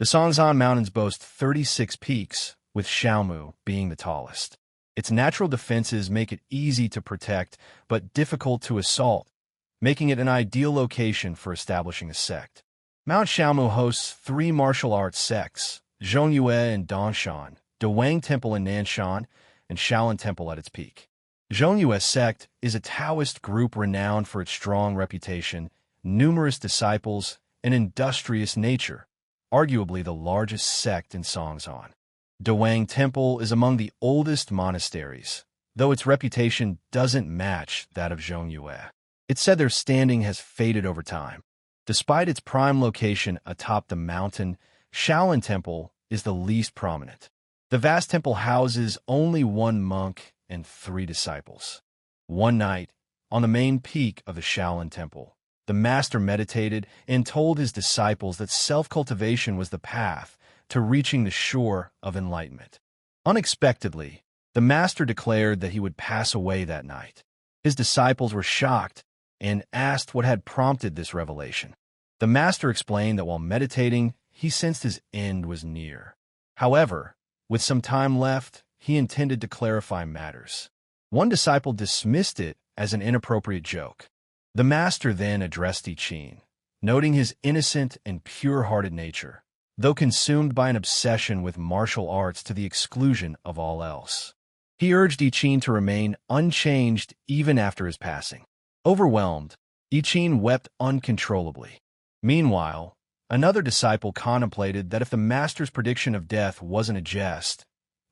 The Sanzan Mountains boast 36 peaks, with Xiaomu being the tallest. Its natural defenses make it easy to protect, but difficult to assault, making it an ideal location for establishing a sect. Mount Xiaomu hosts three martial arts sects, Zhongyue and Dongshan, Dawang Temple in Nanshan, and Shaolin Temple at its peak. Zhongyue sect is a Taoist group renowned for its strong reputation, numerous disciples, and industrious nature, arguably the largest sect in Sanzan. Dawang Temple is among the oldest monasteries, though its reputation doesn't match that of Zhongyue. It's said their standing has faded over time. Despite its prime location atop the mountain, Shaolin Temple is the least prominent. The vast temple houses only one monk and 3 disciples. One night, on the main peak of the Shaolin Temple, the master meditated and told his disciples that self-cultivation was the path to reaching the shore of enlightenment. Unexpectedly, the master declared that he would pass away that night. His disciples were shocked and asked what had prompted this revelation. The master explained that while meditating, he sensed his end was near. However, with some time left, he intended to clarify matters. One disciple dismissed it as an inappropriate joke. The master then addressed I Ching, noting his innocent and pure-hearted nature, though consumed by an obsession with martial arts to the exclusion of all else. He urged I Ching to remain unchanged even after his passing. Overwhelmed, I Ching wept uncontrollably. Meanwhile, another disciple contemplated that if the master's prediction of death wasn't a jest,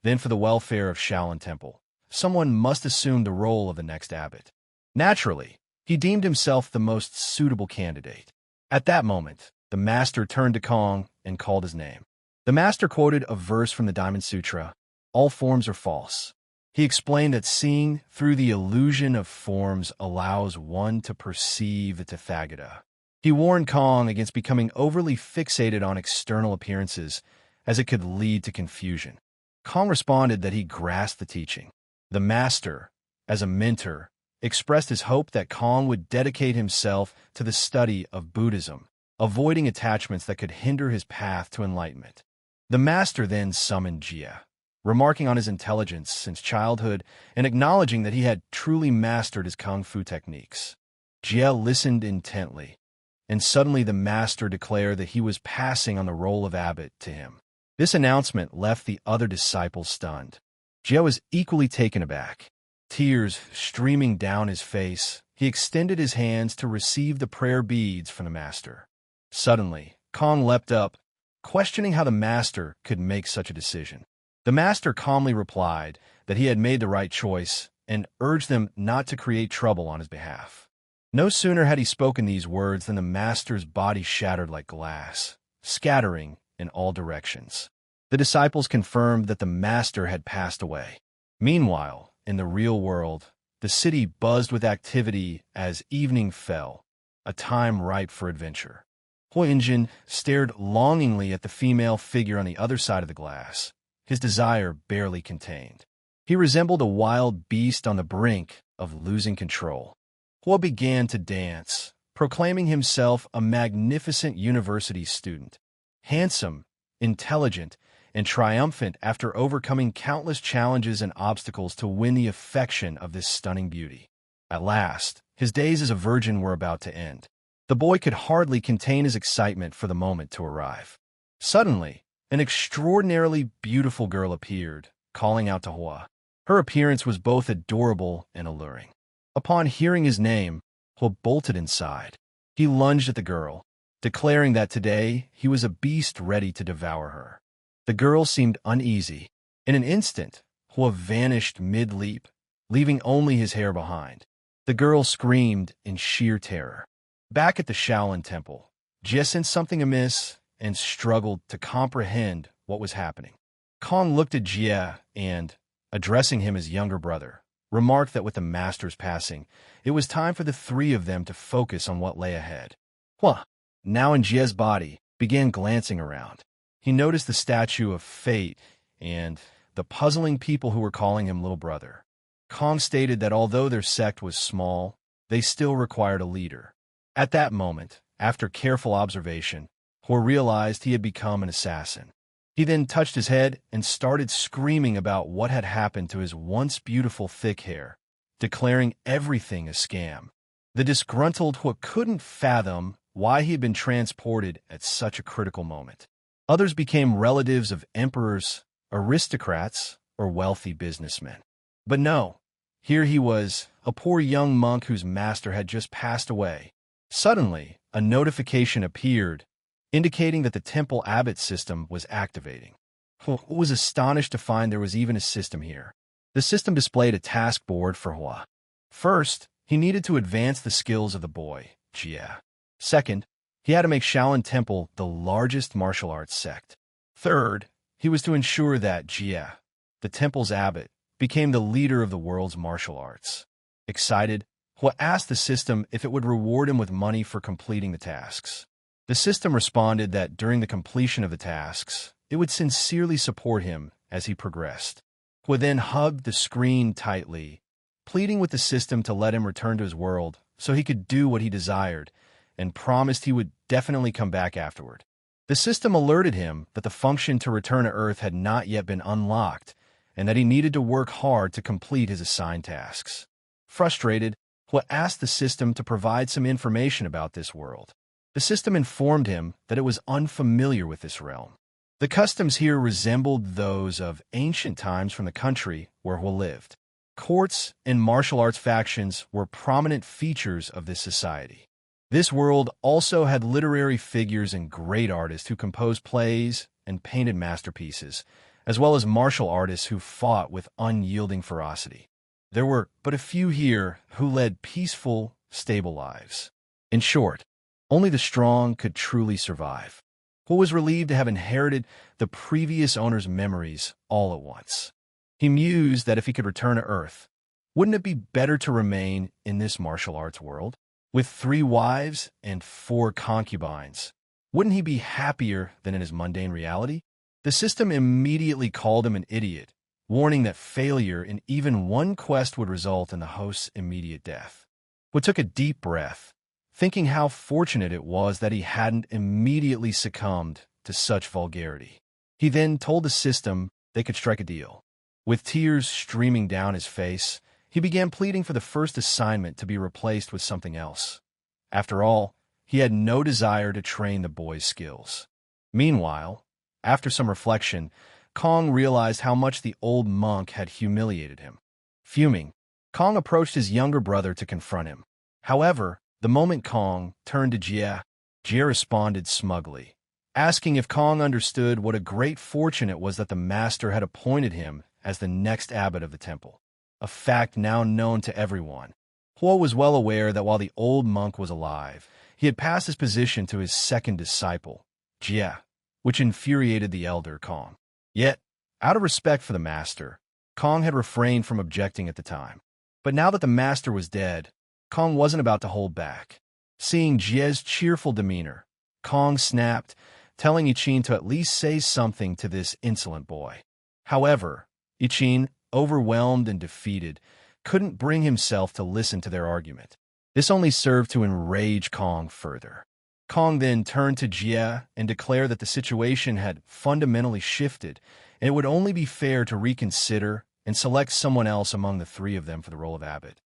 then for the welfare of Shaolin Temple, someone must assume the role of the next abbot. Naturally, he deemed himself the most suitable candidate. At that moment, the master turned to Kong and called his name. The master quoted a verse from the Diamond Sutra, "All forms are false." He explained that seeing through the illusion of forms allows one to perceive the Tathagata. He warned Kong against becoming overly fixated on external appearances, as it could lead to confusion. Kong responded that he grasped the teaching. The master, as a mentor, expressed his hope that Kong would dedicate himself to the study of Buddhism, avoiding attachments that could hinder his path to enlightenment. The master then summoned Jia, remarking on his intelligence since childhood and acknowledging that he had truly mastered his kung fu techniques. Jia listened intently, and suddenly the master declared that he was passing on the role of abbot to him. This announcement left the other disciples stunned. Jia was equally taken aback. Tears streaming down his face, he extended his hands to receive the prayer beads from the master. Suddenly, Kong leapt up, questioning how the master could make such a decision. The master calmly replied that he had made the right choice and urged them not to create trouble on his behalf. No sooner had he spoken these words than the master's body shattered like glass, scattering in all directions. The disciples confirmed that the master had passed away. Meanwhile, in the real world, the city buzzed with activity as evening fell, a time ripe for adventure. Huo stared longingly at the female figure on the other side of the glass, his desire barely contained. He resembled a wild beast on the brink of losing control. Huo began to dance, proclaiming himself a magnificent university student, handsome, intelligent, and triumphant after overcoming countless challenges and obstacles to win the affection of this stunning beauty. At last, his days as a virgin were about to end. The boy could hardly contain his excitement for the moment to arrive. Suddenly, an extraordinarily beautiful girl appeared, calling out to Hua. Her appearance was both adorable and alluring. Upon hearing his name, Hua bolted inside. He lunged at the girl, declaring that today he was a beast ready to devour her. The girl seemed uneasy. In an instant, Hua vanished mid-leap, leaving only his hair behind. The girl screamed in sheer terror. Back at the Shaolin Temple, Jia sensed something amiss and struggled to comprehend what was happening. Kong looked at Jia and, addressing him as younger brother, remarked that with the master's passing, it was time for the 3 of them to focus on what lay ahead. Hua, now in Jia's body, began glancing around. He noticed the statue of Fate and the puzzling people who were calling him little brother. Kong stated that although their sect was small, they still required a leader. At that moment, after careful observation, Hua realized he had become an assassin. He then touched his head and started screaming about what had happened to his once beautiful thick hair, declaring everything a scam. The disgruntled Hua couldn't fathom why he had been transported at such a critical moment. Others became relatives of emperors, aristocrats, or wealthy businessmen. But no, here he was, a poor young monk whose master had just passed away. Suddenly, a notification appeared, indicating that the temple abbot system was activating. Hua was astonished to find there was even a system here. The system displayed a task board for Hua. First, he needed to advance the skills of the boy, Jie. Second, he had to make Shaolin Temple the largest martial arts sect. Third, he was to ensure that Jie, the temple's abbot, became the leader of the world's martial arts. Excited, Hua asked the system if it would reward him with money for completing the tasks. The system responded that during the completion of the tasks, it would sincerely support him as he progressed. Hua then hugged the screen tightly, pleading with the system to let him return to his world so he could do what he desired, and promised he would definitely come back afterward. The system alerted him that the function to return to Earth had not yet been unlocked, and that he needed to work hard to complete his assigned tasks. Frustrated, Hua asked the system to provide some information about this world. The system informed him that it was unfamiliar with this realm. The customs here resembled those of ancient times from the country where Hua lived. Courts and martial arts factions were prominent features of this society. This world also had literary figures and great artists who composed plays and painted masterpieces, as well as martial artists who fought with unyielding ferocity. There were but a few here who led peaceful, stable lives. In short, only the strong could truly survive. Hua was relieved to have inherited the previous owner's memories all at once. He mused that if he could return to Earth, wouldn't it be better to remain in this martial arts world? With 3 wives and 4 concubines, wouldn't he be happier than in his mundane reality? The system immediately called him an idiot, warning that failure in even one quest would result in the host's immediate death. Hua took a deep breath, thinking how fortunate it was that he hadn't immediately succumbed to such vulgarity. He then told the system they could strike a deal. With tears streaming down his face, he began pleading for the first assignment to be replaced with something else. After all, he had no desire to train the boy's skills. Meanwhile, after some reflection, Kong realized how much the old monk had humiliated him. Fuming, Kong approached his younger brother to confront him. However, the moment Kong turned to Jie, Jie responded smugly, asking if Kong understood what a great fortune it was that the master had appointed him as the next abbot of the temple. A fact now known to everyone. Hua was well aware that while the old monk was alive, he had passed his position to his second disciple, Jie, which infuriated the elder Kong. Yet, out of respect for the master, Kong had refrained from objecting at the time. But now that the master was dead, Kong wasn't about to hold back. Seeing Jie's cheerful demeanor, Kong snapped, telling Ichin to at least say something to this insolent boy. However, Ichin, overwhelmed and defeated, couldn't bring himself to listen to their argument. This only served to enrage Kong further. Kong then turned to Jie and declared that the situation had fundamentally shifted, and it would only be fair to reconsider and select someone else among the 3 of them for the role of abbot.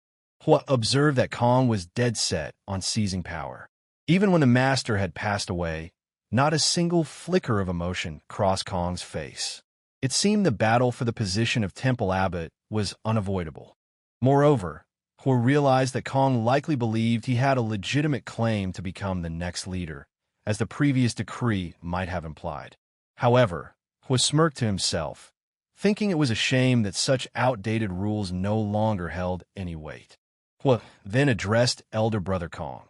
Hua observed that Kong was dead set on seizing power. Even when the master had passed away, not a single flicker of emotion crossed Kong's face. It seemed the battle for the position of temple abbot was unavoidable. Moreover, Hua realized that Kong likely believed he had a legitimate claim to become the next leader, as the previous decree might have implied. However, Hua smirked to himself, thinking it was a shame that such outdated rules no longer held any weight. Hua then addressed elder brother Kong,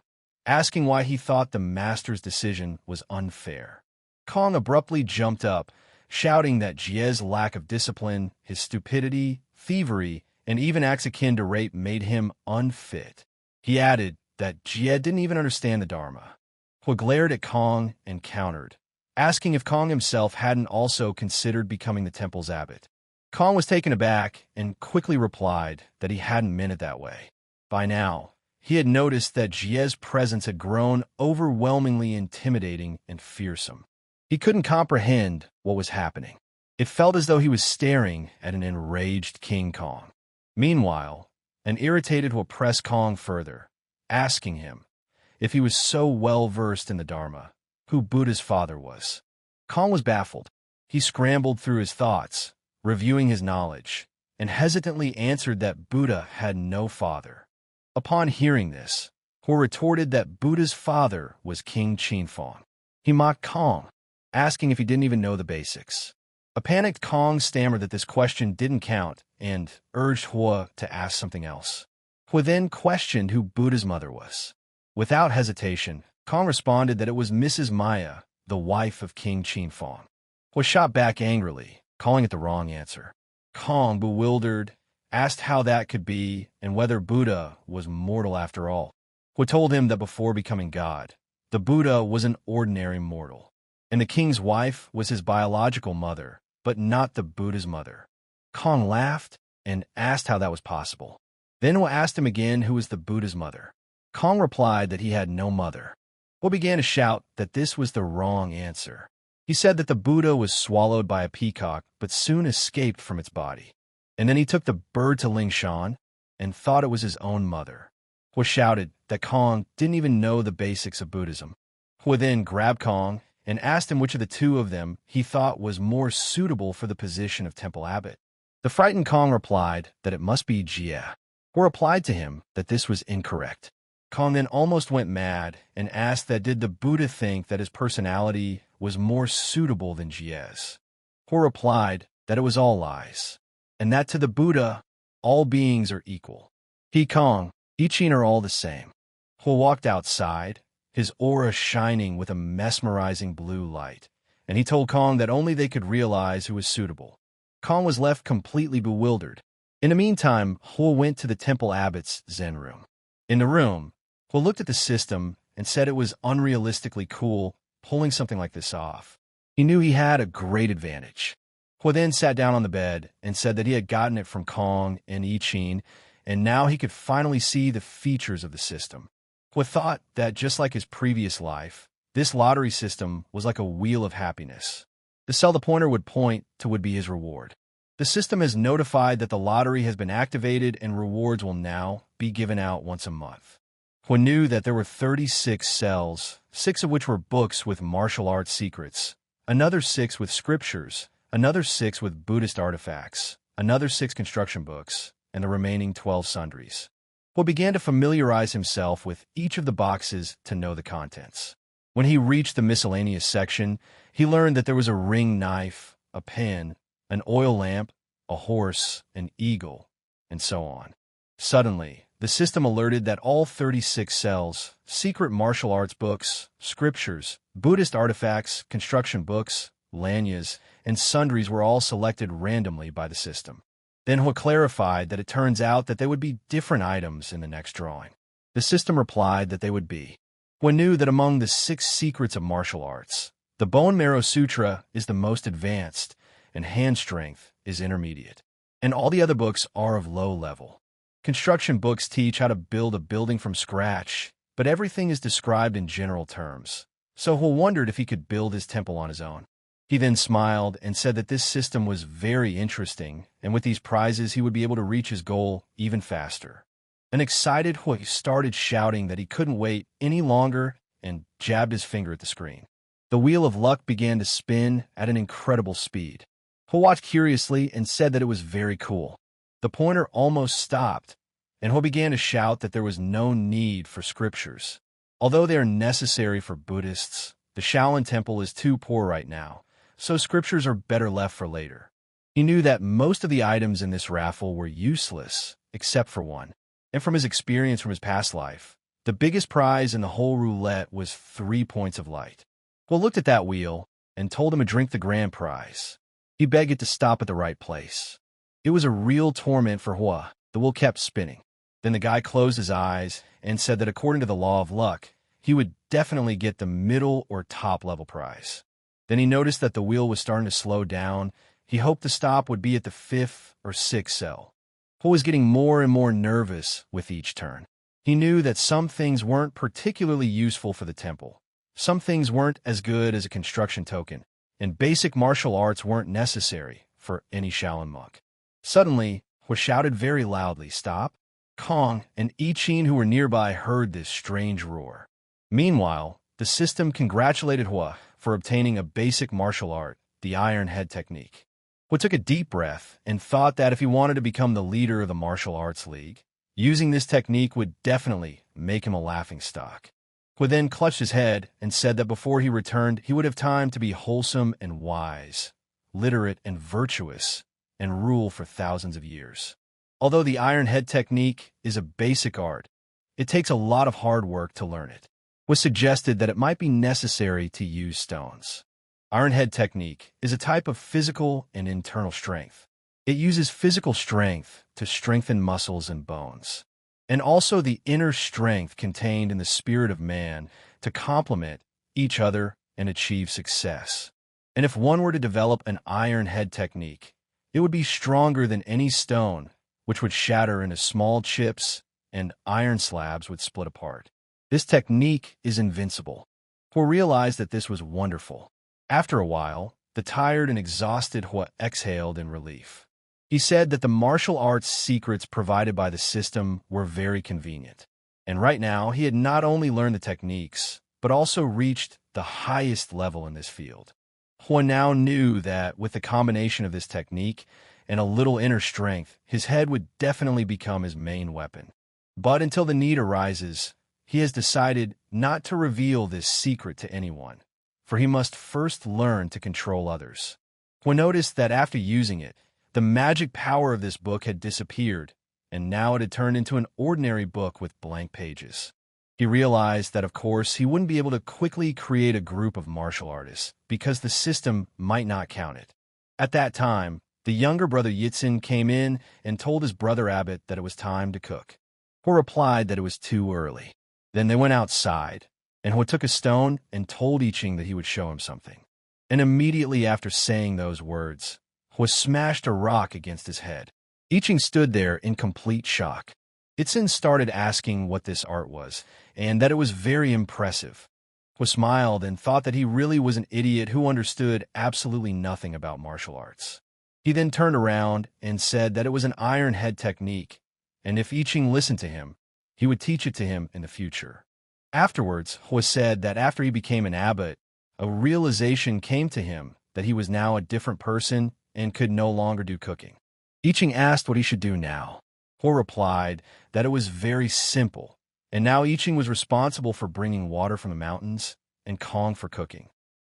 asking why he thought the master's decision was unfair. Kong abruptly jumped up, shouting that Jie's lack of discipline, his stupidity, thievery, and even acts akin to rape made him unfit. He added that Jie didn't even understand the Dharma. Hua glared at Kong and countered, asking if Kong himself hadn't also considered becoming the temple's abbot. Kong was taken aback and quickly replied that he hadn't meant it that way. By now, he had noticed that Jie's presence had grown overwhelmingly intimidating and fearsome. He couldn't comprehend what was happening. It felt as though he was staring at an enraged King Kong. Meanwhile, an irritated Hua pressed Kong further, asking him, if he was so well-versed in the Dharma, who Buddha's father was. Kong was baffled. He scrambled through his thoughts, reviewing his knowledge, and hesitantly answered that Buddha had no father. Upon hearing this, Hua retorted that Buddha's father was King Qinfeng. He mocked Kong, asking if he didn't even know the basics. A panicked Kong stammered that this question didn't count and urged Hua to ask something else. Hua then questioned who Buddha's mother was. Without hesitation, Kong responded that it was Mrs. Maya, the wife of King Qinfeng. Hua shot back angrily, calling it the wrong answer. Kong, bewildered, asked how that could be and whether Buddha was mortal after all. Hua told him that before becoming God, the Buddha was an ordinary mortal, and the king's wife was his biological mother, but not the Buddha's mother. Kong laughed and asked how that was possible. Then Hua asked him again who was the Buddha's mother. Kong replied that he had no mother. Hua began to shout that this was the wrong answer. He said that the Buddha was swallowed by a peacock but soon escaped from its body. And then he took the bird to Lingshan and thought it was his own mother. Hua shouted that Kong didn't even know the basics of Buddhism. Hua then grabbed Kong and asked him which of the two of them he thought was more suitable for the position of temple abbot. The frightened Kong replied that it must be Jie. Hua replied to him that this was incorrect. Kong then almost went mad and asked that did the Buddha think that his personality was more suitable than Jie's. Hua replied that it was all lies, and that to the Buddha, all beings are equal. He, Kong, Ichin are all the same. Hua walked outside, his aura shining with a mesmerizing blue light, and he told Kong that only they could realize who was suitable. Kong was left completely bewildered. In the meantime, Hua went to the temple abbot's Zen room. In the room, Hua looked at the system and said it was unrealistically cool pulling something like this off. He knew he had a great advantage. Hua then sat down on the bed and said that he had gotten it from Kong and Ichin, and now he could finally see the features of the system. Hua thought that just like his previous life, this lottery system was like a wheel of happiness. The cell the pointer would point to would be his reward. The system has notified that the lottery has been activated and rewards will now be given out once a month. Hua knew that there were 36 cells, 6 of which were books with martial arts secrets, another 6 with scriptures, another 6 with Buddhist artifacts, another 6 construction books, and the remaining 12 sundries. Hua began to familiarize himself with each of the boxes to know the contents. When he reached the miscellaneous section, he learned that there was a ring knife, a pen, an oil lamp, a horse, an eagle, and so on. Suddenly, the system alerted that all 36 cells, secret martial arts books, scriptures, Buddhist artifacts, construction books, lanyas, and sundries were all selected randomly by the system. Then Hua clarified that it turns out that they would be different items in the next drawing. The system replied that they would be. Hua knew that among the 6 secrets of martial arts, the Bone Marrow Sutra is the most advanced, and hand strength is intermediate. And all the other books are of low level. Construction books teach how to build a building from scratch, but everything is described in general terms. So Hua wondered if he could build his temple on his own. He then smiled and said that this system was very interesting, and with these prizes he would be able to reach his goal even faster. An excited Hua started shouting that he couldn't wait any longer and jabbed his finger at the screen. The wheel of luck began to spin at an incredible speed. Hua watched curiously and said that it was very cool. The pointer almost stopped, and Hua began to shout that there was no need for scriptures. Although they are necessary for Buddhists, the Shaolin temple is too poor right now, so scriptures are better left for later. He knew that most of the items in this raffle were useless, except for one. And from his experience from his past life, the biggest prize in the whole roulette was 3 points of light. Hua looked at that wheel and told him to drink the grand prize. He begged it to stop at the right place. It was a real torment for Hua. The wheel kept spinning. Then the guy closed his eyes and said that according to the law of luck, he would definitely get the middle or top level prize. Then he noticed that the wheel was starting to slow down. He hoped the stop would be at the 5th or 6th cell. Hua was getting more and more nervous with each turn. He knew that some things weren't particularly useful for the temple. Some things weren't as good as a construction token, and basic martial arts weren't necessary for any Shaolin monk. Suddenly, Hua shouted very loudly, "Stop!" Kong and I Ching, who were nearby, heard this strange roar. Meanwhile, the system congratulated Hua for obtaining a basic martial art, the Iron Head technique. Hua took a deep breath and thought that if he wanted to become the leader of the martial arts league, using this technique would definitely make him a laughingstock. Hua then clutched his head and said that before he returned, he would have time to be wholesome and wise, literate and virtuous, and rule for thousands of years. Although the Iron Head technique is a basic art, it takes a lot of hard work to learn it. Was suggested that it might be necessary to use stones. Iron Head technique is a type of physical and internal strength. It uses physical strength to strengthen muscles and bones, and also the inner strength contained in the spirit of man to complement each other and achieve success. And if one were to develop an Iron Head technique, it would be stronger than any stone, which would shatter into small chips and iron slabs would split apart. This technique is invincible. Hua realized that this was wonderful. After a while, the tired and exhausted Hua exhaled in relief. He said that the martial arts secrets provided by the system were very convenient. And right now, he had not only learned the techniques, but also reached the highest level in this field. Hua now knew that with the combination of this technique and a little inner strength, his head would definitely become his main weapon. But until the need arises, he has decided not to reveal this secret to anyone, for he must first learn to control others. Hua noticed that after using it, the magic power of this book had disappeared, and now it had turned into an ordinary book with blank pages. He realized that, of course, he wouldn't be able to quickly create a group of martial artists, because the system might not count it. At that time, the younger brother Yitzin came in and told his brother Abbott that it was time to cook. Hua replied that it was too early. Then they went outside, and Hua took a stone and told I Ching that he would show him something. And immediately after saying those words, Hua smashed a rock against his head. I Ching stood there in complete shock. Yitzin started asking what this art was, and that it was very impressive. Hua smiled and thought that he really was an idiot who understood absolutely nothing about martial arts. He then turned around and said that it was an Iron Head technique, and if I Ching listened to him, he would teach it to him in the future. Afterwards, Hua said that after he became an abbot, a realization came to him that he was now a different person and could no longer do cooking. I Ching asked what he should do now. Hua replied that it was very simple, and now I Ching was responsible for bringing water from the mountains and Kong for cooking.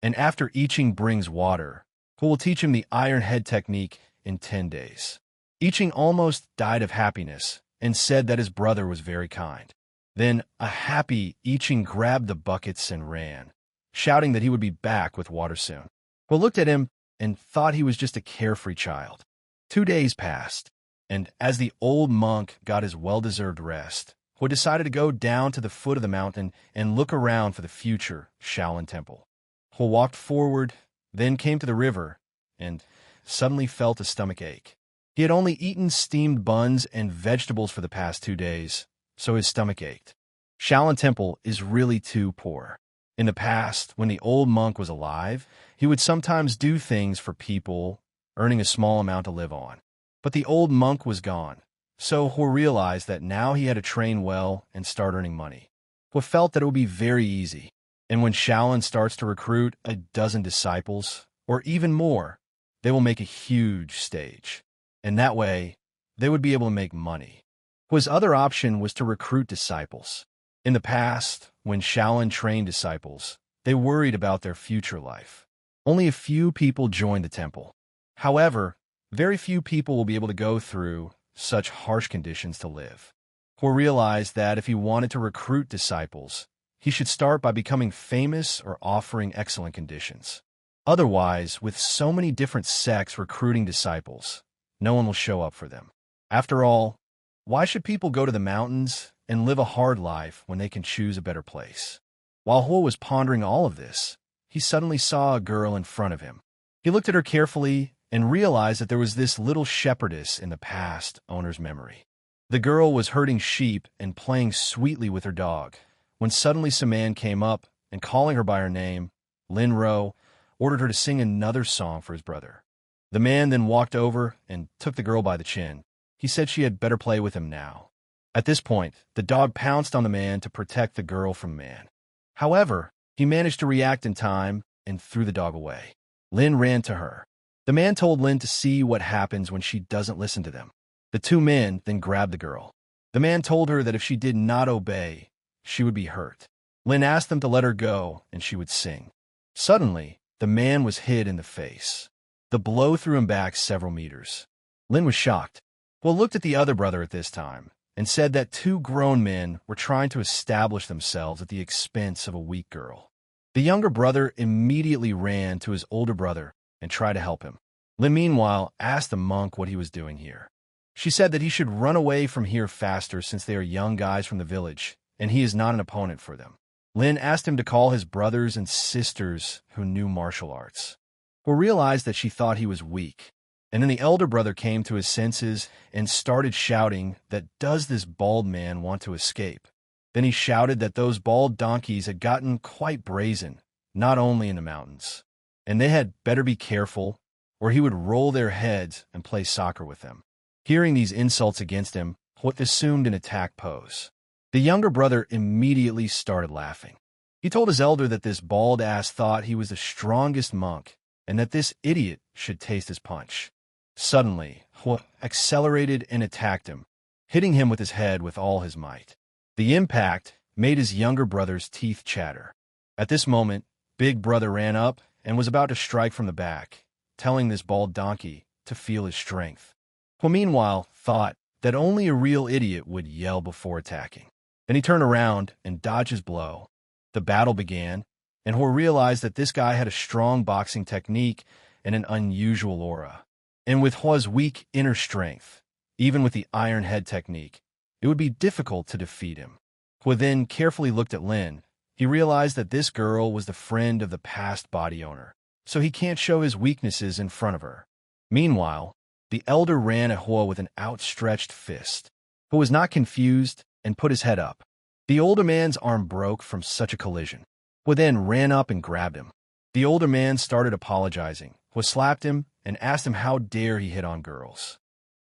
And after I Ching brings water, Hua will teach him the Iron Head technique in 10 days. I Ching almost died of happiness and said that his brother was very kind. Then, a happy I Ching grabbed the buckets and ran, shouting that he would be back with water soon. Hua looked at him and thought he was just a carefree child. 2 days passed, and as the old monk got his well-deserved rest, Hua decided to go down to the foot of the mountain and look around for the future Shaolin temple. Hua walked forward, then came to the river, and suddenly felt a stomach ache. He had only eaten steamed buns and vegetables for the past 2 days, so his stomach ached. Shaolin temple is really too poor. In the past, when the old monk was alive, he would sometimes do things for people, earning a small amount to live on. But the old monk was gone, so Hua realized that now he had to train well and start earning money. Hua felt that it would be very easy, and when Shaolin starts to recruit a dozen disciples, or even more, they will make a huge stage. And that way, they would be able to make money. Hua's other option was to recruit disciples. In the past, when Shaolin trained disciples, they worried about their future life. Only a few people joined the temple. However, very few people will be able to go through such harsh conditions to live. Hua realized that if he wanted to recruit disciples, he should start by becoming famous or offering excellent conditions. Otherwise, with so many different sects recruiting disciples, no one will show up for them. After all, why should people go to the mountains and live a hard life when they can choose a better place? While Hua was pondering all of this, he suddenly saw a girl in front of him. He looked at her carefully and realized that there was this little shepherdess in the past owner's memory. The girl was herding sheep and playing sweetly with her dog, when suddenly some man came up and, calling her by her name, Lin Ro, ordered her to sing another song for his brother. The man then walked over and took the girl by the chin. He said she had better play with him now. At this point, the dog pounced on the man to protect the girl from the man. However, he managed to react in time and threw the dog away. Lin ran to her. The man told Lin to see what happens when she doesn't listen to them. The two men then grabbed the girl. The man told her that if she did not obey, she would be hurt. Lin asked them to let her go and she would sing. Suddenly, the man was hit in the face. The blow threw him back several meters. Lin was shocked. Well, looked at the other brother at this time and said that two grown men were trying to establish themselves at the expense of a weak girl. The younger brother immediately ran to his older brother and tried to help him. Lin, meanwhile, asked the monk what he was doing here. She said that he should run away from here faster since they are young guys from the village, and he is not an opponent for them. Lin asked him to call his brothers and sisters who knew martial arts. He realized that she thought he was weak, and then the elder brother came to his senses and started shouting that, "Does this bald man want to escape?" Then he shouted that those bald donkeys had gotten quite brazen, not only in the mountains, and they had better be careful, or he would roll their heads and play soccer with them. Hearing these insults against him, Hwat assumed an attack pose. The younger brother immediately started laughing. He told his elder that this bald ass thought he was the strongest monk, and that this idiot should taste his punch. Suddenly, Hwat accelerated and attacked him, hitting him with his head with all his might. The impact made his younger brother's teeth chatter. At this moment, Big Brother ran up and was about to strike from the back, telling this bald donkey to feel his strength. Hwat, meanwhile, thought that only a real idiot would yell before attacking. Then he turned around and dodged his blow. The battle began, and Hwat realized that this guy had a strong boxing technique and an unusual aura. And with Hwat's weak inner strength, even with the iron head technique, it would be difficult to defeat him. Hwat then carefully looked at Lin. He realized that this girl was the friend of the past body owner, so he can't show his weaknesses in front of her. Meanwhile, the elder ran at Hwat with an outstretched fist. Hwat was not confused and put his head up. The older man's arm broke from such a collision. Hwat then ran up and grabbed him. The older man started apologizing. Hwat slapped him and asked him how dare he hit on girls.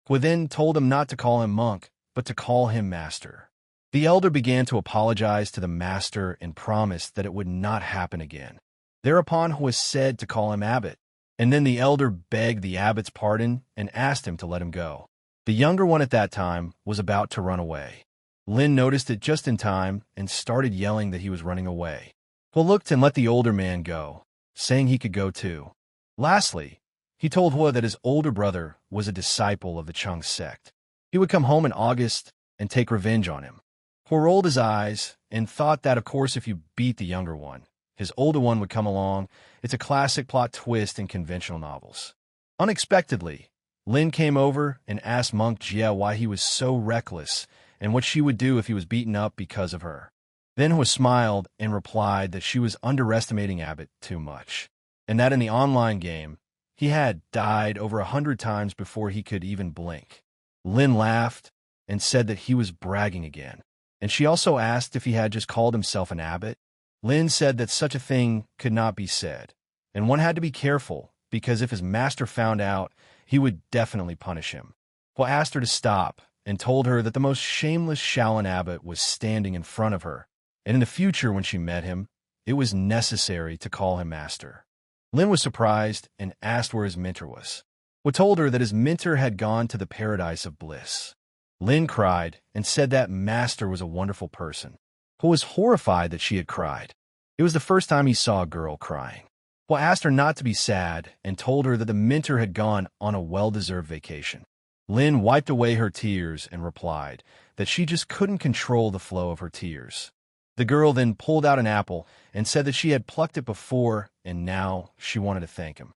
Hwat then told him not to call him monk, but to call him master. The elder began to apologize to the master and promised that it would not happen again. Thereupon Hwat said to call him abbot, and then the elder begged the abbot's pardon and asked him to let him go. The younger one at that time was about to run away. Lin noticed it just in time and started yelling that he was running away. Hwat looked and let the older man go, saying he could go too. Lastly, he told Hwat that his older brother was a disciple of the Chung sect. He would come home in August and take revenge on him. Hwat rolled his eyes and thought that, of course, if you beat the younger one, his older one would come along. It's a classic plot twist in conventional novels. Unexpectedly, Lin came over and asked Monk Jia why he was so reckless and what she would do if he was beaten up because of her. Then Hwat smiled and replied that she was underestimating Abbott too much, and that in the online game, he had died over 100 times before he could even blink. Lin laughed and said that he was bragging again, and she also asked if he had just called himself an abbot. Lin said that such a thing could not be said, and one had to be careful because if his master found out, he would definitely punish him. Hwat asked her to stop and told her that the most shameless Shaolin abbot was standing in front of her, and in the future when she met him, it was necessary to call him master. Lin was surprised and asked where his mentor was. Hwat told her that his mentor had gone to the paradise of bliss. Lin cried and said that master was a wonderful person. Hwat was horrified that she had cried. It was the first time he saw a girl crying. Hwat asked her not to be sad and told her that the mentor had gone on a well-deserved vacation. Lin wiped away her tears and replied that she just couldn't control the flow of her tears. The girl then pulled out an apple and said that she had plucked it before and now she wanted to thank him.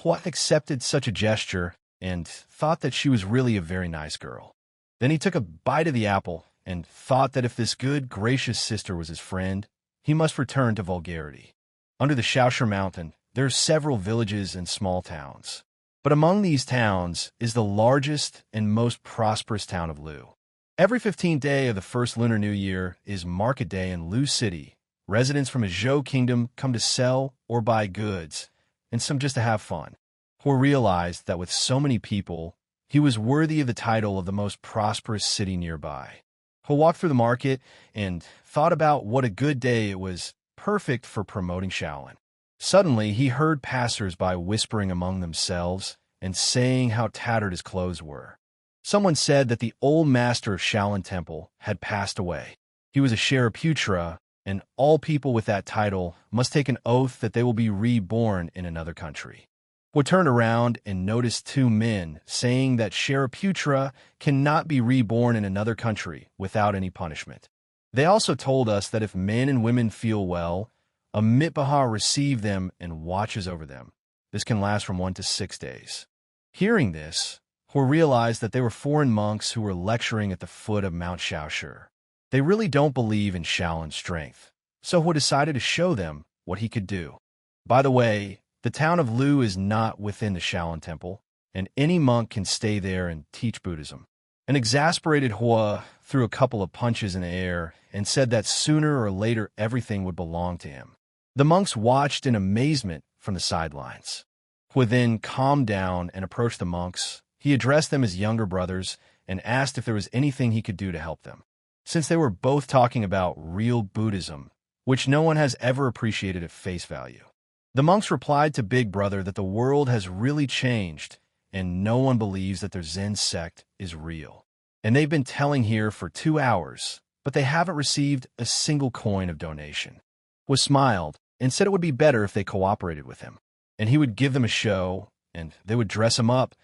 Hwat accepted such a gesture and thought that she was really a very nice girl. Then he took a bite of the apple and thought that if this good, gracious sister was his friend, he must return to vulgarity. Under the Shaoshan Mountain, there are several villages and small towns. But among these towns is the largest and most prosperous town of Lu. Every 15th day of the first Lunar New Year is Market Day in Lu City. Residents from a Zhou kingdom come to sell or buy goods, and some just to have fun. He realized that with so many people, he was worthy of the title of the most prosperous city nearby. He walked through the market and thought about what a good day it was, perfect for promoting Shaolin. Suddenly, he heard passers-by whispering among themselves and saying how tattered his clothes were. Someone said that the old master of Shaolin Temple had passed away. He was a Shariputra, and all people with that title must take an oath that they will be reborn in another country. We turned around and noticed two men saying that Shariputra cannot be reborn in another country without any punishment. They also told us that if men and women feel well, a mitbaha receives them and watches over them. This can last from 1 to 6 days. Hearing this, we realized that they were foreign monks who were lecturing at the foot of Mount Shaoshi. They really don't believe in Shaolin's strength, so he decided to show them what he could do. By the way, the town of Lu is not within the Shaolin Temple, and any monk can stay there and teach Buddhism. An exasperated Hua threw a couple of punches in the air and said that sooner or later everything would belong to him. The monks watched in amazement from the sidelines. Hua then calmed down and approached the monks. He addressed them as younger brothers and asked if there was anything he could do to help them. Since they were both talking about real Buddhism, which no one has ever appreciated at face value. The monks replied to Big Brother that the world has really changed and no one believes that their Zen sect is real. And they've been telling here for 2 hours, but they haven't received a single coin of donation. Hua smiled and said it would be better if they cooperated with him, and he would give them a show, and they would dress him up,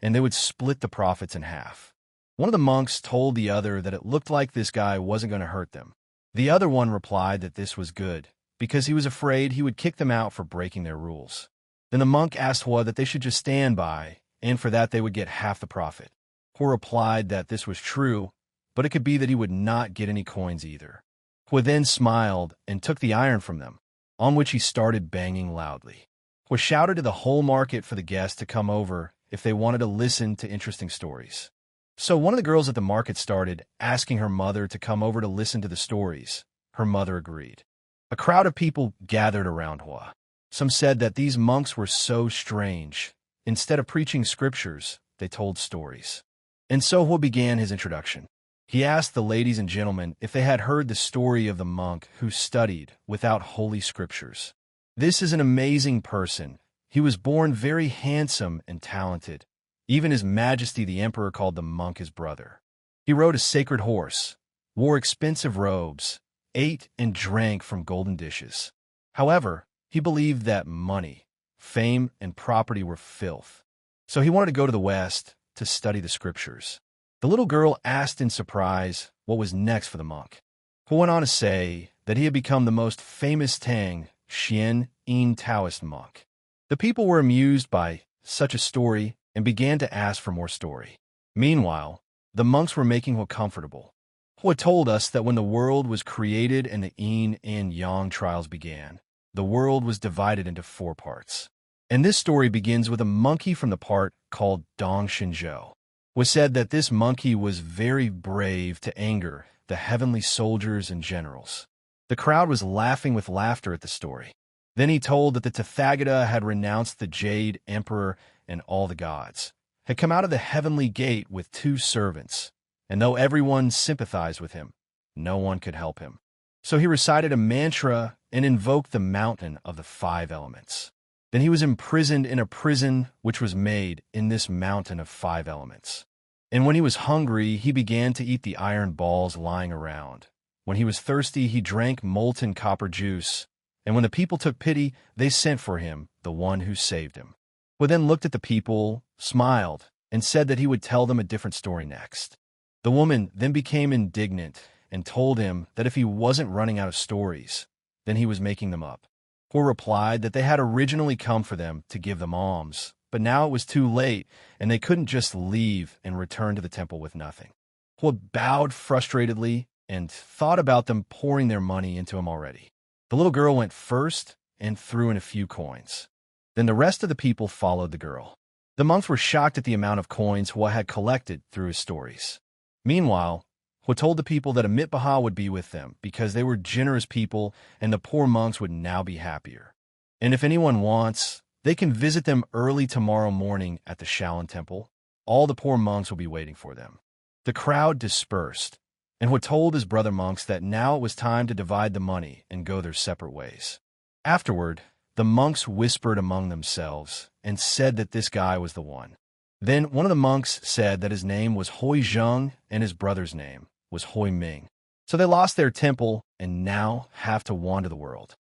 and they would split the profits in half. One of the monks told the other that it looked like this guy wasn't going to hurt them. The other one replied that this was good, because he was afraid he would kick them out for breaking their rules. Then the monk asked Hua that they should just stand by, and for that they would get half the profit. Hua replied that this was true, but it could be that he would not get any coins either. Hua then smiled and took the iron from them, on which he started banging loudly. Hua shouted to the whole market for the guests to come over if they wanted to listen to interesting stories. So one of the girls at the market started asking her mother to come over to listen to the stories. Her mother agreed. A crowd of people gathered around Hua. Some said that these monks were so strange. Instead of preaching scriptures, they told stories. And so Hua began his introduction. He asked the ladies and gentlemen if they had heard the story of the monk who studied without holy scriptures. This is an amazing person. He was born very handsome and talented. Even His Majesty the Emperor called the monk his brother. He rode a sacred horse, wore expensive robes, ate and drank from golden dishes. However, he believed that money, fame, and property were filth. So he wanted to go to the West to study the scriptures. The little girl asked in surprise what was next for the monk. He went on to say that he had become the most famous Tang, Xian, Yin Taoist monk. The people were amused by such a story and began to ask for more story. Meanwhile, the monks were making Hua comfortable. Hua told us that when the world was created and the Yin and Yang trials began, the world was divided into 4 parts. And this story begins with a monkey from the part called Dong Shinzhou. Was said that this monkey was very brave to anger the heavenly soldiers and generals. The crowd was laughing with laughter at the story. Then he told that the Tathagata had renounced the Jade Emperor and all the gods, had come out of the heavenly gate with 2 servants, and though everyone sympathized with him, no one could help him. So he recited a mantra and invoked the mountain of the 5 elements. Then he was imprisoned in a prison which was made in this mountain of 5 elements. And when he was hungry, he began to eat the iron balls lying around. When he was thirsty, he drank molten copper juice. And when the people took pity, they sent for him, the one who saved him. Who then looked at the people, smiled, and said that he would tell them a different story next. The woman then became indignant and told him that if he wasn't running out of stories, then he was making them up. Hua replied that they had originally come for them to give them alms, but now it was too late, and they couldn't just leave and return to the temple with nothing. Hua bowed frustratedly and thought about them pouring their money into him already. The little girl went first and threw in a few coins. Then the rest of the people followed the girl. The monks were shocked at the amount of coins Hua had collected through his stories. Meanwhile, Hua told the people that Amitabha would be with them because they were generous people and the poor monks would now be happier. And if anyone wants, they can visit them early tomorrow morning at the Shaolin Temple. All the poor monks will be waiting for them. The crowd dispersed, and Hua told his brother monks that now it was time to divide the money and go their separate ways. Afterward, the monks whispered among themselves and said that this guy was the one. Then one of the monks said that his name was Hoi Zheng and his brother's name was Hoi Ming. So they lost their temple and now have to wander the world.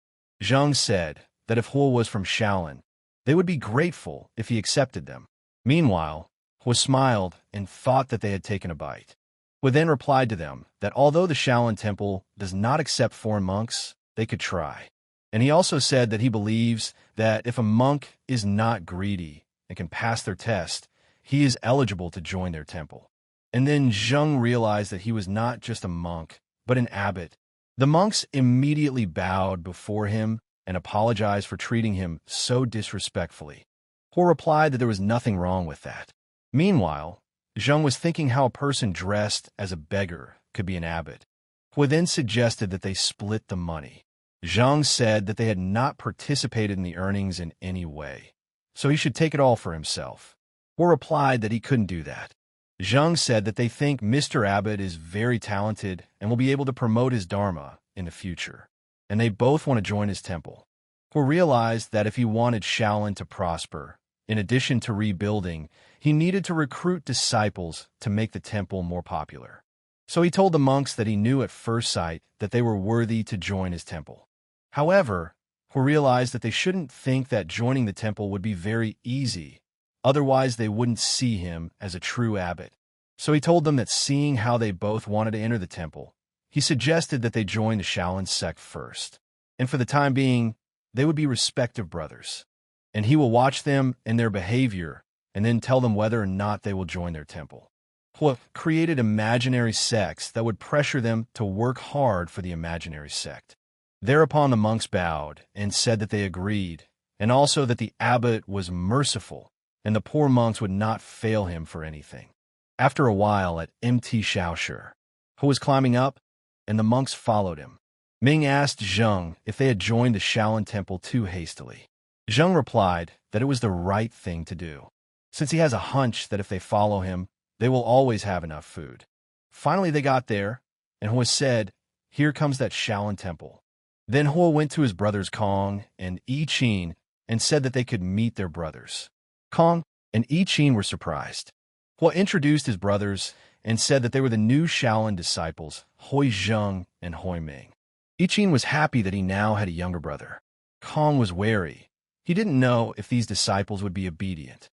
Zheng said that if Hua was from Shaolin, they would be grateful if he accepted them. Meanwhile, Hua smiled and thought that they had taken a bite. Hua then replied to them that although the Shaolin Temple does not accept foreign monks, they could try. And he also said that he believes that if a monk is not greedy and can pass their test, he is eligible to join their temple. And then Zheng realized that he was not just a monk, but an abbot. The monks immediately bowed before him and apologized for treating him so disrespectfully. Hua replied that there was nothing wrong with that. Meanwhile, Zheng was thinking how a person dressed as a beggar could be an abbot. Hua then suggested that they split the money. Zheng said that they had not participated in the earnings in any way, so he should take it all for himself. Hua replied that he couldn't do that. Zheng said that they think Mr. Abbot is very talented and will be able to promote his dharma in the future, and they both want to join his temple. Hua realized that if he wanted Shaolin to prosper, in addition to rebuilding, he needed to recruit disciples to make the temple more popular. So he told the monks that he knew at first sight that they were worthy to join his temple. However, Hua realized that they shouldn't think that joining the temple would be very easy, otherwise they wouldn't see him as a true abbot. So he told them that seeing how they both wanted to enter the temple, he suggested that they join the Shaolin sect first, and for the time being, they would be respective brothers. And he will watch them and their behavior, and then tell them whether or not they will join their temple. Hua created imaginary sects that would pressure them to work hard for the imaginary sect. Thereupon the monks bowed and said that they agreed, and also that the abbot was merciful, and the poor monks would not fail him for anything. After a while at Mt. Shaoshi, Hua was climbing up, and the monks followed him. Ming asked Zheng if they had joined the Shaolin Temple too hastily. Zheng replied that it was the right thing to do, since he has a hunch that if they follow him, they will always have enough food. Finally they got there, and Hua said, "Here comes that Shaolin Temple." Then Hua went to his brothers Kong and I Ching and said that they could meet their brothers. Kong and I Ching were surprised. Hua introduced his brothers and said that they were the new Shaolin disciples, Hoi Zheng and Hoi Ming. I Ching was happy that he now had a younger brother. Kong was wary. He didn't know if these disciples would be obedient.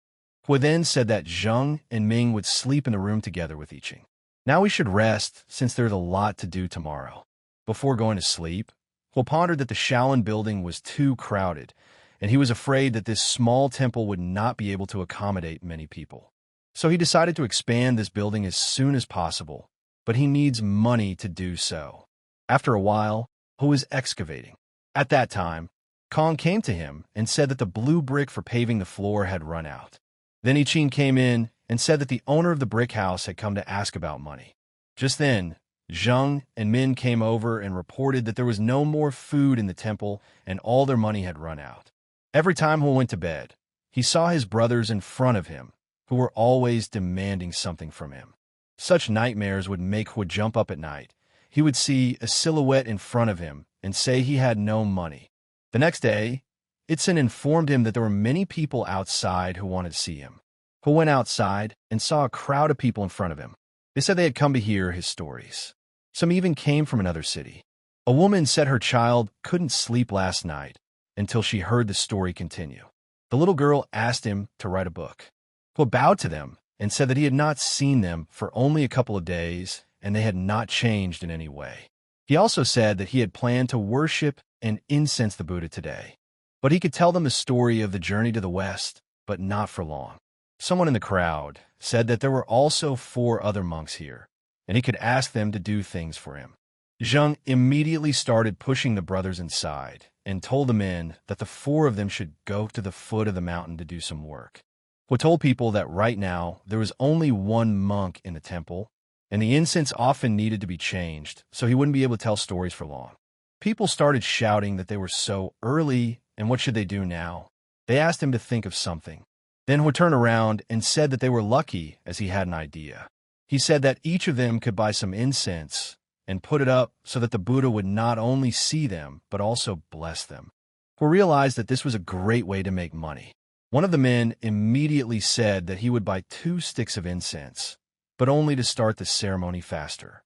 Hua then said that Zheng and Ming would sleep in the room together with I Ching. Now we should rest since there's a lot to do tomorrow. Before going to sleep, Hua pondered that the Shaolin building was too crowded, and he was afraid that this small temple would not be able to accommodate many people. So he decided to expand this building as soon as possible, but he needs money to do so. After a while, Hua was excavating. At that time, Kong came to him and said that the blue brick for paving the floor had run out. Then I Ching came in and said that the owner of the brick house had come to ask about money. Just then, Zheng and Min came over and reported that there was no more food in the temple and all their money had run out. Every time Hua went to bed, he saw his brothers in front of him, who were always demanding something from him. Such nightmares would make Hua jump up at night. He would see a silhouette in front of him and say he had no money. The next day, Itzin informed him that there were many people outside who wanted to see him. Hua went outside and saw a crowd of people in front of him. They said they had come to hear his stories. Some even came from another city. A woman said her child couldn't sleep last night until she heard the story continue. The little girl asked him to write a book. Hua bowed to them and said that he had not seen them for only a couple of days and they had not changed in any way. He also said that he had planned to worship and incense the Buddha today, but he could tell them the story of the journey to the West, but not for long. Someone in the crowd said that there were also 4 other monks here, and he could ask them to do things for him. Zheng immediately started pushing the brothers inside and told the men that the 4 of them should go to the foot of the mountain to do some work. Hua told people that right now there was only 1 monk in the temple, and the incense often needed to be changed, so he wouldn't be able to tell stories for long. People started shouting that they were so early, and what should they do now? They asked him to think of something. Then he turned around and said that they were lucky, as he had an idea. He said that each of them could buy some incense and put it up so that the Buddha would not only see them, but also bless them. He realized that this was a great way to make money. One of the men immediately said that he would buy 2 sticks of incense, but only to start the ceremony faster.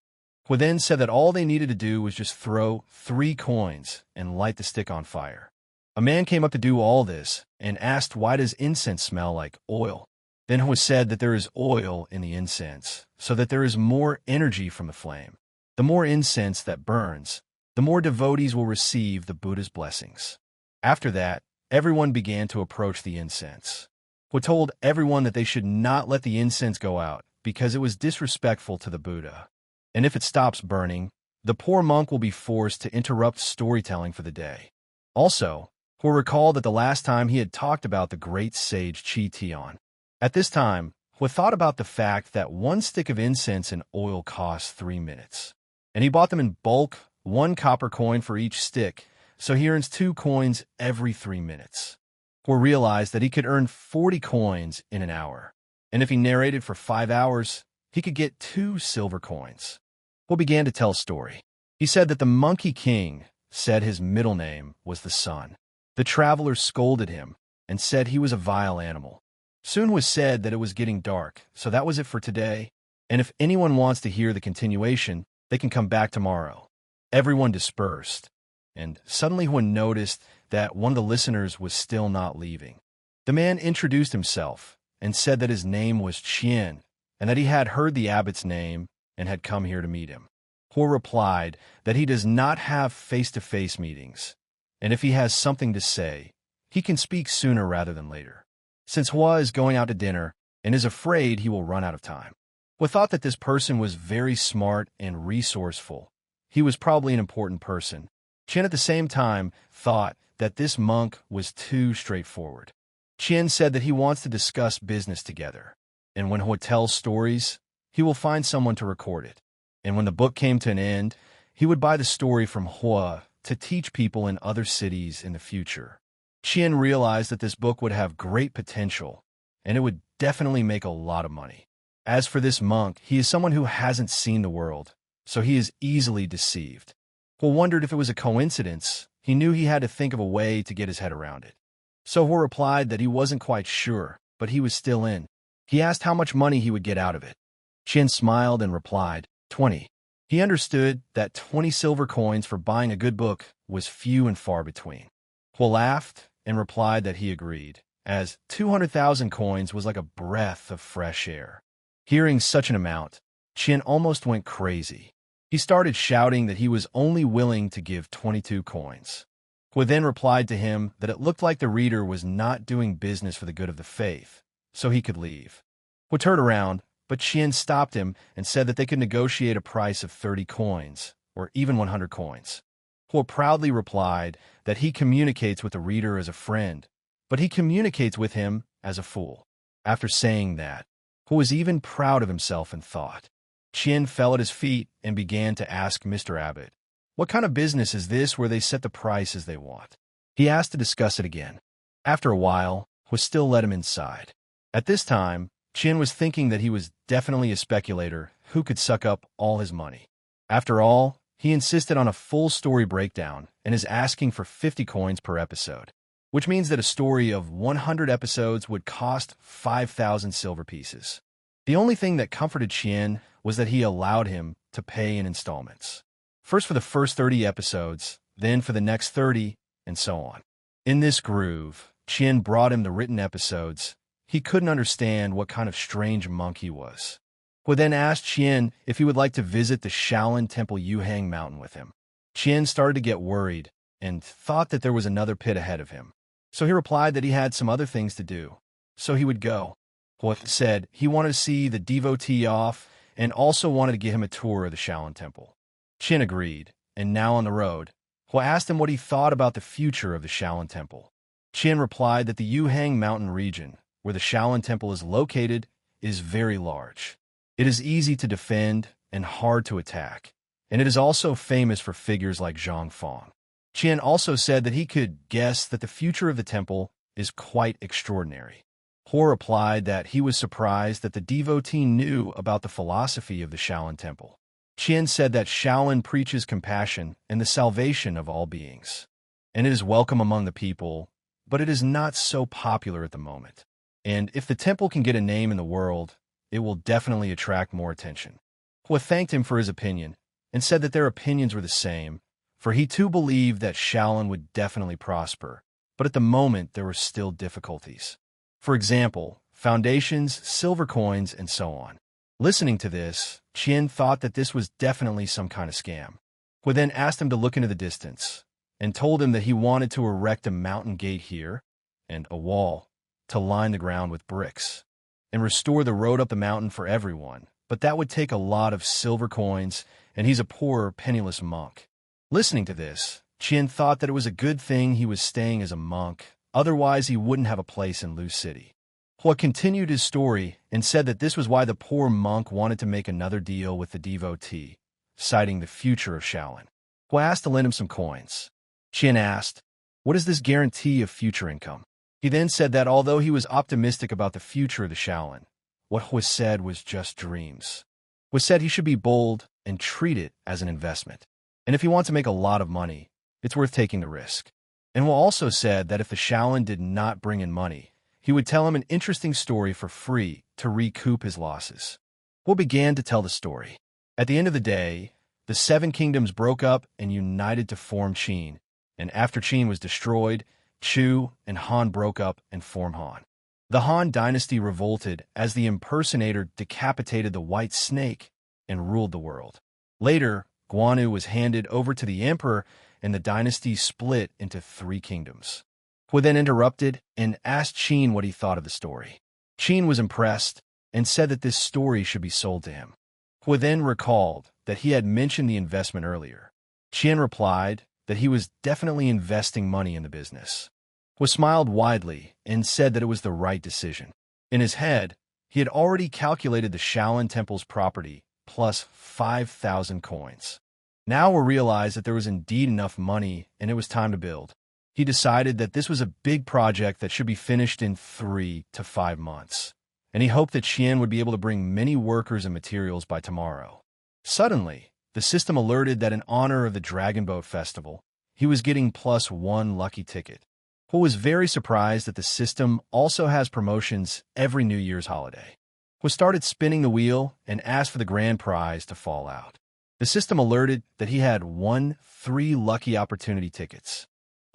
He then said that all they needed to do was just throw 3 coins and light the stick on fire. A man came up to do all this and asked, why does incense smell like oil? Then it was said that there is oil in the incense, so that there is more energy from the flame. The more incense that burns, the more devotees will receive the Buddha's blessings. After that, everyone began to approach the incense. He told everyone that they should not let the incense go out because it was disrespectful to the Buddha. And if it stops burning, the poor monk will be forced to interrupt storytelling for the day. Also, he'll recall that the last time he had talked about the great sage Chi Tian. At this time, he thought about the fact that 1 stick of incense and oil costs 3 minutes. And he bought them in bulk, 1 copper coin for each stick, so he earns 2 coins every 3 minutes. He realized that he could earn 40 coins in an hour, and if he narrated for 5 hours, he could get 2 silver coins. He began to tell a story. He said that the Monkey King said his middle name was the Sun. The travelers scolded him and said he was a vile animal. Soon was said that it was getting dark, so that was it for today, and if anyone wants to hear the continuation, they can come back tomorrow. Everyone dispersed, and suddenly one noticed that one of the listeners was still not leaving. The man introduced himself and said that his name was Qian, and that he had heard the abbot's name and had come here to meet him. He replied that he does not have face-to-face meetings, and if he has something to say, he can speak sooner rather than later, since Hua is going out to dinner and is afraid he will run out of time. He thought that this person was very smart and resourceful. He was probably an important person. Qian at the same time thought that this monk was too straightforward. Qian said that he wants to discuss business together, and when Hua tells stories, he will find someone to record it. And when the book came to an end, he would buy the story from Hua to teach people in other cities in the future. Qian realized that this book would have great potential, and it would definitely make a lot of money. As for this monk, he is someone who hasn't seen the world, so he is easily deceived. He wondered if it was a coincidence. He knew he had to think of a way to get his head around it. So He replied that he wasn't quite sure, but he was still in. He asked how much money he would get out of it. Qian smiled and replied, 20. He understood that 20 silver coins for buying a good book was few and far between. He laughed and replied that he agreed, as 200,000 coins was like a breath of fresh air. Hearing such an amount, Qian almost went crazy. He started shouting that he was only willing to give 22 coins. He then replied to him that it looked like the reader was not doing business for the good of the faith, so he could leave. He turned around, but Qian stopped him and said that they could negotiate a price of 30 coins, or even 100 coins. He proudly replied that he communicates with the reader as a friend, but he communicates with him as a fool. After saying that, he was even proud of himself and thought. Qian fell at his feet and began to ask Mr. Abbot, what kind of business is this where they set the price as they want? He asked to discuss it again. After a while, he still let him inside. At this time, Qian was thinking that he was definitely a speculator who could suck up all his money. After all, he insisted on a full story breakdown and is asking for 50 coins per episode, which means that a story of 100 episodes would cost 5,000 silver pieces. The only thing that comforted Qian was that he allowed him to pay in installments. First for the first 30 episodes, then for the next 30, and so on. In this groove, Qian brought him the written episodes. He couldn't understand what kind of strange monk he was. He then asked Qian if he would like to visit the Shaolin Temple Yuhang Mountain with him. Qian started to get worried and thought that there was another pit ahead of him. So he replied that he had some other things to do, so he would go. He said he wanted to see the devotee off and also wanted to give him a tour of the Shaolin Temple. Qian agreed, and now on the road, He asked him what he thought about the future of the Shaolin Temple. Qian replied that the Yuhang Mountain region, where the Shaolin Temple is located, is very large. It is easy to defend and hard to attack, and it is also famous for figures like Zhang Fong. Qian also said that he could guess that the future of the temple is quite extraordinary. He replied that he was surprised that the devotee knew about the philosophy of the Shaolin temple. Qian said that Shaolin preaches compassion and the salvation of all beings, and it is welcome among the people, but it is not so popular at the moment. And if the temple can get a name in the world, it will definitely attract more attention. He thanked him for his opinion and said that their opinions were the same, for he too believed that Shaolin would definitely prosper, but at the moment there were still difficulties. For example, foundations, silver coins, and so on. Listening to this, Qian thought that this was definitely some kind of scam. He then asked him to look into the distance and told him that he wanted to erect a mountain gate here and a wall to line the ground with bricks and restore the road up the mountain for everyone, but that would take a lot of silver coins, and he's a poor, penniless monk. Listening to this, Qian thought that it was a good thing he was staying as a monk, otherwise he wouldn't have a place in Lu City. He continued his story and said that this was why the poor monk wanted to make another deal with the devotee, citing the future of Shaolin. He asked to lend him some coins. Qian asked, "What is this guarantee of future income?" He then said that although he was optimistic about the future of the Shaolin, what He said was just dreams. He said he should be bold and treat it as an investment. And if he wants to make a lot of money, it's worth taking the risk. And He also said that if the Shaolin did not bring in money, he would tell him an interesting story for free to recoup his losses. He began to tell the story. At the end of the day, the 7 kingdoms broke up and united to form Qin, and after Qin was destroyed, Chu and Han broke up and formed Han. The Han dynasty revolted as the impersonator decapitated the white snake and ruled the world. Later, Guanu was handed over to the emperor and the dynasty split into 3 kingdoms. He then interrupted and asked Qin what he thought of the story. Qin was impressed and said that this story should be sold to him. He then recalled that he had mentioned the investment earlier. Qin replied that he was definitely investing money in the business. He smiled widely and said that it was the right decision. In his head, he had already calculated the Shaolin Temple's property plus 5,000 coins. Now he realized that there was indeed enough money and it was time to build. He decided that this was a big project that should be finished in 3 to 5 months, and he hoped that Qian would be able to bring many workers and materials by tomorrow. Suddenly, the system alerted that in honor of the Dragon Boat Festival, he was getting +1 lucky ticket. He was very surprised that the system also has promotions every New Year's holiday. He started spinning the wheel and asked for the grand prize to fall out. The system alerted that he had won 3 lucky opportunity tickets.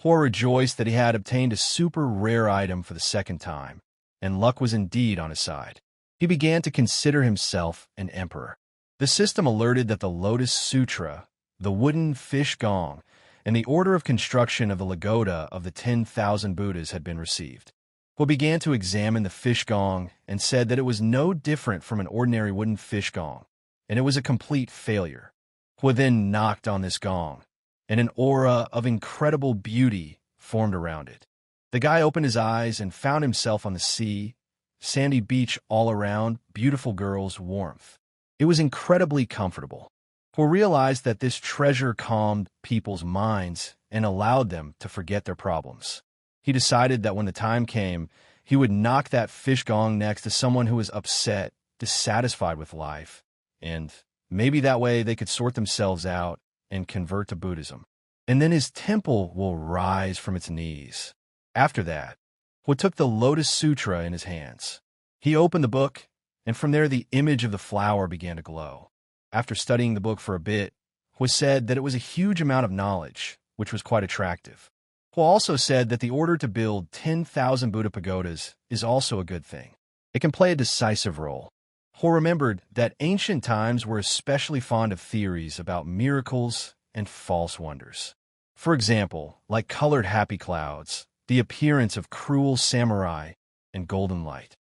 He rejoiced that he had obtained a super rare item for the 2nd time, and luck was indeed on his side. He began to consider himself an emperor. The system alerted that the Lotus Sutra, the wooden fish gong, and the order of construction of the Lagoda of the 10,000 Buddhas had been received. He began to examine the fish gong and said that it was no different from an ordinary wooden fish gong, and it was a complete failure. He then knocked on this gong, and an aura of incredible beauty formed around it. The guy opened his eyes and found himself on the sea, sandy beach all around, beautiful girls, warmth. It was incredibly comfortable. He realized that this treasure calmed people's minds and allowed them to forget their problems. He decided that when the time came, he would knock that fish gong next to someone who was upset, dissatisfied with life, and maybe that way they could sort themselves out and convert to Buddhism. And then his temple will rise from its knees. After that, he took the Lotus Sutra in his hands. He opened the book, and from there the image of the flower began to glow. After studying the book for a bit, He said that it was a huge amount of knowledge, which was quite attractive. He also said that the order to build 10,000 Buddha pagodas is also a good thing. It can play a decisive role. He remembered that ancient times were especially fond of theories about miracles and false wonders. For example, like colored happy clouds, the appearance of cruel samurai, and golden light.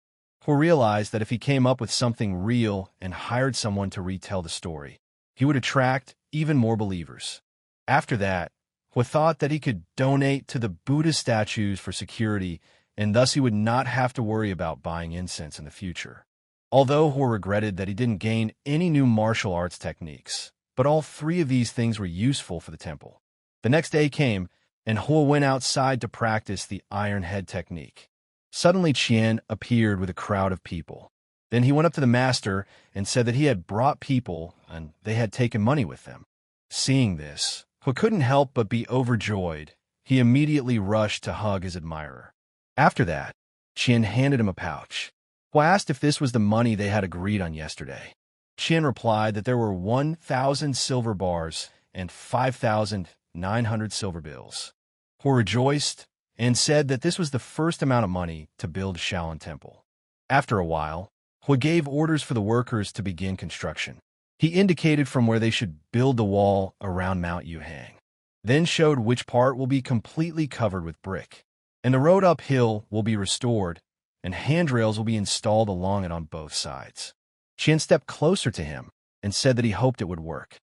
He realized that if he came up with something real and hired someone to retell the story, he would attract even more believers. After that, he thought that he could donate to the Buddha statues for security, and thus he would not have to worry about buying incense in the future. Although Hua regretted that he didn't gain any new martial arts techniques, but all three of these things were useful for the temple. The next day came, and Hua went outside to practice the Iron Head technique. Suddenly Qian appeared with a crowd of people. Then he went up to the master and said that he had brought people and they had taken money with them. Seeing this, Hua couldn't help but be overjoyed. He immediately rushed to hug his admirer. After that, Qian handed him a pouch. Hua asked if this was the money they had agreed on yesterday. Qian replied that there were 1,000 silver bars and 5,900 silver bills. Hua rejoiced and said that this was the first amount of money to build Shaolin Temple. After a while, Hua gave orders for the workers to begin construction. He indicated from where they should build the wall around Mount Yuhang, then showed which part will be completely covered with brick, and the road uphill will be restored, and handrails will be installed along it on both sides. Qian stepped closer to him and said that he hoped it would work.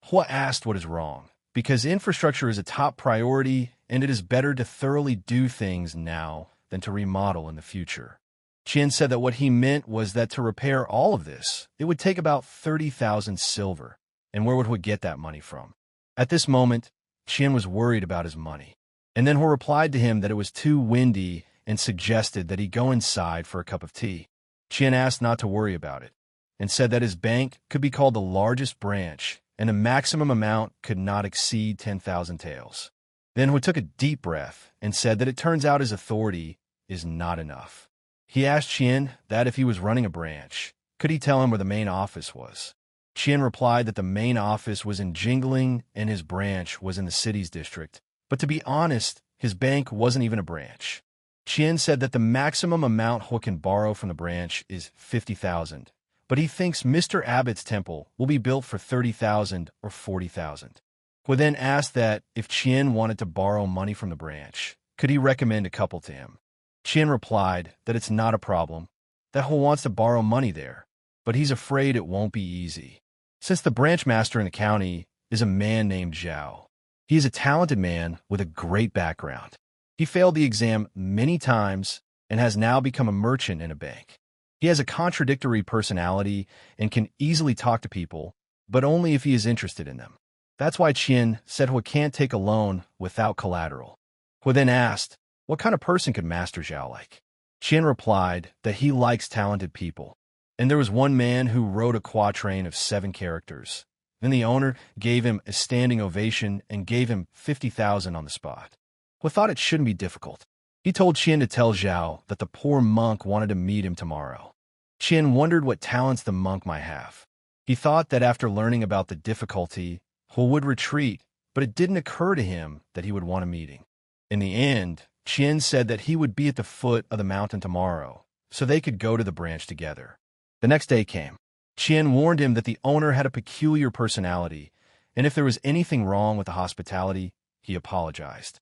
Hua asked what is wrong, because infrastructure is a top priority and it is better to thoroughly do things now than to remodel in the future. Qian said that what he meant was that to repair all of this, it would take about 30,000 silver, and where would Hua get that money from? At this moment, Qian was worried about his money, and then Hua replied to him that it was too windy and suggested that he go inside for a cup of tea. Qian asked not to worry about it, and said that his bank could be called the largest branch, and the maximum amount could not exceed 10,000 taels. Then Hua took a deep breath and said that it turns out his authority is not enough. He asked Qian that if he was running a branch, could he tell him where the main office was? Qian replied that the main office was in Jingling and his branch was in the city's district, but to be honest, his bank wasn't even a branch. Qian said that the maximum amount Hua can borrow from the branch is 50,000, but he thinks Mr. Abbott's temple will be built for 30,000 or 40,000. Hua then asked that if Qian wanted to borrow money from the branch, could he recommend a couple to him? Qian replied that it's not a problem, that Hua wants to borrow money there, but he's afraid it won't be easy, since the branch master in the county is a man named Zhao. He is a talented man with a great background. He failed the exam many times and has now become a merchant in a bank. He has a contradictory personality and can easily talk to people, but only if he is interested in them. That's why Qian said Hua can't take a loan without collateral. Hua then asked, what kind of person could Master Zhao like? Qian replied that he likes talented people, and there was one man who wrote a quatrain of 7 characters. Then the owner gave him a standing ovation and gave him 50,000 on the spot. Hua thought it shouldn't be difficult. He told Qian to tell Zhao that the poor monk wanted to meet him tomorrow. Qian wondered what talents the monk might have. He thought that after learning about the difficulty, Hua would retreat, but it didn't occur to him that he would want a meeting. In the end, Qian said that he would be at the foot of the mountain tomorrow, so they could go to the branch together. The next day came. Qian warned him that the owner had a peculiar personality, and if there was anything wrong with the hospitality, he apologized.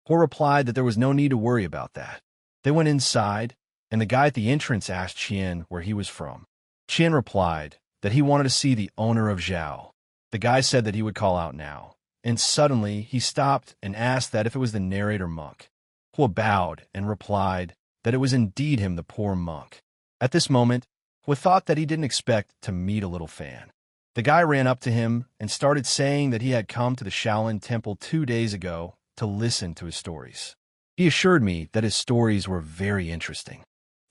Hua replied that there was no need to worry about that. They went inside, and the guy at the entrance asked Qian where he was from. Qian replied that he wanted to see the owner of Zhao. The guy said that he would call out now, and suddenly he stopped and asked that if it was the narrator monk. Hua bowed and replied that it was indeed him, the poor monk. At this moment, Hua thought that he didn't expect to meet a little fan. The guy ran up to him and started saying that he had come to the Shaolin Temple 2 days ago to listen to his stories. He assured me that his stories were very interesting.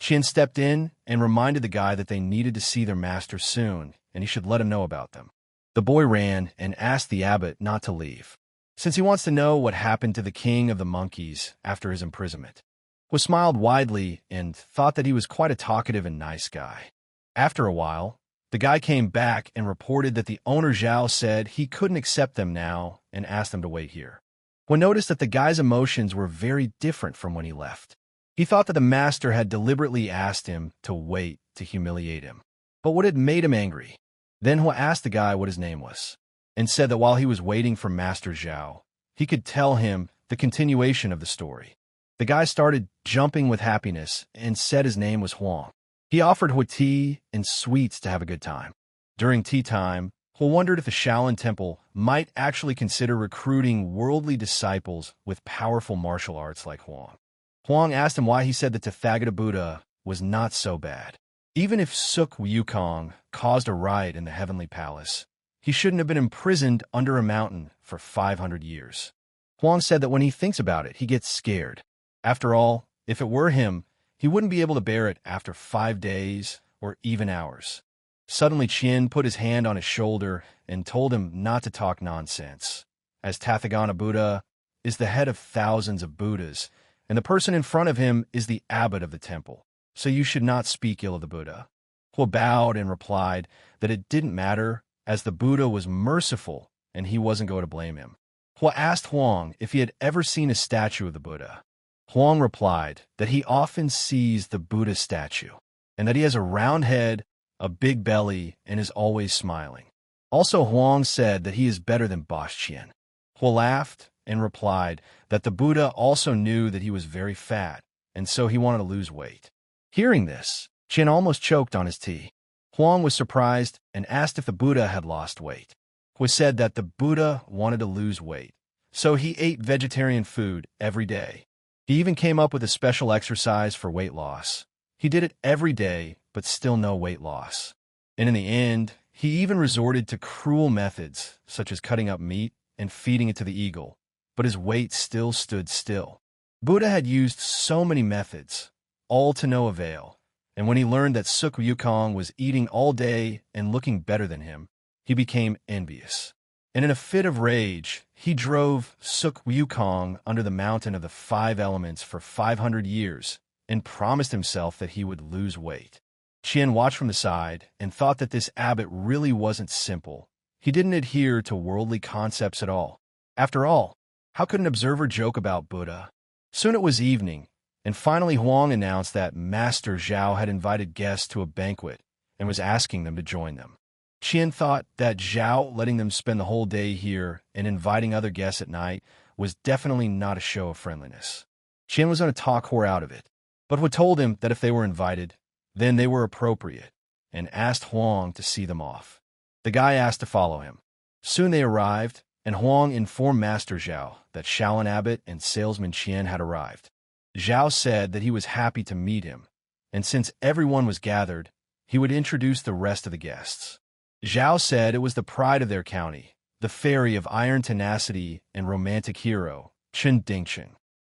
Qian stepped in and reminded the guy that they needed to see their master soon, and he should let him know about them. The boy ran and asked the abbot not to leave, since he wants to know what happened to the king of the monkeys after his imprisonment. Hua smiled widely and thought that he was quite a talkative and nice guy. After a while, the guy came back and reported that the owner Zhao said he couldn't accept them now and asked them to wait here. Hua noticed that the guy's emotions were very different from when he left. He thought that the master had deliberately asked him to wait to humiliate him. But what had made him angry? Then Hua asked the guy what his name was, and said that while he was waiting for Master Zhao, he could tell him the continuation of the story. The guy started jumping with happiness and said his name was Huang. He offered Hua tea and sweets to have a good time. During tea time, Hua wondered if the Shaolin Temple might actually consider recruiting worldly disciples with powerful martial arts like Huang. Huang asked him why he said the Tathagata Buddha was not so bad. Even if Suk Wukong caused a riot in the Heavenly Palace, he shouldn't have been imprisoned under a mountain for 500 years. Huang said that when he thinks about it, he gets scared. After all, if it were him, he wouldn't be able to bear it after 5 days or even hours. Suddenly, Qian put his hand on his shoulder and told him not to talk nonsense, as Tathagata Buddha is the head of thousands of Buddhas, and the person in front of him is the abbot of the temple, so you should not speak ill of the Buddha. Hua bowed and replied that it didn't matter, as the Buddha was merciful and he wasn't going to blame him. Hua asked Huang if he had ever seen a statue of the Buddha. Huang replied that he often sees the Buddha statue, and that he has a round head, a big belly, and is always smiling. Also, Huang said that he is better than Boss Qian. Hua laughed and replied that the Buddha also knew that he was very fat, and so he wanted to lose weight. Hearing this, Qian almost choked on his tea. Huang was surprised and asked if the Buddha had lost weight. Hua said that the Buddha wanted to lose weight, so he ate vegetarian food every day. He even came up with a special exercise for weight loss. He did it every day, but still no weight loss. And in the end, he even resorted to cruel methods, such as cutting up meat and feeding it to the eagle, but his weight still stood still. Buddha had used so many methods, all to no avail, and when he learned that Suk Wukong was eating all day and looking better than him, he became envious. And in a fit of rage, he drove Suk Wukong under the mountain of the 5 elements for 500 years and promised himself that he would lose weight. Qian watched from the side and thought that this abbot really wasn't simple. He didn't adhere to worldly concepts at all. After all, how could an observer joke about Buddha? Soon it was evening, and finally Huang announced that Master Zhao had invited guests to a banquet and was asking them to join them. Qian thought that Zhao letting them spend the whole day here and inviting other guests at night was definitely not a show of friendliness. Qian was going to talk Hor out of it, but Hua told him that if they were invited, then they were appropriate, and asked Huang to see them off. The guy asked to follow him. Soon they arrived, and Huang informed Master Zhao that Shaolin Abbot and salesman Qian had arrived. Zhao said that he was happy to meet him, and since everyone was gathered, he would introduce the rest of the guests. Zhao said it was the pride of their county, the fairy of iron tenacity and romantic hero, Chun Dingchen.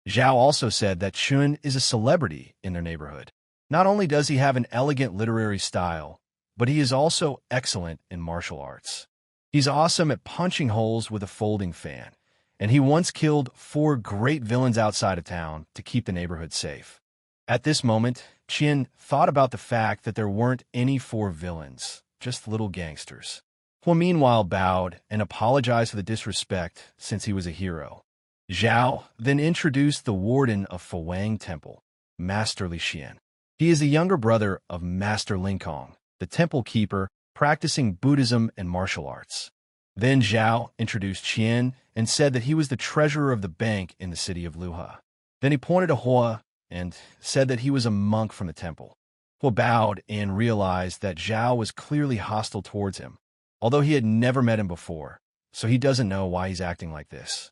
Zhao also said that Chun is a celebrity in their neighborhood. Not only does he have an elegant literary style, but he is also excellent in martial arts. He's awesome at punching holes with a folding fan, and he once killed 4 great villains outside of town to keep the neighborhood safe. At this moment, Qian thought about the fact that there weren't any 4 villains, just little gangsters. Hua meanwhile bowed and apologized for the disrespect since he was a hero. Zhao then introduced the warden of Fuwang Temple, Master Li Xian. He is the younger brother of Master Lingkong, the temple keeper practicing Buddhism and martial arts. Then Zhao introduced Qian and said that he was the treasurer of the bank in the city of Luha. Then he pointed to Hua and said that he was a monk from the temple. Hua bowed and realized that Zhao was clearly hostile towards him, although he had never met him before, so he doesn't know why he's acting like this.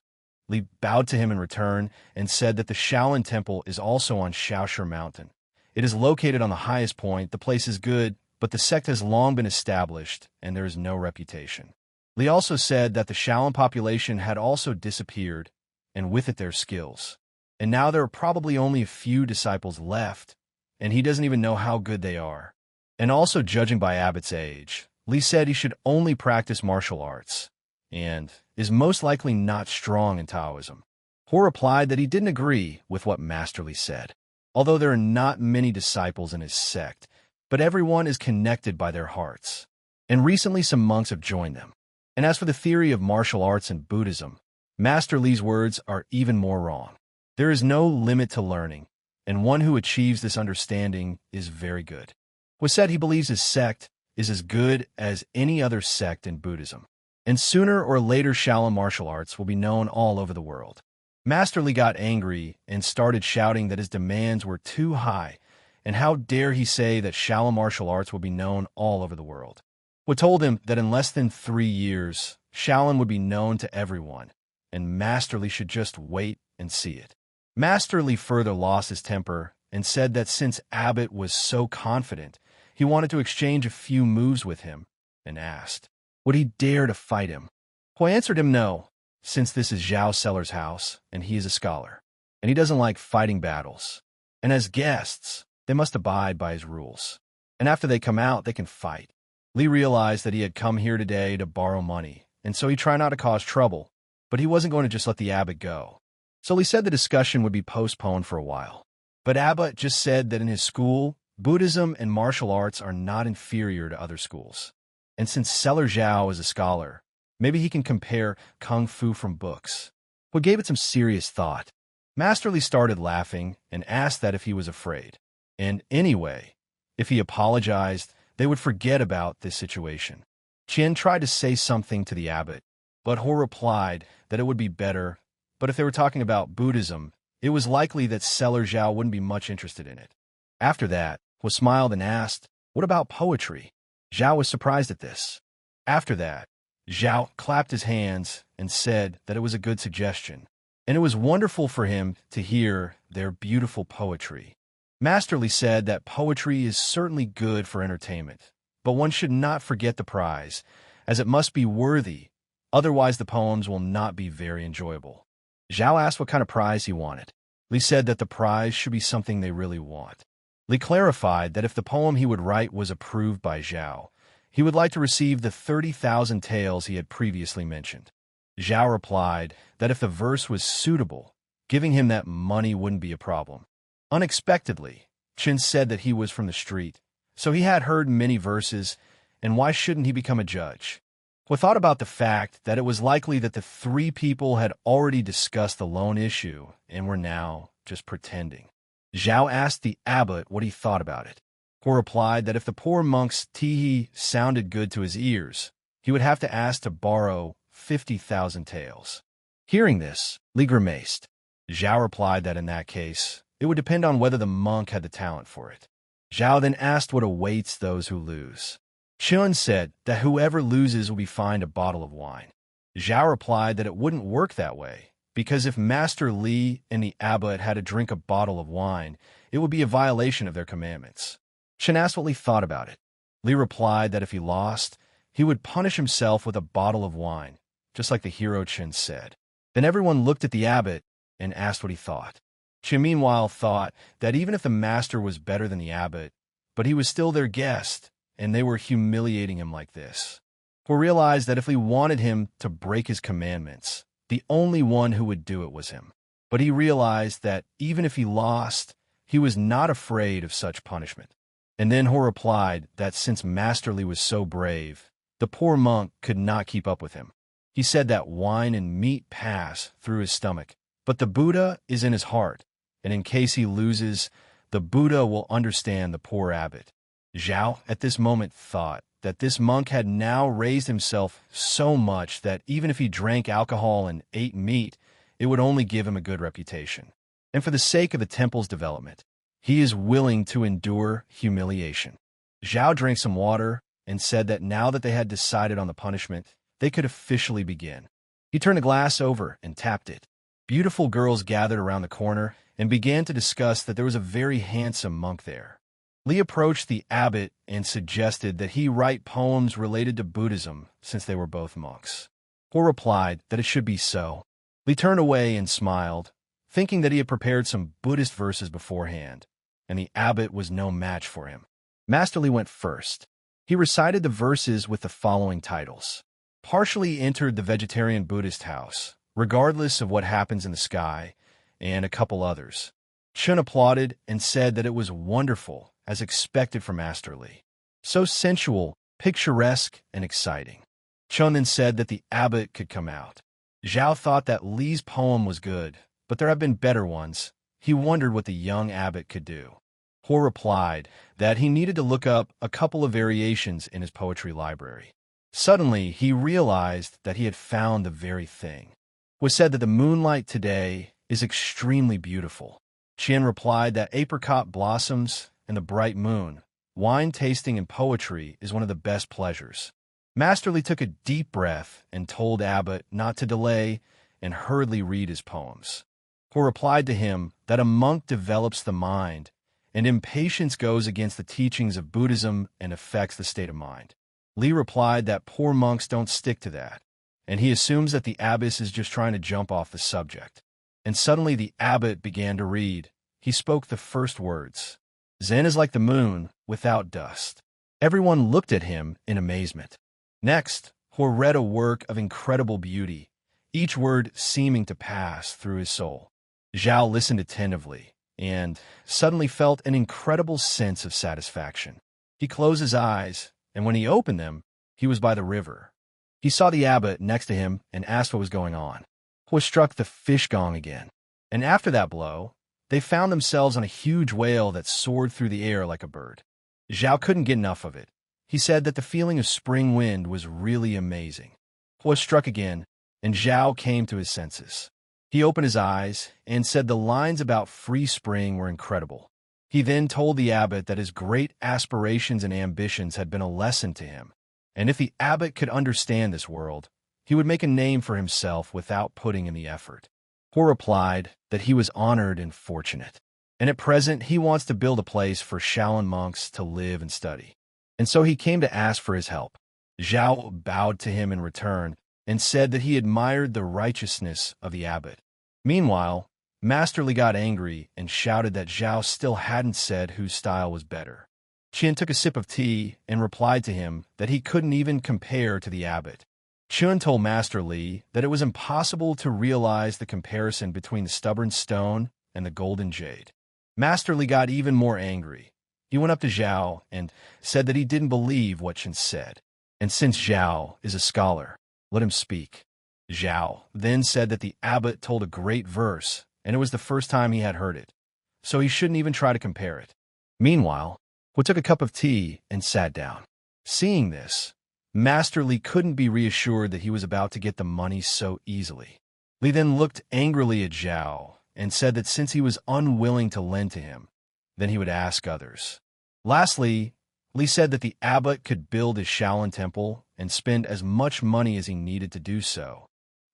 Li bowed to him in return and said that the Shaolin Temple is also on Shaoshan Mountain. It is located on the highest point, the place is good, but the sect has long been established and there is no reputation. Li also said that the Shaolin population had also disappeared, and with it their skills. And now there are probably only a few disciples left, and he doesn't even know how good they are. And also, judging by Abbot's age, Li said he should only practice martial arts, and is most likely not strong in Taoism. Hor replied that he didn't agree with what Master Li said, although there are not many disciples in his sect, but everyone is connected by their hearts. And recently some monks have joined them. And as for the theory of martial arts and Buddhism, Master Li's words are even more wrong. There is no limit to learning, and one who achieves this understanding is very good. Hua said he believes his sect is as good as any other sect in Buddhism, and sooner or later Shaolin martial arts will be known all over the world. Master Li got angry and started shouting that his demands were too high, and how dare he say that Shaolin martial arts will be known all over the world. Hua told him that in less than 3 years, Shaolin would be known to everyone, and Master Li should just wait and see it. Master Li further lost his temper and said that since Abbot was so confident, he wanted to exchange a few moves with him and asked, would he dare to fight him? Hui answered him no, since this is Zhao Seller's house and he is a scholar, and he doesn't like fighting battles. And as guests, they must abide by his rules. And after they come out, they can fight. Li realized that he had come here today to borrow money, and so he tried not to cause trouble, but he wasn't going to just let the abbot go. So Li said the discussion would be postponed for a while. But Abbot just said that in his school, Buddhism and martial arts are not inferior to other schools. And since Seller Zhao is a scholar, maybe he can compare kung fu from books. What gave it some serious thought. Master Li started laughing and asked that if he was afraid. And anyway, if he apologized, they would forget about this situation. Qian tried to say something to the abbot, but Ho replied that it would be better, but if they were talking about Buddhism, it was likely that Seller Zhao wouldn't be much interested in it. After that, Ho smiled and asked, what about poetry? Zhao was surprised at this. After that, Zhao clapped his hands and said that it was a good suggestion, and it was wonderful for him to hear their beautiful poetry. Master Li said that poetry is certainly good for entertainment, but one should not forget the prize, as it must be worthy, otherwise the poems will not be very enjoyable. Zhao asked what kind of prize he wanted. Li said that the prize should be something they really want. Li clarified that if the poem he would write was approved by Zhao, he would like to receive the 30,000 taels he had previously mentioned. Zhao replied that if the verse was suitable, giving him that money wouldn't be a problem. Unexpectedly, Qin said that he was from the street, so he had heard many verses, and why shouldn't he become a judge? He thought about the fact that it was likely that the three people had already discussed the loan issue and were now just pretending. Zhao asked the abbot what he thought about it. He replied that if the poor monk's tee sounded good to his ears, he would have to ask to borrow 50,000 taels. Hearing this, Li grimaced. Zhao replied that in that case, it would depend on whether the monk had the talent for it. Zhao then asked what awaits those who lose. Chun said that whoever loses will be fined a bottle of wine. Zhao replied that it wouldn't work that way, because if Master Li and the abbot had to drink a bottle of wine, it would be a violation of their commandments. Chen asked what Li thought about it. Li replied that if he lost, he would punish himself with a bottle of wine, just like the hero Chen said. Then everyone looked at the abbot and asked what he thought. Chen meanwhile thought that even if the master was better than the abbot, but he was still their guest, and they were humiliating him like this. He realized that if Li wanted him to break his commandments, the only one who would do it was him. But he realized that even if he lost, he was not afraid of such punishment. And then Ho replied that since Master Li was so brave, the poor monk could not keep up with him. He said that wine and meat pass through his stomach, but the Buddha is in his heart, and in case he loses, the Buddha will understand the poor abbot. Zhao at this moment thought that this monk had now raised himself so much that even if he drank alcohol and ate meat, it would only give him a good reputation. And for the sake of the temple's development, he is willing to endure humiliation. Zhao drank some water and said that now that they had decided on the punishment, they could officially begin. He turned the glass over and tapped it. Beautiful girls gathered around the corner and began to discuss that there was a very handsome monk there. Li approached the abbot and suggested that he write poems related to Buddhism since they were both monks. Ho replied that it should be so. Li turned away and smiled, thinking that he had prepared some Buddhist verses beforehand, and the abbot was no match for him. Master Li went first. He recited the verses with the following titles. Partially entered the vegetarian Buddhist house, regardless of what happens in the sky, and a couple others. Chun applauded and said that it was wonderful, as expected from Master Li. So sensual, picturesque, and exciting. Chun then said that the abbot could come out. Zhao thought that Li's poem was good, but there have been better ones. He wondered what the young abbot could do. Ho replied that he needed to look up a couple of variations in his poetry library. Suddenly, he realized that he had found the very thing. It was said that the moonlight today is extremely beautiful. Qian replied that apricot blossoms and the bright moon, wine tasting and poetry is one of the best pleasures. Master Li took a deep breath and told Abbot not to delay and hurriedly read his poems. Ho replied to him that a monk develops the mind, and impatience goes against the teachings of Buddhism and affects the state of mind. Li replied that poor monks don't stick to that, and he assumes that the abbess is just trying to jump off the subject. And suddenly the abbot began to read. He spoke the first words. Zen is like the moon without dust. Everyone looked at him in amazement. Next, He read a work of incredible beauty, each word seeming to pass through his soul. Zhao listened attentively and suddenly felt an incredible sense of satisfaction. He closed his eyes, and when he opened them, he was by the river. He saw the abbot next to him and asked what was going on. He struck the fish gong again, and after that blow, they found themselves on a huge whale that soared through the air like a bird. Zhao couldn't get enough of it. He said that the feeling of spring wind was really amazing. He struck again, and Zhao came to his senses. He opened his eyes and said the lines about free spring were incredible. He then told the abbot that his great aspirations and ambitions had been a lesson to him, and if the abbot could understand this world, he would make a name for himself without putting in the effort. He replied that he was honored and fortunate, and at present he wants to build a place for Shaolin monks to live and study. And so he came to ask for his help. Zhao bowed to him in return and said that he admired the righteousness of the abbot. Meanwhile, Master Li got angry and shouted that Zhao still hadn't said whose style was better. Qian took a sip of tea and replied to him that he couldn't even compare to the abbot. Qian told Master Li that it was impossible to realize the comparison between the stubborn stone and the golden jade. Master Li got even more angry. He went up to Zhao and said that he didn't believe what Qian said, and since Zhao is a scholar, let him speak. Zhao then said that the abbot told a great verse, and it was the first time he had heard it, so he shouldn't even try to compare it. Meanwhile, he took a cup of tea and sat down. Seeing this, Master Li couldn't be reassured that he was about to get the money so easily. Li then looked angrily at Zhao and said that since he was unwilling to lend to him, then he would ask others. Lastly, Li said that the abbot could build his Shaolin temple and spend as much money as he needed to do so,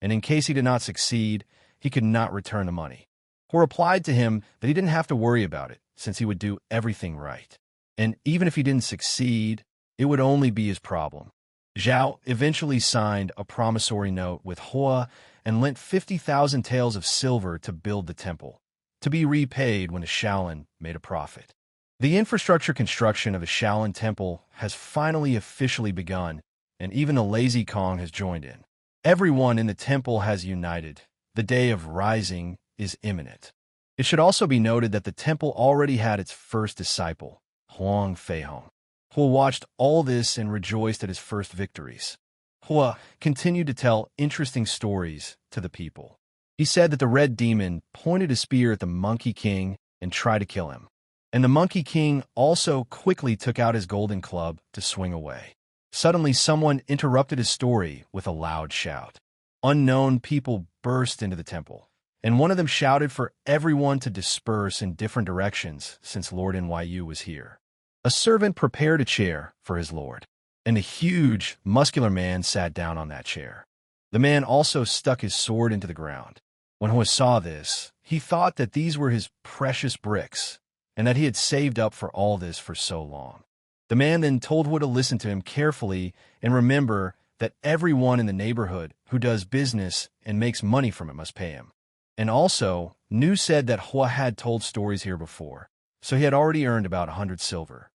and in case he did not succeed, he could not return the money. He replied to him that he didn't have to worry about it, since he would do everything right, and even if he didn't succeed, it would only be his problem. Zhao eventually signed a promissory note with Hua and lent 50,000 taels of silver to build the temple, to be repaid when the Shaolin made a profit. The infrastructure construction of the Shaolin temple has finally officially begun, and even the Lazy Kong has joined in. Everyone in the temple has united. The day of rising is imminent. It should also be noted that the temple already had its first disciple, Huang Feihong. Hua watched all this and rejoiced at his first victories. Hua continued to tell interesting stories to the people. He said that the Red Demon pointed a spear at the Monkey King and tried to kill him, and the Monkey King also quickly took out his golden club to swing away. Suddenly, someone interrupted his story with a loud shout. Unknown people burst into the temple, and one of them shouted for everyone to disperse in different directions since Lord Nyu was here. A servant prepared a chair for his lord, and a huge, muscular man sat down on that chair. The man also stuck his sword into the ground. When Hua saw this, he thought that these were his precious bricks, and that he had saved up for all this for so long. The man then told Hua to listen to him carefully and remember that everyone in the neighborhood who does business and makes money from it must pay him. And also, Nu said that Hua had told stories here before, so he had already earned about 100 silver.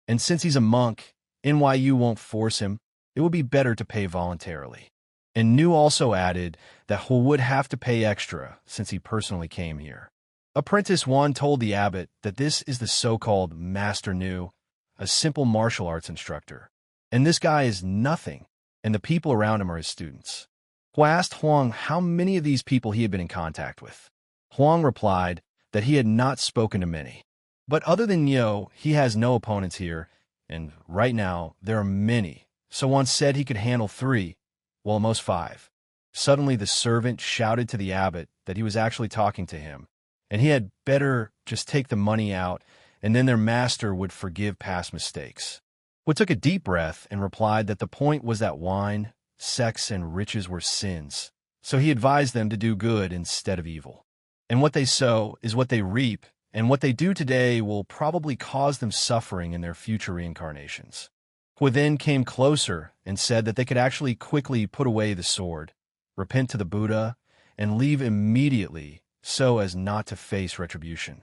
And since he's a monk, NYU won't force him, it would be better to pay voluntarily. And Nu also added that Hua would have to pay extra since he personally came here. Apprentice Wan told the abbot that this is the so-called Master Nu, a simple martial arts instructor. And this guy is nothing, and the people around him are his students. Hua asked Huang how many of these people he had been in contact with. Huang replied that he had not spoken to many. But other than Yo, he has no opponents here, and right now there are many, so Wan said he could handle 3, well, at most 5. Suddenly the servant shouted to the abbot that he was actually talking to him, and he had better just take the money out, and then their master would forgive past mistakes. Hua took a deep breath and replied that the point was that wine, sex, and riches were sins, so he advised them to do good instead of evil. And what they sow is what they reap, and what they do today will probably cause them suffering in their future reincarnations. Hua then came closer and said that they could actually quickly put away the sword, repent to the Buddha, and leave immediately so as not to face retribution.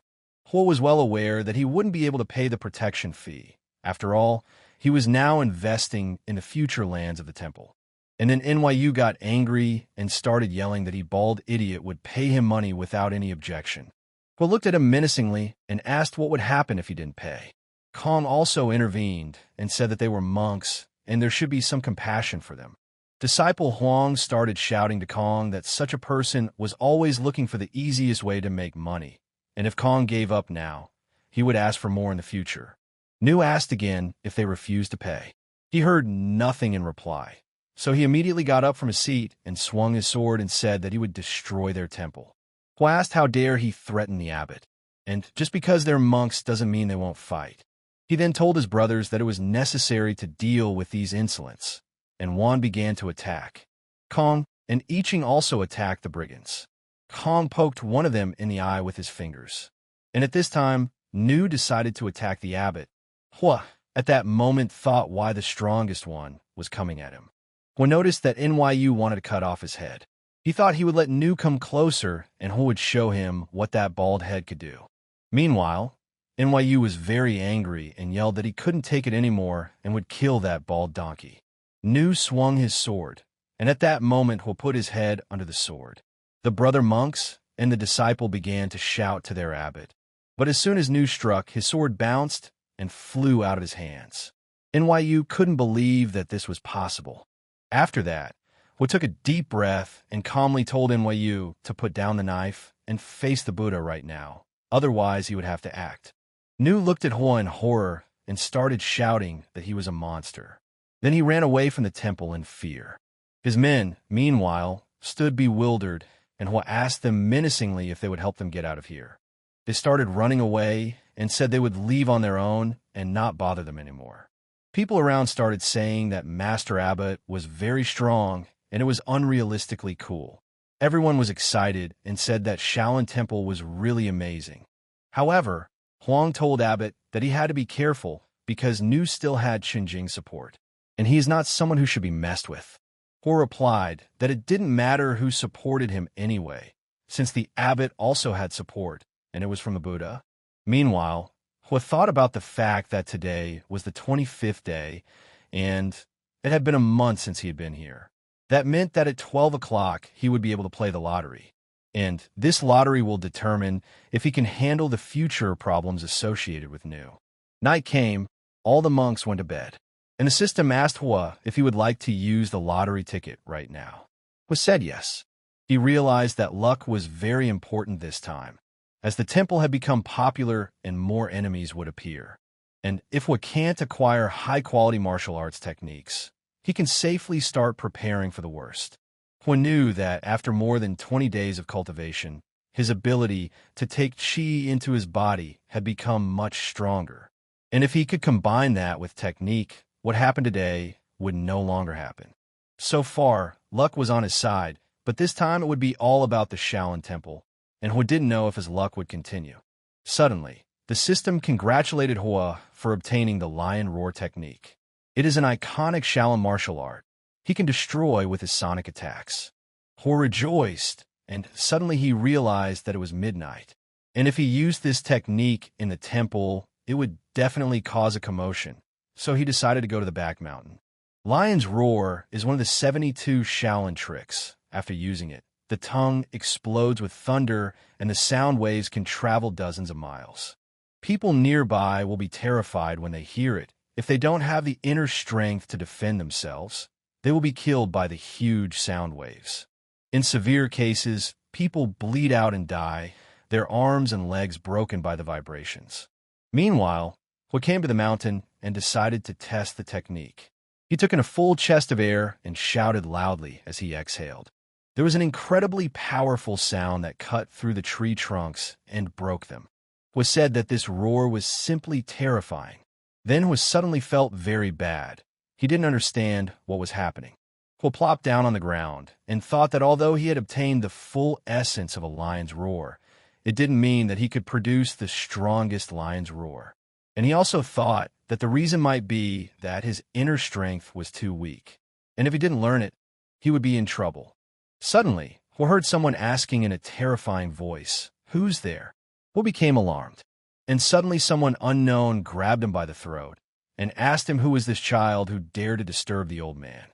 Hua was well aware that he wouldn't be able to pay the protection fee. After all, he was now investing in the future lands of the temple. And then NYU got angry and started yelling that he bald idiot would pay him money without any objection. Hua looked at him menacingly and asked what would happen if he didn't pay. Kong also intervened and said that they were monks and there should be some compassion for them. Disciple Huang started shouting to Kong that such a person was always looking for the easiest way to make money, and if Kong gave up now, he would ask for more in the future. Nu asked again if they refused to pay. He heard nothing in reply, so he immediately got up from his seat and swung his sword and said that he would destroy their temple. Hua asked how dare he threaten the abbot, and just because they're monks doesn't mean they won't fight. He then told his brothers that it was necessary to deal with these insolents, and Wan began to attack. Kong and I Ching also attacked the brigands. Kong poked one of them in the eye with his fingers, and at this time, Nu decided to attack the abbot. Hua, at that moment, thought why the strongest one was coming at him. Hua noticed that NYU wanted to cut off his head. He thought he would let Nu come closer and Hua would show him what that bald head could do. Meanwhile, NYU was very angry and yelled that he couldn't take it anymore and would kill that bald donkey. Nu swung his sword, and at that moment Hua put his head under the sword. The brother monks and the disciple began to shout to their abbot. But as soon as Nu struck, his sword bounced and flew out of his hands. NYU couldn't believe that this was possible. After that, Hua took a deep breath and calmly told NYU to put down the knife and face the Buddha right now. Otherwise, he would have to act. Nu looked at Hua in horror and started shouting that he was a monster. Then he ran away from the temple in fear. His men, meanwhile, stood bewildered, and Hua asked them menacingly if they would help them get out of here. They started running away and said they would leave on their own and not bother them anymore. People around started saying that Master Abbot was very strong and it was unrealistically cool. Everyone was excited and said that Shaolin Temple was really amazing. However, Huang told Abbot that he had to be careful because Nu still had Qingjing support, and he is not someone who should be messed with. Hua replied that it didn't matter who supported him anyway, since the abbot also had support, and it was from the Buddha. Meanwhile, Hua thought about the fact that today was the 25th day, and it had been a month since he had been here. That meant that at 12 o'clock he would be able to play the lottery, and this lottery will determine if he can handle the future problems associated with Nu. Night came, all the monks went to bed, and the system asked Hua if he would like to use the lottery ticket right now. Hua said yes. He realized that luck was very important this time, as the temple had become popular and more enemies would appear. And if Hua can't acquire high-quality martial arts techniques, he can safely start preparing for the worst. Hua knew that after more than 20 days of cultivation, his ability to take qi into his body had become much stronger. And if he could combine that with technique, what happened today would no longer happen. So far, luck was on his side, but this time it would be all about the Shaolin Temple, and Hua didn't know if his luck would continue. Suddenly, the system congratulated Hua for obtaining the Lion Roar technique. It is an iconic Shaolin martial art. He can destroy with his sonic attacks. Hua rejoiced, and suddenly he realized that it was midnight. And if he used this technique in the temple, it would definitely cause a commotion. So he decided to go to the back mountain. Lion's Roar is one of the 72 Shaolin tricks. After using it, the tongue explodes with thunder and the sound waves can travel dozens of miles. People nearby will be terrified when they hear it. If they don't have the inner strength to defend themselves, they will be killed by the huge sound waves. In severe cases, people bleed out and die, their arms and legs broken by the vibrations. Meanwhile, Hua came to the mountain and decided to test the technique. He took in a full chest of air and shouted loudly as he exhaled. There was an incredibly powerful sound that cut through the tree trunks and broke them. Hua said that this roar was simply terrifying. Then Hua suddenly felt very bad. He didn't understand what was happening. Hua plopped down on the ground and thought that although he had obtained the full essence of a lion's roar, it didn't mean that he could produce the strongest lion's roar. And he also thought that the reason might be that his inner strength was too weak. And if he didn't learn it, he would be in trouble. Suddenly, Hua heard someone asking in a terrifying voice, "Who's there?" Hua became alarmed. And suddenly someone unknown grabbed him by the throat and asked him who was this child who dared to disturb the old man.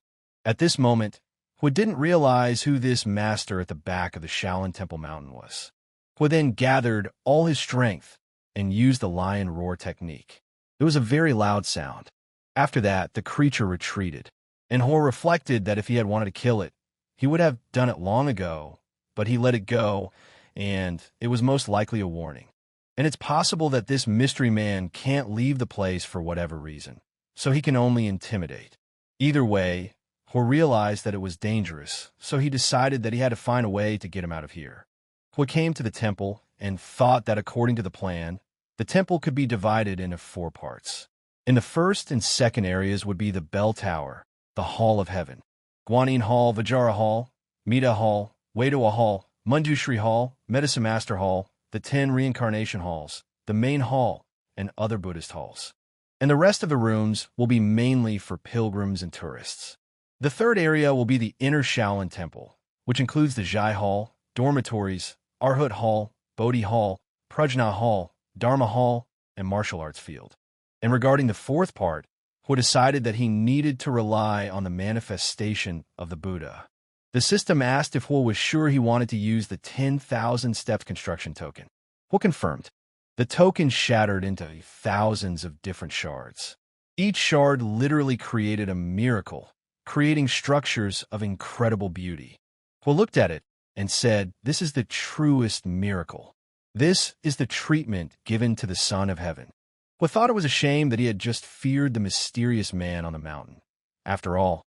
At this moment, Hua didn't realize who this master at the back of the Shaolin Temple Mountain was. Hua then gathered all his strength and used the lion roar technique. It was a very loud sound. After that, the creature retreated, and Hua reflected that if he had wanted to kill it, he would have done it long ago, but he let it go, and it was most likely a warning. And it's possible that this mystery man can't leave the place for whatever reason, so he can only intimidate. Either way, Hua realized that it was dangerous, so he decided that he had to find a way to get him out of here. Hua came to the temple and thought that according to the plan, the temple could be divided into 4 parts. In the first and second areas would be the Bell Tower, the Hall of Heaven, Guanyin Hall, Vajra Hall, Mida Hall, Weidua Hall, Mundushri Hall, Medicine Master Hall, the 10 Reincarnation Halls, the Main Hall, and other Buddhist halls. And the rest of the rooms will be mainly for pilgrims and tourists. The third area will be the Inner Shaolin Temple, which includes the Zhai Hall, dormitories, Arhut Hall, Bodhi Hall, Prajna Hall, Dharma Hall, and Martial Arts Field. And regarding the fourth part, Hua decided that he needed to rely on the manifestation of the Buddha. The system asked if Hua was sure he wanted to use the 10,000 steps construction token. Hua confirmed. The token shattered into thousands of different shards. Each shard literally created a miracle, creating structures of incredible beauty. Hua looked at it and said, "This is the truest miracle. This is the treatment given to the Son of Heaven." Hua thought it was a shame that he had just feared the mysterious man on the mountain. After all,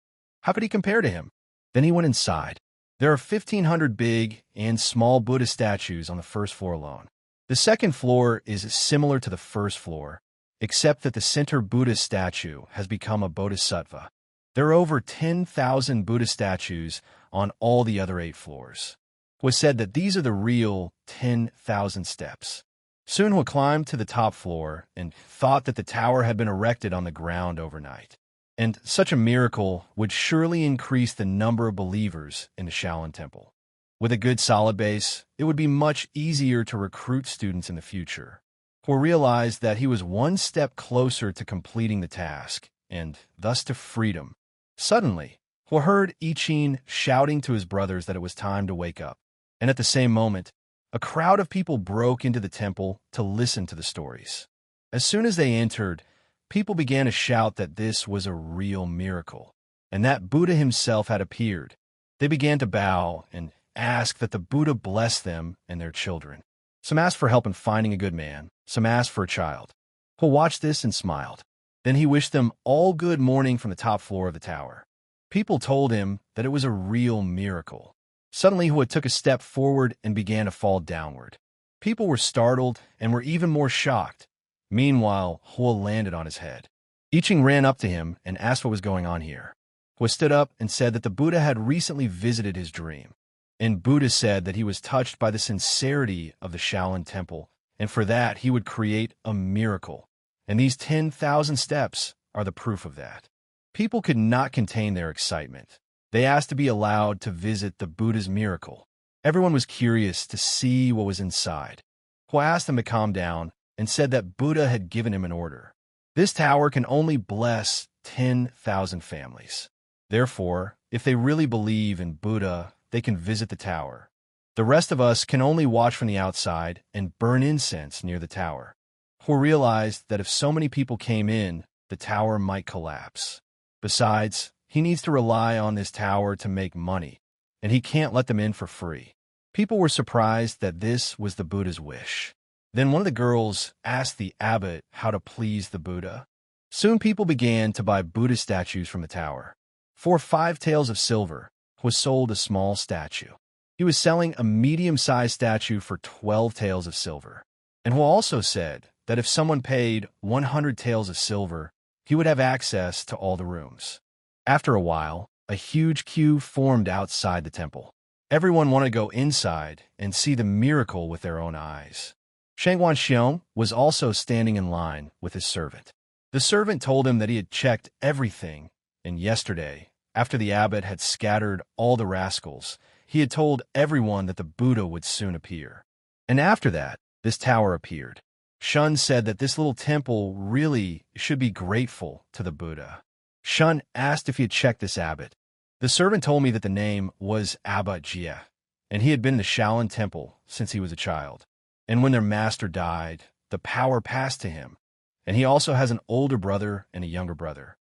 how could he compare to him? Then he went inside. There are 1,500 big and small Buddha statues on the first floor alone. The second floor is similar to the first floor, except that the center Buddha statue has become a bodhisattva. There are over 10,000 Buddha statues on all the other 8 floors. Hua said that these are the real 10,000 steps. Soon Hua climbed to the top floor and thought that the tower had been erected on the ground overnight. And such a miracle would surely increase the number of believers in the Shaolin Temple. With a good solid base, it would be much easier to recruit students in the future. Hua realized that he was one step closer to completing the task, and thus to freedom. Suddenly, Hua heard I Ching shouting to his brothers that it was time to wake up. And at the same moment, a crowd of people broke into the temple to listen to the stories. As soon as they entered, people began to shout that this was a real miracle, and that Buddha himself had appeared. They began to bow and ask that the Buddha bless them and their children. Some asked for help in finding a good man, some asked for a child. Hua watched this and smiled. Then he wished them all good morning from the top floor of the tower. People told him that it was a real miracle. Suddenly, Hua took a step forward and began to fall downward. People were startled and were even more shocked. Meanwhile, Hua landed on his head. I Ching ran up to him and asked what was going on here. Hua stood up and said that the Buddha had recently visited his dream. And Buddha said that he was touched by the sincerity of the Shaolin Temple, and for that he would create a miracle. And these 10,000 steps are the proof of that. People could not contain their excitement. They asked to be allowed to visit the Buddha's miracle. Everyone was curious to see what was inside. Hua asked them to calm down and said that Buddha had given him an order. This tower can only bless 10,000 families. Therefore, if they really believe in Buddha, they can visit the tower. The rest of us can only watch from the outside and burn incense near the tower. Hua realized that if so many people came in, the tower might collapse. Besides, he needs to rely on this tower to make money, and he can't let them in for free. People were surprised that this was the Buddha's wish. Then one of the girls asked the abbot how to please the Buddha. Soon people began to buy Buddha statues from the tower. For 5 taels of silver, Hua sold a small statue. He was selling a medium-sized statue for 12 taels of silver. And Hua also said that if someone paid 100 taels of silver, he would have access to all the rooms. After a while, a huge queue formed outside the temple. Everyone wanted to go inside and see the miracle with their own eyes. Shangguan Xiong was also standing in line with his servant. The servant told him that he had checked everything, and yesterday, after the abbot had scattered all the rascals, he had told everyone that the Buddha would soon appear. And after that, this tower appeared. Shun said that this little temple really should be grateful to the Buddha. Shun asked if he had checked this abbot. The servant told me that the name was ABBOT Jie, and he had been in the Shaolin temple since he was a child. And when their master died, the power passed to him, and he also has an older brother and a younger brother.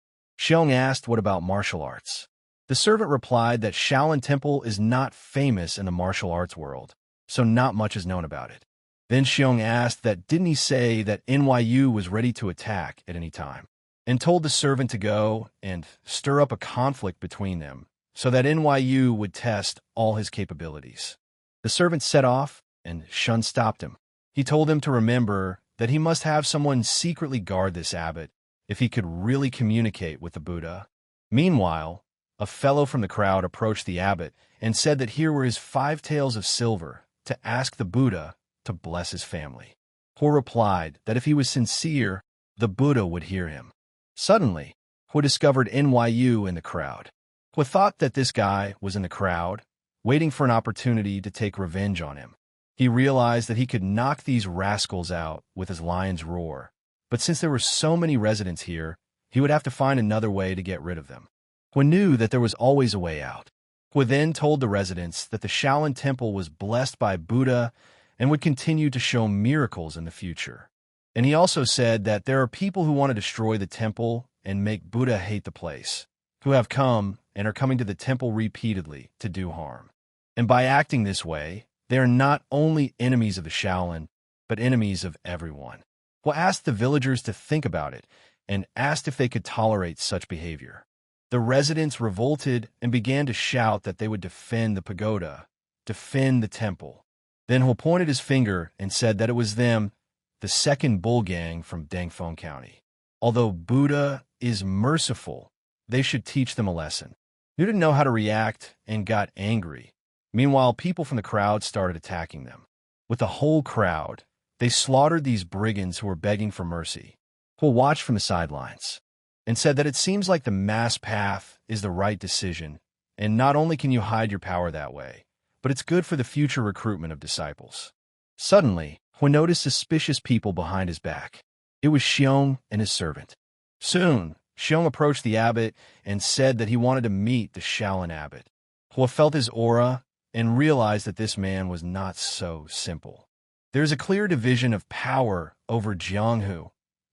Xiong asked what about martial arts. The servant replied that Shaolin temple is not famous in the martial arts world, so not much is known about it. Then Xiong asked that didn't he say that NYU was ready to attack at any time, and told the servant to go and stir up a conflict between them so that NYU would test all his capabilities. The servant set off, and Shun stopped him. He told him to remember that he must have someone secretly guard this abbot if he could really communicate with the Buddha. Meanwhile, a fellow from the crowd approached the abbot and said that here were his 5 taels of silver to ask the Buddha to bless his family. He replied that if he was sincere, the Buddha would hear him. Suddenly, He discovered NYU in the crowd. He thought that this guy was in the crowd, waiting for an opportunity to take revenge on him. He realized that he could knock these rascals out with his lion's roar, but since there were so many residents here, he would have to find another way to get rid of them. He knew that there was always a way out. He then told the residents that the Shaolin Temple was blessed by Buddha and would continue to show miracles in the future. And he also said that there are people who want to destroy the temple and make Buddha hate the place, who have come and are coming to the temple repeatedly to do harm. And by acting this way, they are not only enemies of the Shaolin, but enemies of everyone. He asked the villagers to think about it and asked if they could tolerate such behavior. The residents revolted and began to shout that they would defend the pagoda, defend the temple. Then he pointed his finger and said that it was them, the second bull gang from Dangfeng County. Although Buddha is merciful, they should teach them a lesson. They didn't know how to react and got angry. Meanwhile, people from the crowd started attacking them. With the whole crowd, they slaughtered these brigands who were begging for mercy. He watched from the sidelines and said that it seems like the mass path is the right decision, and not only can you hide your power that way, but it's good for the future recruitment of disciples. Suddenly, he noticed suspicious people behind his back. It was Xiong and his servant. Soon, Xiong approached the abbot and said that he wanted to meet the Shaolin abbot. He felt his aura and realized that this man was not so simple. There is a clear division of power over Jianghu,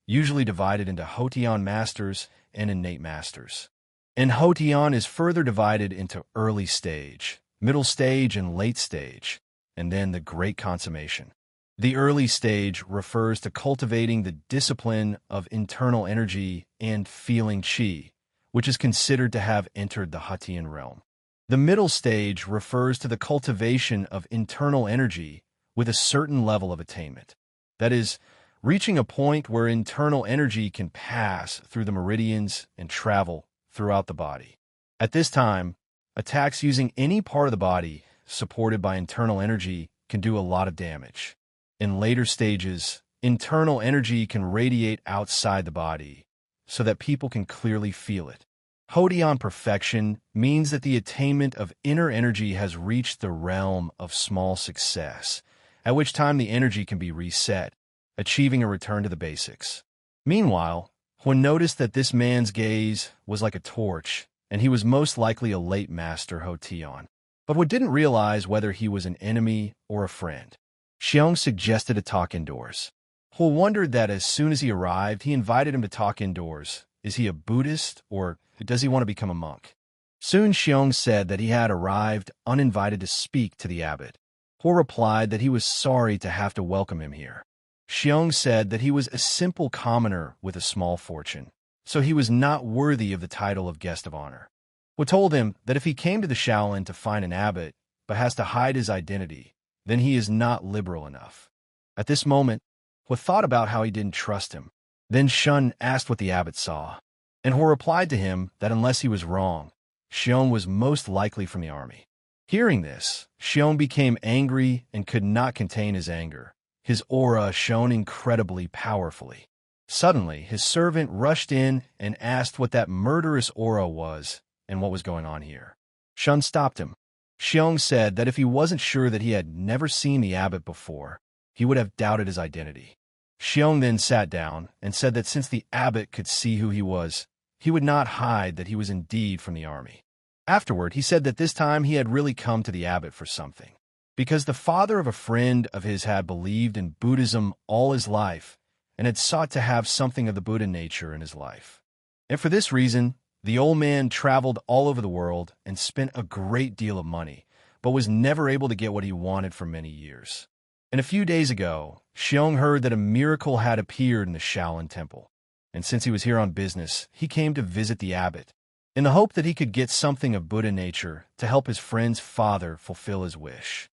usually divided into Hotian masters and innate masters. And Hotian is further divided into early stage, middle stage, and late stage, and then the great consummation. The early stage refers to cultivating the discipline of internal energy and feeling qi, which is considered to have entered the Hotian realm. The middle stage refers to the cultivation of internal energy with a certain level of attainment. That is, reaching a point where internal energy can pass through the meridians and travel throughout the body. At this time, attacks using any part of the body supported by internal energy can do a lot of damage. In later stages, internal energy can radiate outside the body so that people can clearly feel it. Hotian perfection means that the attainment of inner energy has reached the realm of small success, at which time the energy can be reset, achieving a return to the basics. Meanwhile, he noticed that this man's gaze was like a torch, and he was most likely a late master Hotian, but he didn't realize whether he was an enemy or a friend. Xiong suggested a talk indoors. He wondered that as soon as he arrived, he invited him to talk indoors. Is he a Buddhist, or does he want to become a monk? Soon Xiong said that he had arrived uninvited to speak to the abbot. He replied that he was sorry to have to welcome him here. Xiong said that he was a simple commoner with a small fortune, so he was not worthy of the title of guest of honor. He told him that if he came to the Shaolin to find an abbot, but has to hide his identity, then he is not liberal enough. At this moment, he thought about how he didn't trust him. Then Shun asked what the abbot saw, and he replied to him that unless he was wrong, Xiong was most likely from the army. Hearing this, Xiong became angry and could not contain his anger. His aura shone incredibly powerfully. Suddenly, his servant rushed in and asked what that murderous aura was and what was going on here. Shun stopped him. Xiong said that if he wasn't sure that he had never seen the abbot before, he would have doubted his identity. Xiong then sat down and said that since the abbot could see who he was, he would not hide that he was indeed from the army. Afterward, he said that this time he had really come to the abbot for something. Because the father of a friend of his had believed in Buddhism all his life and had sought to have something of the Buddha nature in his life. And for this reason, the old man traveled all over the world and spent a great deal of money, but was never able to get what he wanted for many years. And a few days ago, Xiong heard that a miracle had appeared in the Shaolin temple. And since he was here on business, he came to visit the abbot, in the hope that he could get something of Buddha nature to help his friend's father fulfill his wish.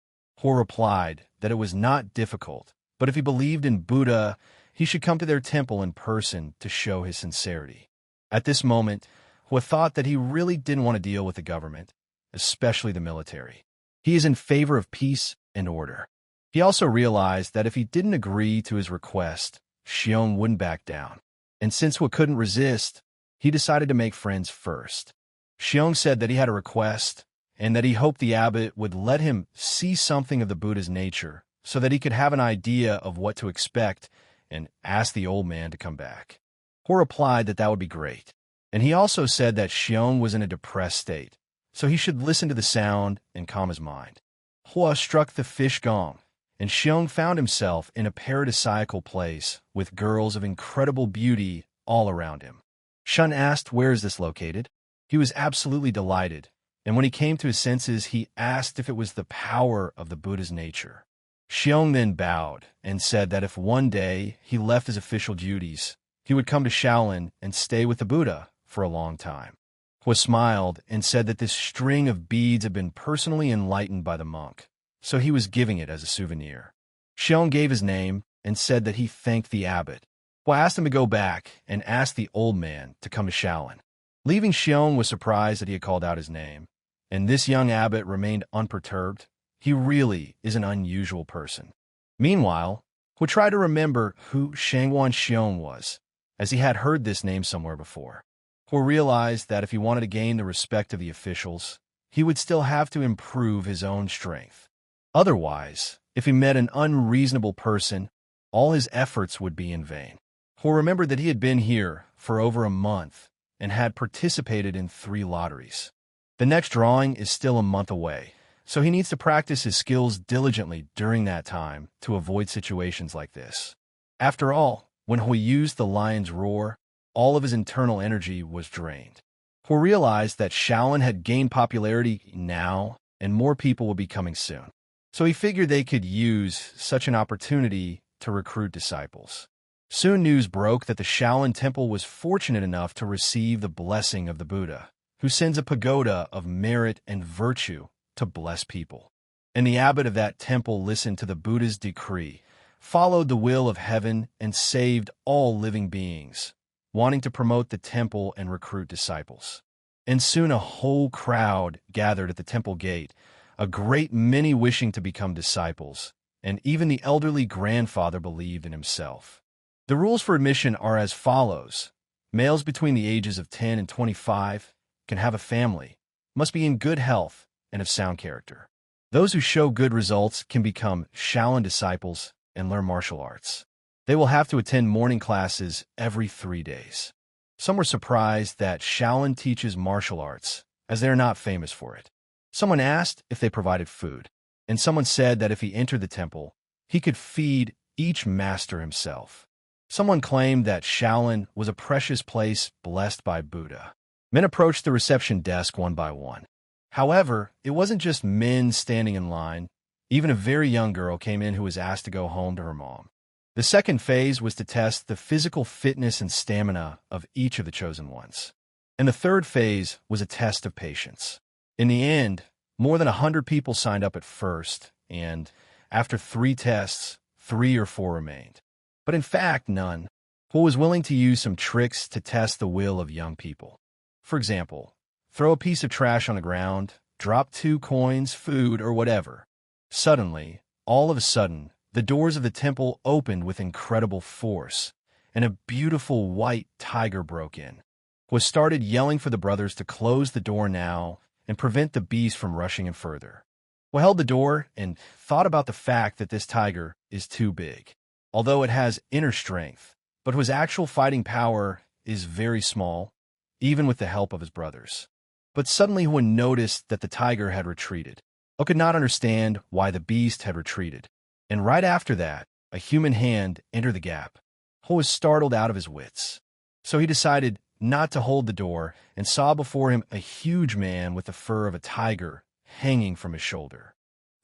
He replied that it was not difficult, but if he believed in Buddha, he should come to their temple in person to show his sincerity. At this moment, He thought that he really didn't want to deal with the government, especially the military. He is in favor of peace and order. He also realized that if he didn't agree to his request, Xiong wouldn't back down. And since He couldn't resist, he decided to make friends first. Xiong said that he had a request and that he hoped the abbot would let him see something of the Buddha's nature so that he could have an idea of what to expect and ask the old man to come back. He replied that that would be great. And he also said that Xiong was in a depressed state, so he should listen to the sound and calm his mind. Hua struck the fish gong, and Xiong found himself in a paradisiacal place with girls of incredible beauty all around him. Shun asked, "Where is this located?" He was absolutely delighted, and when he came to his senses, he asked if it was the power of the Buddha's nature. Xiong then bowed and said that if one day he left his official duties, he would come to Shaolin and stay with the Buddha for a long time. Hua smiled and said that this string of beads had been personally enlightened by the monk, so he was giving it as a souvenir. Xiong gave his name and said that he thanked the abbot. Hua asked him to go back and asked the old man to come to Shaolin. Leaving, Xiong was surprised that he had called out his name, and this young abbot remained unperturbed. He really is an unusual person. Meanwhile, Hua tried to remember who Shangwan Xiong was, as he had heard this name somewhere before. Hua realized that if he wanted to gain the respect of the officials, he would still have to improve his own strength. Otherwise, if he met an unreasonable person, all his efforts would be in vain. Hua remembered that he had been here for over a month and had participated in 3 lotteries. The next drawing is still a month away, so he needs to practice his skills diligently during that time to avoid situations like this. After all, when Hua used the lion's roar, all of his internal energy was drained. Hua realized that Shaolin had gained popularity now, and more people would be coming soon. So he figured they could use such an opportunity to recruit disciples. Soon news broke that the Shaolin temple was fortunate enough to receive the blessing of the Buddha, who sends a pagoda of merit and virtue to bless people. And the abbot of that temple listened to the Buddha's decree, followed the will of heaven, and saved all living beings, wanting to promote the temple and recruit disciples. And soon a whole crowd gathered at the temple gate, a great many wishing to become disciples, and even the elderly grandfather believed in himself. The rules for admission are as follows. Males between the ages of 10 and 25 can have a family, must be in good health, and of sound character. Those who show good results can become Shaolin disciples and learn martial arts. They will have to attend morning classes every 3 days. Some were surprised that Shaolin teaches martial arts, as they are not famous for it. Someone asked if they provided food, and someone said that if he entered the temple, he could feed each master himself. Someone claimed that Shaolin was a precious place blessed by Buddha. Men approached the reception desk one by one. However, it wasn't just men standing in line. Even a very young girl came in who was asked to go home to her mom. The second phase was to test the physical fitness and stamina of each of the chosen ones. And the third phase was a test of patience. In the end, more than 100 people signed up at first, and after 3 tests, 3 or 4 remained. But in fact, none. Hua was willing to use some tricks to test the will of young people. For example, throw a piece of trash on the ground, drop 2 coins, food, or whatever. Suddenly, all of a sudden, the doors of the temple opened with incredible force, and a beautiful white tiger broke in. Hua started yelling for the brothers to close the door now and prevent the beast from rushing in further. Hua held the door and thought about the fact that this tiger is too big, although it has inner strength, but Hua's actual fighting power is very small, even with the help of his brothers. But suddenly Hua noticed that the tiger had retreated. Hua could not understand why the beast had retreated. And right after that, a human hand entered the gap. Hua was startled out of his wits. So he decided not to hold the door and saw before him a huge man with the fur of a tiger hanging from his shoulder.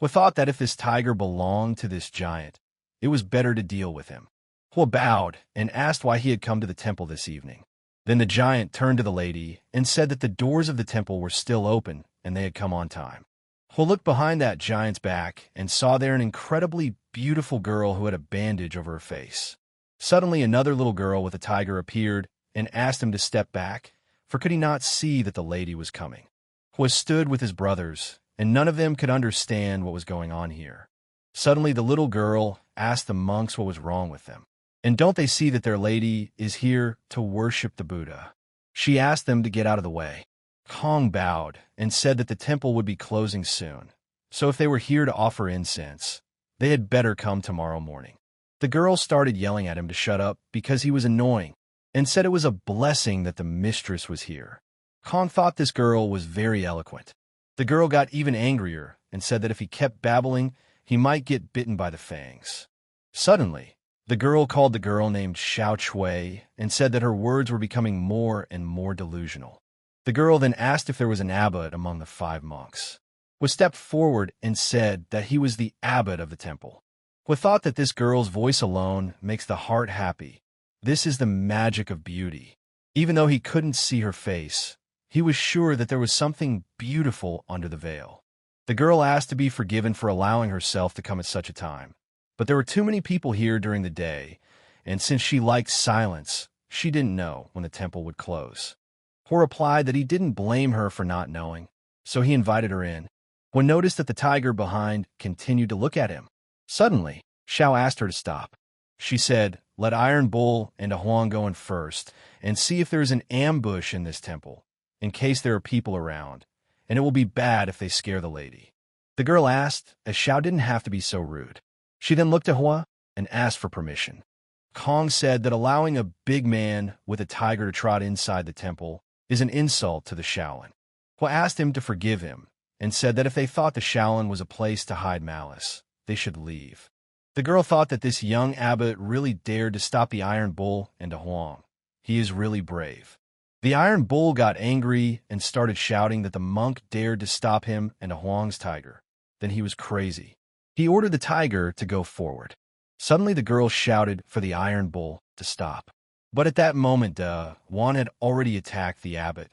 Hua thought that if this tiger belonged to this giant, it was better to deal with him. Hua bowed and asked why he had come to the temple this evening. Then the giant turned to the lady and said that the doors of the temple were still open and they had come on time. Hua looked behind that giant's back and saw there an incredibly beautiful girl who had a bandage over her face. Suddenly another little girl with a tiger appeared and asked him to step back, for could he not see that the lady was coming? Hua stood with his brothers, and none of them could understand what was going on here. Suddenly the little girl asked the monks what was wrong with them. And don't they see that their lady is here to worship the Buddha? She asked them to get out of the way. Kong bowed and said that the temple would be closing soon, so if they were here to offer incense, they had better come tomorrow morning. The girl started yelling at him to shut up because he was annoying, and said it was a blessing that the mistress was here. Kong thought this girl was very eloquent. The girl got even angrier and said that if he kept babbling, he might get bitten by the fangs. Suddenly, the girl called the girl named Xiao Chui and said that her words were becoming more and more delusional. The girl then asked if there was an abbot among the 5 monks. Hua stepped forward and said that he was the abbot of the temple. Hua thought that this girl's voice alone makes the heart happy. This is the magic of beauty. Even though he couldn't see her face, he was sure that there was something beautiful under the veil. The girl asked to be forgiven for allowing herself to come at such a time. But there were too many people here during the day, and since she liked silence, she didn't know when the temple would close. Hua replied that he didn't blame her for not knowing, so he invited her in. Hua noticed that the tiger behind continued to look at him. Suddenly, Xiao asked her to stop. She said, "Let Iron Bull and a Huang go in first, and see if there is an ambush in this temple, in case there are people around, and it will be bad if they scare the lady." The girl asked, as Xiao didn't have to be so rude. She then looked at Hua and asked for permission. Kong said that allowing a big man with a tiger to trot inside the temple is an insult to the Shaolin. Hua asked him to forgive him and said that if they thought the Shaolin was a place to hide malice, they should leave. The girl thought that this young abbot really dared to stop the Iron Bull and a Huang. He is really brave. The Iron Bull got angry and started shouting that the monk dared to stop him and a Huang's tiger. Then he was crazy. He ordered the tiger to go forward. Suddenly the girl shouted for the Iron Bull to stop. But at that moment, Huang had already attacked the abbot,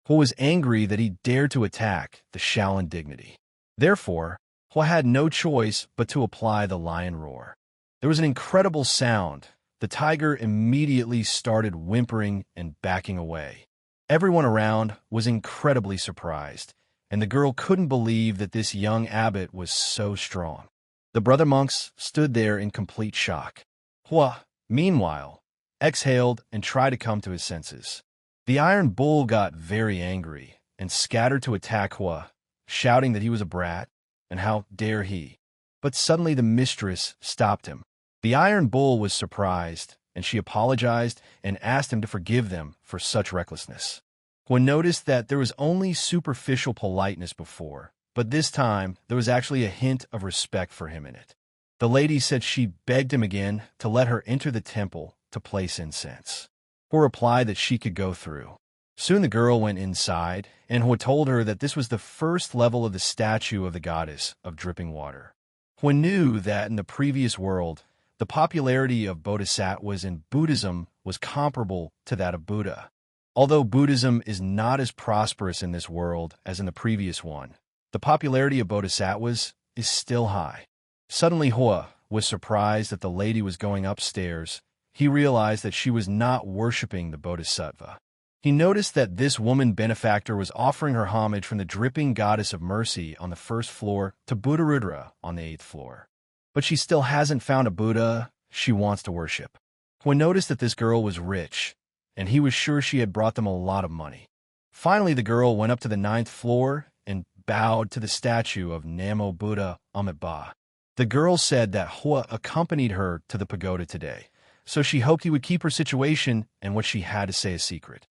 who was angry that he dared to attack the Shaolin dignity. Therefore, Hua had no choice but to apply the lion roar. There was an incredible sound. The tiger immediately started whimpering and backing away. Everyone around was incredibly surprised, and the girl couldn't believe that this young abbot was so strong. The brother monks stood there in complete shock. Hua, meanwhile, exhaled and tried to come to his senses. The Iron Bull got very angry and scattered to attack Hua, shouting that he was a brat and how dare he. But suddenly the mistress stopped him. The Iron Bull was surprised, and she apologized and asked him to forgive them for such recklessness. Hua noticed that there was only superficial politeness before, but this time there was actually a hint of respect for him in it. The lady said she begged him again to let her enter the temple to place incense. Hua replied that she could go through. Soon the girl went inside, and Hua told her that this was the first level of the statue of the goddess of dripping water. Hua knew that in the previous world, the popularity of bodhisattvas in Buddhism was comparable to that of Buddha. Although Buddhism is not as prosperous in this world as in the previous one, the popularity of bodhisattvas is still high. Suddenly Hua was surprised that the lady was going upstairs. He realized that she was not worshipping the bodhisattva. He noticed that this woman benefactor was offering her homage from the dripping goddess of mercy on the first floor to Buddha Rudra on the 8th floor. But she still hasn't found a Buddha she wants to worship. Hwa noticed that this girl was rich, and he was sure she had brought them a lot of money. Finally, the girl went up to the 9th floor and bowed to the statue of Namo Buddha Amitabha. The girl said that Hwa accompanied her to the pagoda today, so she hoped he would keep her situation and what she had to say a secret.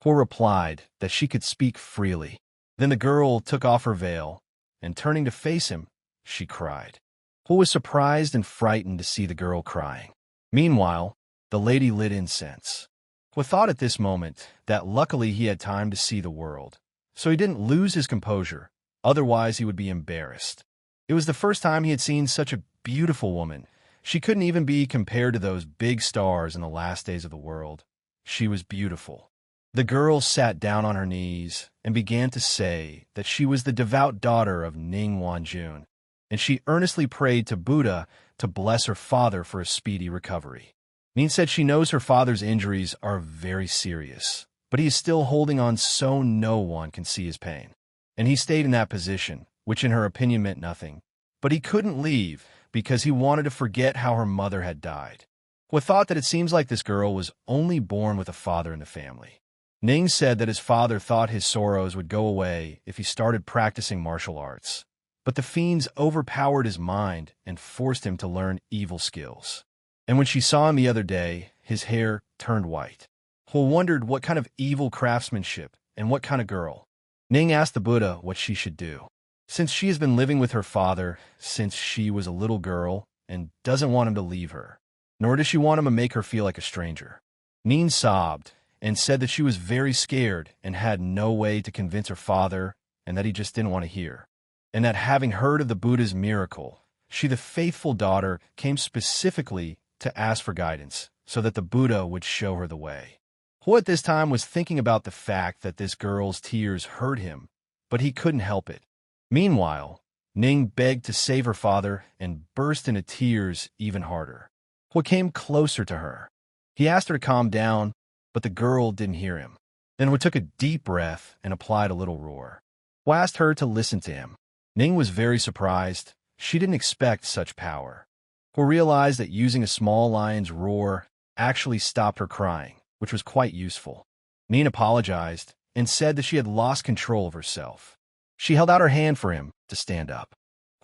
Hwa replied that she could speak freely. Then the girl took off her veil, and turning to face him, she cried. Hwa was surprised and frightened to see the girl crying. Meanwhile, the lady lit incense. Hwa thought at this moment that luckily he had time to see the world, so he didn't lose his composure, otherwise he would be embarrassed. It was the first time he had seen such a beautiful woman. She couldn't even be compared to those big stars in the last days of the world. She was beautiful. The girl sat down on her knees and began to say that she was the devout daughter of Ning Wanjun, and she earnestly prayed to Buddha to bless her father for a speedy recovery. Ning said she knows her father's injuries are very serious, but he is still holding on so no one can see his pain. And he stayed in that position, which in her opinion meant nothing. But he couldn't leave because he wanted to forget how her mother had died. Hwa thought that it seems like this girl was only born with a father in the family. Ning said that his father thought his sorrows would go away if he started practicing martial arts. But the fiends overpowered his mind and forced him to learn evil skills. And when she saw him the other day, his hair turned white. Hwa wondered what kind of evil craftsmanship and what kind of girl. Ning asked the Buddha what she should do. Since she has been living with her father since she was a little girl and doesn't want him to leave her, nor does she want him to make her feel like a stranger. Ning sobbed and said that she was very scared and had no way to convince her father and that he just didn't want to hear. And that having heard of the Buddha's miracle, she, the faithful daughter, came specifically to ask for guidance so that the Buddha would show her the way. Hwa at this time was thinking about the fact that this girl's tears hurt him, but he couldn't help it. Meanwhile, Ning begged to save her father and burst into tears even harder. Hwa came closer to her. He asked her to calm down, but the girl didn't hear him. Then Hwa took a deep breath and applied a little roar. Hwa asked her to listen to him. Ning was very surprised. She didn't expect such power. Hwa realized that using a small lion's roar actually stopped her crying, which was quite useful. Ning apologized and said that she had lost control of herself. She held out her hand for him to stand up.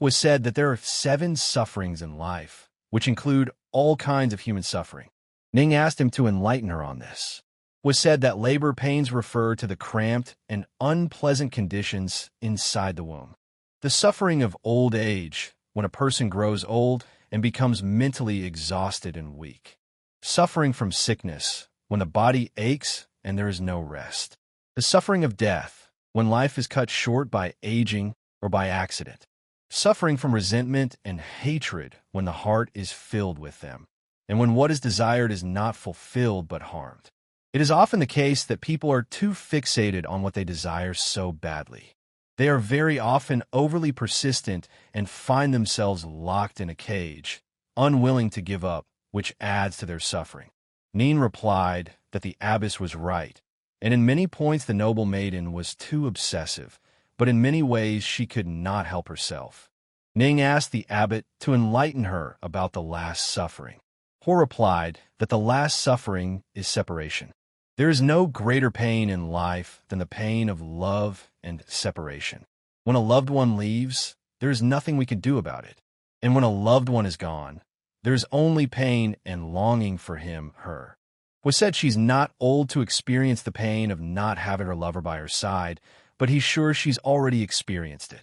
Hwa said that there are 7 sufferings in life, which include all kinds of human suffering. Ning asked him to enlighten her on this. Hwa said that labor pains refer to the cramped and unpleasant conditions inside the womb. The suffering of old age, when a person grows old and becomes mentally exhausted and weak. Suffering from sickness, when the body aches and there is no rest. The suffering of death, when life is cut short by aging or by accident. Suffering from resentment and hatred, when the heart is filled with them, and when what is desired is not fulfilled but harmed. It is often the case that people are too fixated on what they desire so badly. They are very often overly persistent and find themselves locked in a cage, unwilling to give up, which adds to their suffering. Ning replied that the abbess was right, and in many points the noble maiden was too obsessive, but in many ways she could not help herself. Ning asked the abbot to enlighten her about the last suffering. Hwa replied that the last suffering is separation. There is no greater pain in life than the pain of love and separation. When a loved one leaves, there is nothing we can do about it. And when a loved one is gone, there is only pain and longing for him, her. Hwa said she's not old to experience the pain of not having her lover by her side, but he's sure she's already experienced it.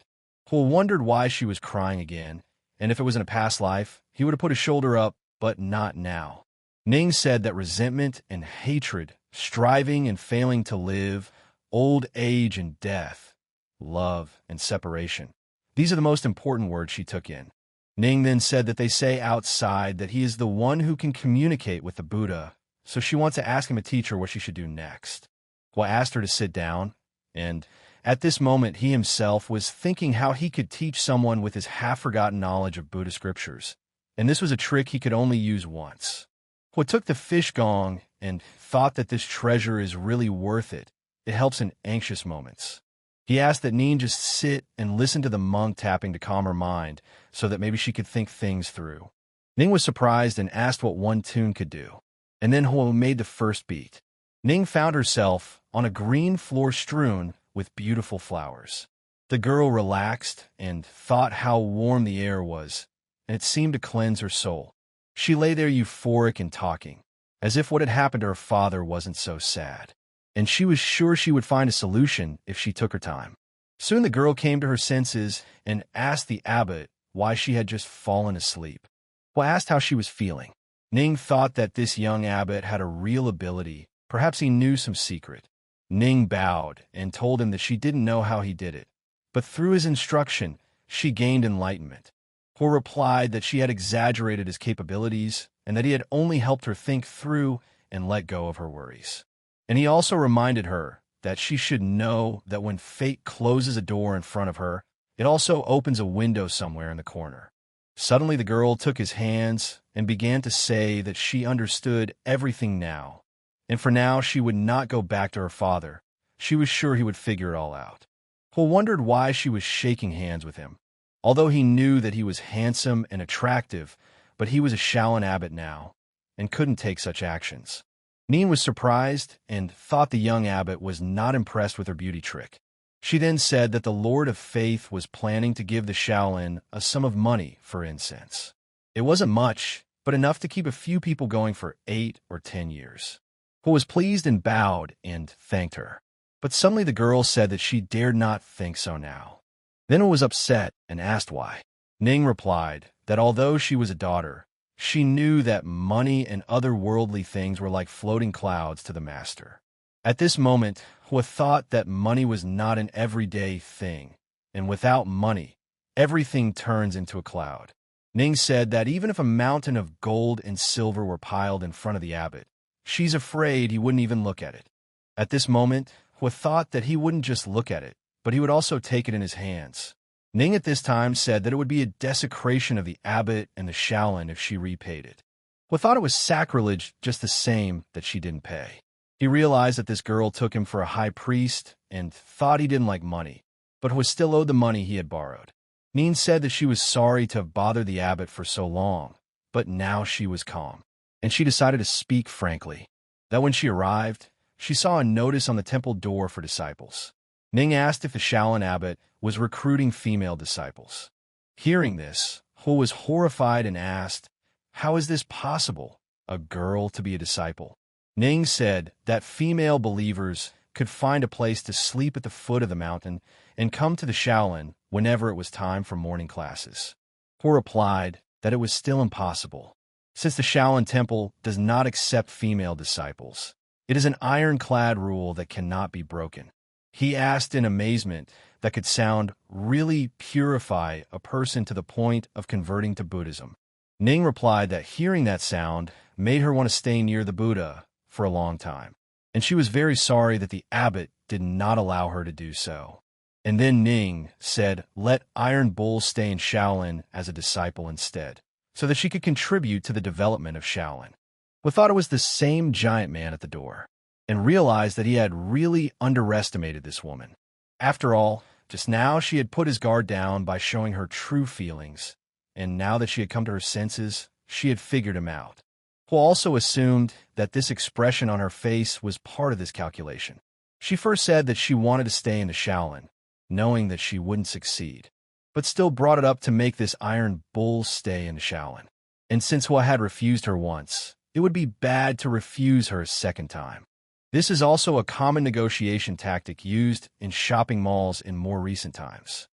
Hwa wondered why she was crying again, and if it was in a past life, he would have put his shoulder up, but not now. Ning said that resentment and hatred, striving and failing to live, old age and death, love and separation. These are the most important words she took in. Ning then said that they say outside that he is the one who can communicate with the Buddha, so she wants to ask him to teach her what she should do next. Hwa asked her to sit down, and at this moment he himself was thinking how he could teach someone with his half-forgotten knowledge of Buddha scriptures, and this was a trick he could only use once. Hua took the fish gong and thought that this treasure is really worth it. It helps in anxious moments. He asked that Ning just sit and listen to the monk tapping to calm her mind so that maybe she could think things through. Ning was surprised and asked what one tune could do. And then Hua made the first beat. Ning found herself on a green floor strewn with beautiful flowers. The girl relaxed and thought how warm the air was, and it seemed to cleanse her soul. She lay there euphoric and talking, as if what had happened to her father wasn't so sad. And she was sure she would find a solution if she took her time. Soon the girl came to her senses and asked the abbot why she had just fallen asleep. Hua asked how she was feeling. Ning thought that this young abbot had a real ability. Perhaps he knew some secret. Ning bowed and told him that she didn't know how he did it, but through his instruction, she gained enlightenment. Hua replied that she had exaggerated his capabilities and that he had only helped her think through and let go of her worries. And he also reminded her that she should know that when fate closes a door in front of her, it also opens a window somewhere in the corner. Suddenly the girl took his hands and began to say that she understood everything now. And for now, she would not go back to her father. She was sure he would figure it all out. Hua wondered why she was shaking hands with him. Although he knew that he was handsome and attractive, but he was a Shaolin abbot now, and couldn't take such actions. Ning was surprised and thought the young abbot was not impressed with her beauty trick. She then said that the Lord of Faith was planning to give the Shaolin a sum of money for incense. It wasn't much, but enough to keep a few people going for 8 or 10 years. Hua was pleased and bowed and thanked her. But suddenly the girl said that she dared not think so now. Then Hua was upset and asked why. Ning replied that although she was a daughter, she knew that money and other worldly things were like floating clouds to the master. At this moment, Hua thought that money was not an everyday thing, and without money, everything turns into a cloud. Ning said that even if a mountain of gold and silver were piled in front of the abbot, she's afraid he wouldn't even look at it. At this moment, Hua thought that he wouldn't just look at it, but he would also take it in his hands. Ning at this time said that it would be a desecration of the abbot and the Shaolin if she repaid it. Hua thought it was sacrilege just the same that she didn't pay. He realized that this girl took him for a high priest and thought he didn't like money, but Hua still owed the money he had borrowed. Ning said that she was sorry to have bothered the abbot for so long, but now she was calm, and she decided to speak frankly. That when she arrived, she saw a notice on the temple door for disciples. Ning asked if the Shaolin abbot was recruiting female disciples. Hearing this, Hua was horrified and asked, "How is this possible, a girl to be a disciple?" Ning said that female believers could find a place to sleep at the foot of the mountain and come to the Shaolin whenever it was time for morning classes. Hua replied that it was still impossible, since the Shaolin temple does not accept female disciples. It is an ironclad rule that cannot be broken. He asked in amazement that could sound really purify a person to the point of converting to Buddhism. Ning replied that hearing that sound made her want to stay near the Buddha for a long time, and she was very sorry that the abbot did not allow her to do so. And then Ning said, let Iron Bull stay in Shaolin as a disciple instead, so that she could contribute to the development of Shaolin. We thought it was the same giant man at the door, and realized that he had really underestimated this woman. After all, just now she had put his guard down by showing her true feelings, and now that she had come to her senses, she had figured him out. Hua also assumed that this expression on her face was part of this calculation. She first said that she wanted to stay in the Shaolin, knowing that she wouldn't succeed, but still brought it up to make this Iron Bull stay in the Shaolin. And since Hua had refused her once, it would be bad to refuse her a second time. This is also a common negotiation tactic used in shopping malls in more recent times.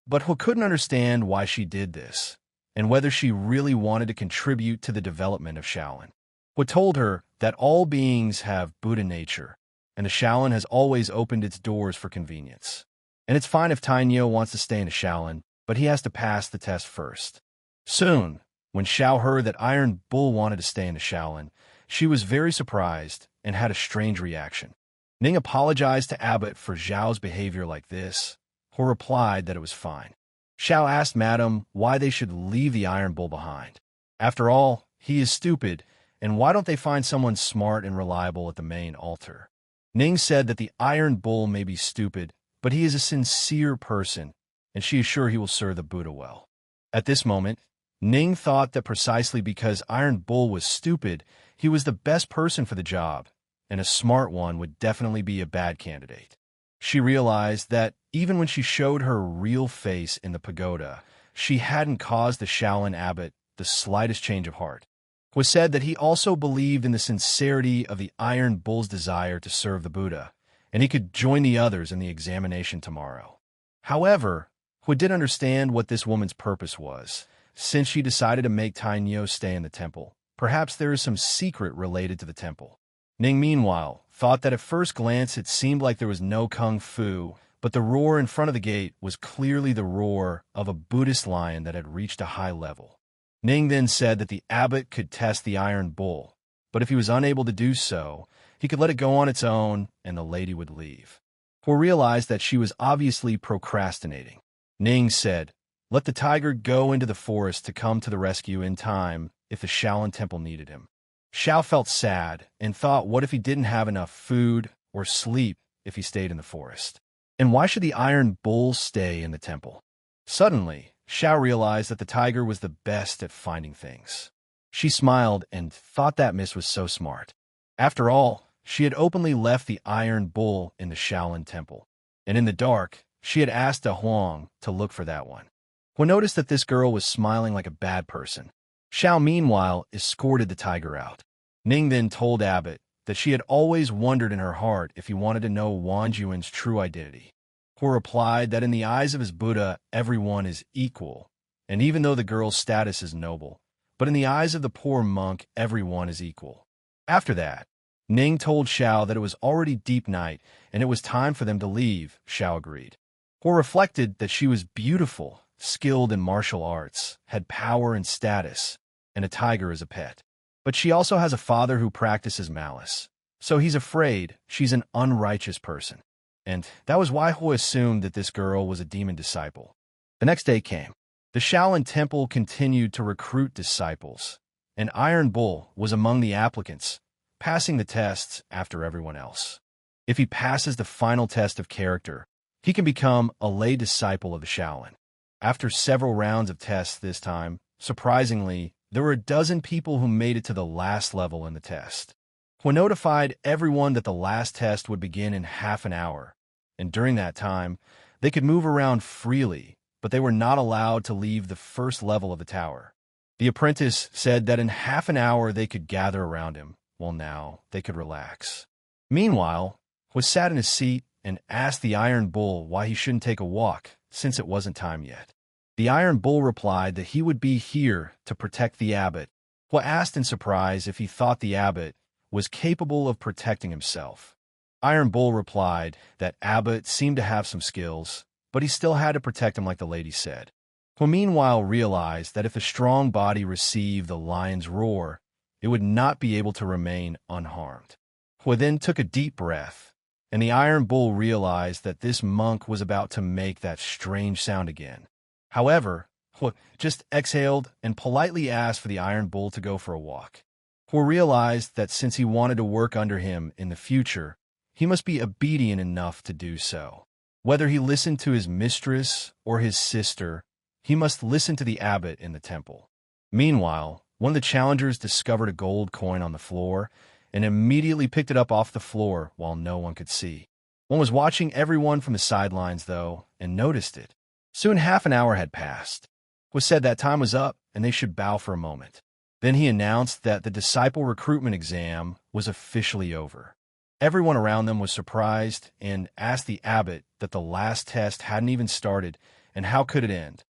But Hua couldn't understand why she did this, and whether she really wanted to contribute to the development of Shaolin. Hua told her that all beings have Buddha nature, and the Shaolin has always opened its doors for convenience. And it's fine if Tainyo wants to stay in the Shaolin, but he has to pass the test first. Soon, when Xiao heard that Iron Bull wanted to stay in the Shaolin, she was very surprised and had a strange reaction. Ning apologized to Abbot for Zhao's behavior like this. Hua replied that it was fine. Xiao asked Madam why they should leave the Iron Bull behind. After all, he is stupid, And why don't they find someone smart and reliable at the main altar? Ning said that the Iron Bull may be stupid, but he is a sincere person, and she is sure he will serve the Buddha well. At this moment, Ning thought that precisely because Iron Bull was stupid, he was the best person for the job, and a smart one would definitely be a bad candidate. She realized that even when she showed her real face in the pagoda, she hadn't caused the Shaolin abbot the slightest change of heart. It was said that he also believed in the sincerity of the Iron Bull's desire to serve the Buddha, and he could join the others in the examination tomorrow. However, Hui did understand what this woman's purpose was, since she decided to make Tai Nyo stay in the temple. Perhaps there is some secret related to the temple. Ning, meanwhile, thought that at first glance it seemed like there was no kung fu, but the roar in front of the gate was clearly the roar of a Buddhist lion that had reached a high level. Ning then said that the abbot could test the Iron Bull, but if he was unable to do so, he could let it go on its own and the lady would leave. Hui realized that she was obviously procrastinating. Ning said, "Let the tiger go into the forest to come to the rescue in time if the Shaolin temple needed him." Xiao felt sad and thought, what if he didn't have enough food or sleep if he stayed in the forest? And why should the Iron Bull stay in the temple? Suddenly, Xiao realized that the tiger was the best at finding things. She smiled and thought that miss was so smart. After all, she had openly left the Iron Bull in the Shaolin temple, and in the dark, she had asked a Huang to look for that one. Hui noticed that this girl was smiling like a bad person. Xiao, meanwhile, escorted the tiger out. Ning then told Abbot that she had always wondered in her heart if he wanted to know Wang Juan's true identity. Hui replied that in the eyes of his Buddha, everyone is equal, and even though the girl's status is noble, but in the eyes of the poor monk, everyone is equal. After that, Ning told Xiao that it was already deep night and it was time for them to leave. Xiao agreed. Hui reflected that she was beautiful, skilled in martial arts, had power and status, and a tiger as a pet. But she also has a father who practices malice, so he's afraid she's an unrighteous person. And that was why Hui assumed that this girl was a demon disciple. The next day came. The Shaolin Temple continued to recruit disciples, and Iron Bull was among the applicants, passing the tests after everyone else. If he passes the final test of character, he can become a lay disciple of the Shaolin. After several rounds of tests this time, surprisingly, there were a dozen people who made it to the last level in the test. Hui notified everyone that the last test would begin in half an hour, and during that time, they could move around freely, but they were not allowed to leave the first level of the tower. The apprentice said that in half an hour they could gather around him, while now they could relax. Meanwhile, Hui sat in his seat and asked the Iron Bull why he shouldn't take a walk, since it wasn't time yet. The Iron Bull replied that he would be here to protect the abbot. Hui asked in surprise if he thought the abbot was capable of protecting himself. Iron Bull replied that Abbot seemed to have some skills, but he still had to protect him like the lady said. Hui meanwhile realized that if a strong body received the lion's roar, it would not be able to remain unharmed. Hui then took a deep breath, and the Iron Bull realized that this monk was about to make that strange sound again. However, Hui just exhaled and politely asked for the Iron Bull to go for a walk. Hui realized that since he wanted to work under him in the future, he must be obedient enough to do so. Whether he listened to his mistress or his sister, he must listen to the abbot in the temple. Meanwhile, one of the challengers discovered a gold coin on the floor and immediately picked it up off the floor while no one could see. One was watching everyone from the sidelines, though, and noticed it. Soon half an hour had passed. Hui said that time was up and they should bow for a moment. Then he announced that the disciple recruitment exam was officially over. Everyone around them was surprised and asked the abbot that the last test hadn't even started and how could it end.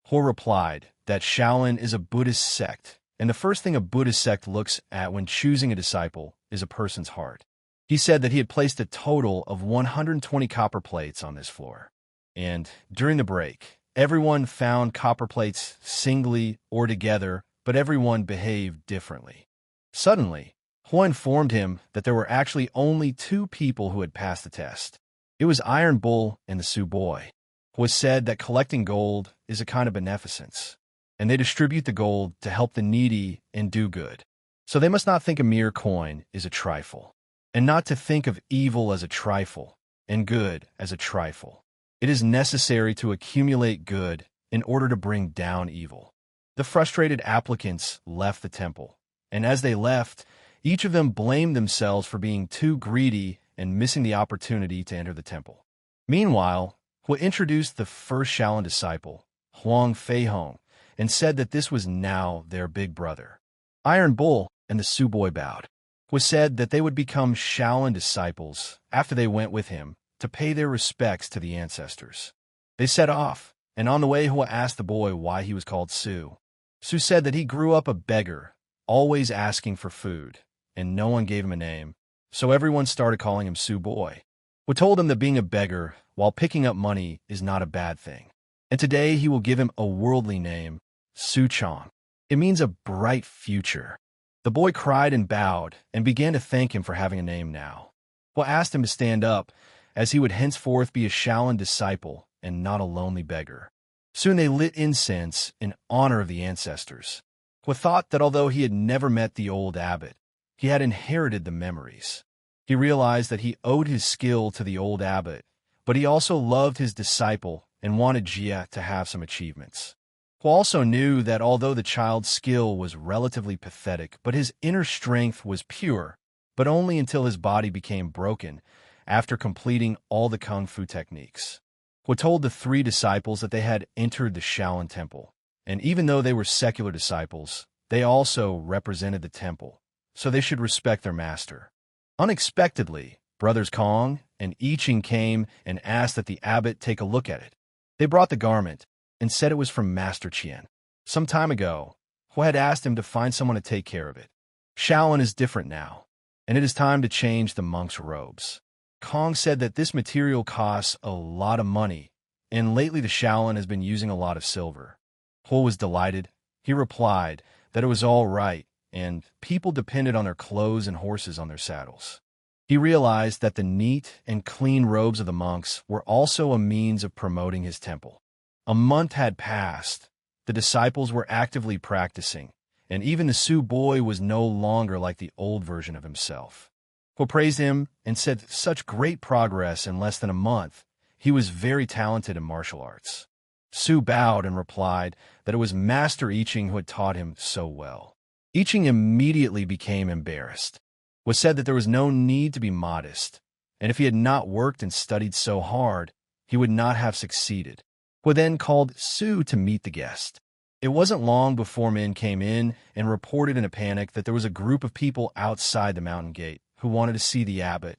Hui replied that Shaolin is a Buddhist sect, and the first thing a Buddhist sect looks at when choosing a disciple is a person's heart. He said that he had placed a total of 120 copper plates on this floor. And during the break, everyone found copper plates singly or together, but everyone behaved differently. Suddenly, Hui informed him that there were actually only two people who had passed the test. It was Iron Bull and the Su Boy. Hui said that collecting gold is a kind of beneficence, and they distribute the gold to help the needy and do good. So they must not think a mere coin is a trifle, and not to think of evil as a trifle, and good as a trifle. It is necessary to accumulate good in order to bring down evil. The frustrated applicants left the temple, and as they left, each of them blamed themselves for being too greedy and missing the opportunity to enter the temple. Meanwhile, Hua introduced the first Shaolin disciple, Huang Feihong, and said that this was now their big brother. Iron Bull and the Su boy bowed. Hua said that they would become Shaolin disciples after they went with him to pay their respects to the ancestors. They set off, and on the way Hua asked the boy why he was called Su. Su said that he grew up a beggar, always asking for food, and no one gave him a name, so everyone started calling him Su boy. Hua told him that being a beggar while picking up money is not a bad thing, and today he will give him a worldly name, Su Chong. It means a bright future. The boy cried and bowed and began to thank him for having a name now. Hua asked him to stand up, as he would henceforth be a Shaolin disciple and not a lonely beggar. Soon they lit incense in honor of the ancestors. Hua thought that although he had never met the old abbot, he had inherited the memories. He realized that he owed his skill to the old abbot, but he also loved his disciple and wanted Jia to have some achievements. Hua also knew that although the child's skill was relatively pathetic, but his inner strength was pure, but only until his body became broken after completing all the kung fu techniques. Hua told the three disciples that they had entered the Shaolin temple, and even though they were secular disciples, they also represented the temple, so they should respect their master. Unexpectedly, brothers Kong and I Ching came and asked that the abbot take a look at it. They brought the garment and said it was from Master Qian. Some time ago, Hua had asked him to find someone to take care of it. Shaolin is different now, and it is time to change the monk's robes. Kong said that this material costs a lot of money, and lately the Shaolin has been using a lot of silver. Hua was delighted. He replied that it was all right, and people depended on their clothes and horses on their saddles. He realized that the neat and clean robes of the monks were also a means of promoting his temple. A month had passed. The disciples were actively practicing, and even the Su boy was no longer like the old version of himself. Hua praised him and said such great progress in less than a month. He was very talented in martial arts. Su bowed and replied that it was Master I Ching who had taught him so well. I Ching immediately became embarrassed. Hua said that there was no need to be modest, and if he had not worked and studied so hard, he would not have succeeded. Hua then called Su to meet the guest. It wasn't long before men came in and reported in a panic that there was a group of people outside the mountain gate who wanted to see the abbot.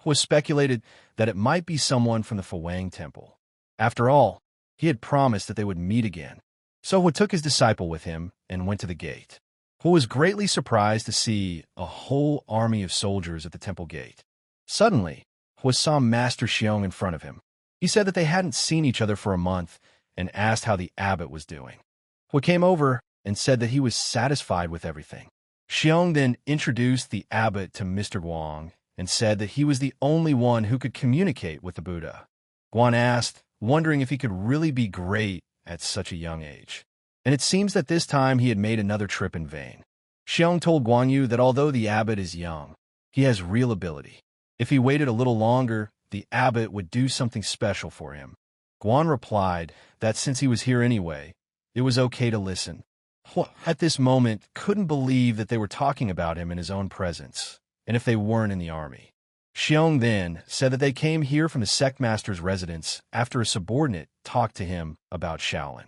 Hua speculated that it might be someone from the Fuwang temple. After all, he had promised that they would meet again. So Hua took his disciple with him and went to the gate. Hua was greatly surprised to see a whole army of soldiers at the temple gate. Suddenly, Hua saw Master Xiong in front of him. He said that they hadn't seen each other for a month and asked how the abbot was doing. Hua came over and said that he was satisfied with everything. Xiong then introduced the abbot to Mr. Guang and said that he was the only one who could communicate with the Buddha. Guan asked, wondering if he could really be great at such a young age. And it seems that this time he had made another trip in vain. Xiong told Guan Yu that although the abbot is young, he has real ability. If he waited a little longer, the abbot would do something special for him. Guan replied that since he was here anyway, it was okay to listen. Hua, at this moment, couldn't believe that they were talking about him in his own presence, and if they weren't in the army. Xiong then said that they came here from the sect master's residence after a subordinate talked to him about Shaolin.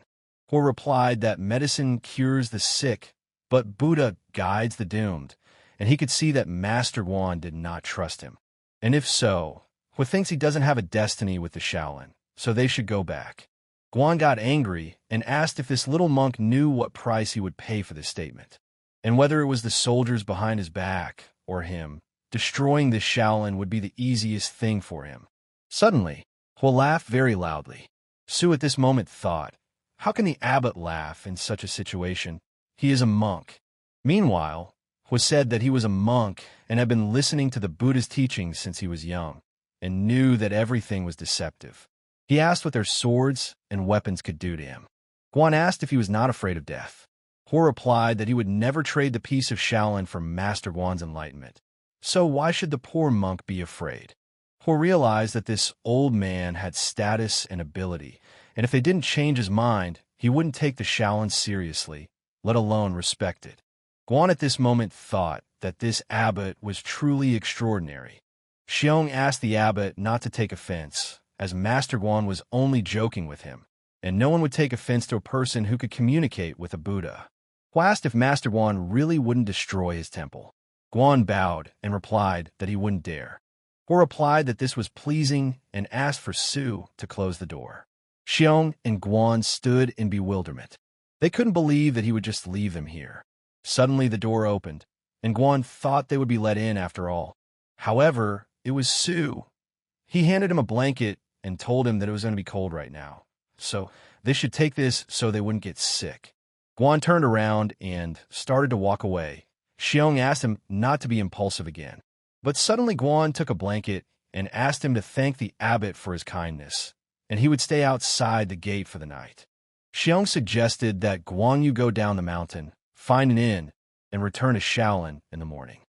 Hua replied that medicine cures the sick, but Buddha guides the doomed, and he could see that Master Guan did not trust him. And if so, Hua thinks he doesn't have a destiny with the Shaolin, so they should go back. Guan got angry and asked if this little monk knew what price he would pay for this statement, and whether it was the soldiers behind his back or him. Destroying this Shaolin would be the easiest thing for him. Suddenly, Hua laughed very loudly. Su at this moment thought, how can the abbot laugh in such a situation? He is a monk. Meanwhile, Hua said that he was a monk and had been listening to the Buddha's teachings since he was young, and knew that everything was deceptive. He asked what their swords and weapons could do to him. Guan asked if he was not afraid of death. Ho replied that he would never trade the peace of Shaolin for Master Guan's enlightenment. So why should the poor monk be afraid? Ho realized that this old man had status and ability, and if they didn't change his mind, he wouldn't take the Shaolin seriously, let alone respect it. Guan at this moment thought that this abbot was truly extraordinary. Xiong asked the abbot not to take offense, as Master Guan was only joking with him, and no one would take offense to a person who could communicate with a Buddha. Ho asked if Master Guan really wouldn't destroy his temple. Guan bowed and replied that he wouldn't dare. Ho replied that this was pleasing and asked for Su to close the door. Xiong and Guan stood in bewilderment. They couldn't believe that he would just leave them here. Suddenly the door opened, and Guan thought they would be let in after all. However, it was Su. He handed him a blanket and told him that it was going to be cold right now, so they should take this so they wouldn't get sick. Guan turned around and started to walk away. Xiong asked him not to be impulsive again. But suddenly Guan took a blanket and asked him to thank the abbot for his kindness, and he would stay outside the gate for the night. Xiong suggested that Guan Yu go down the mountain, find an inn, and return to Shaolin in the morning.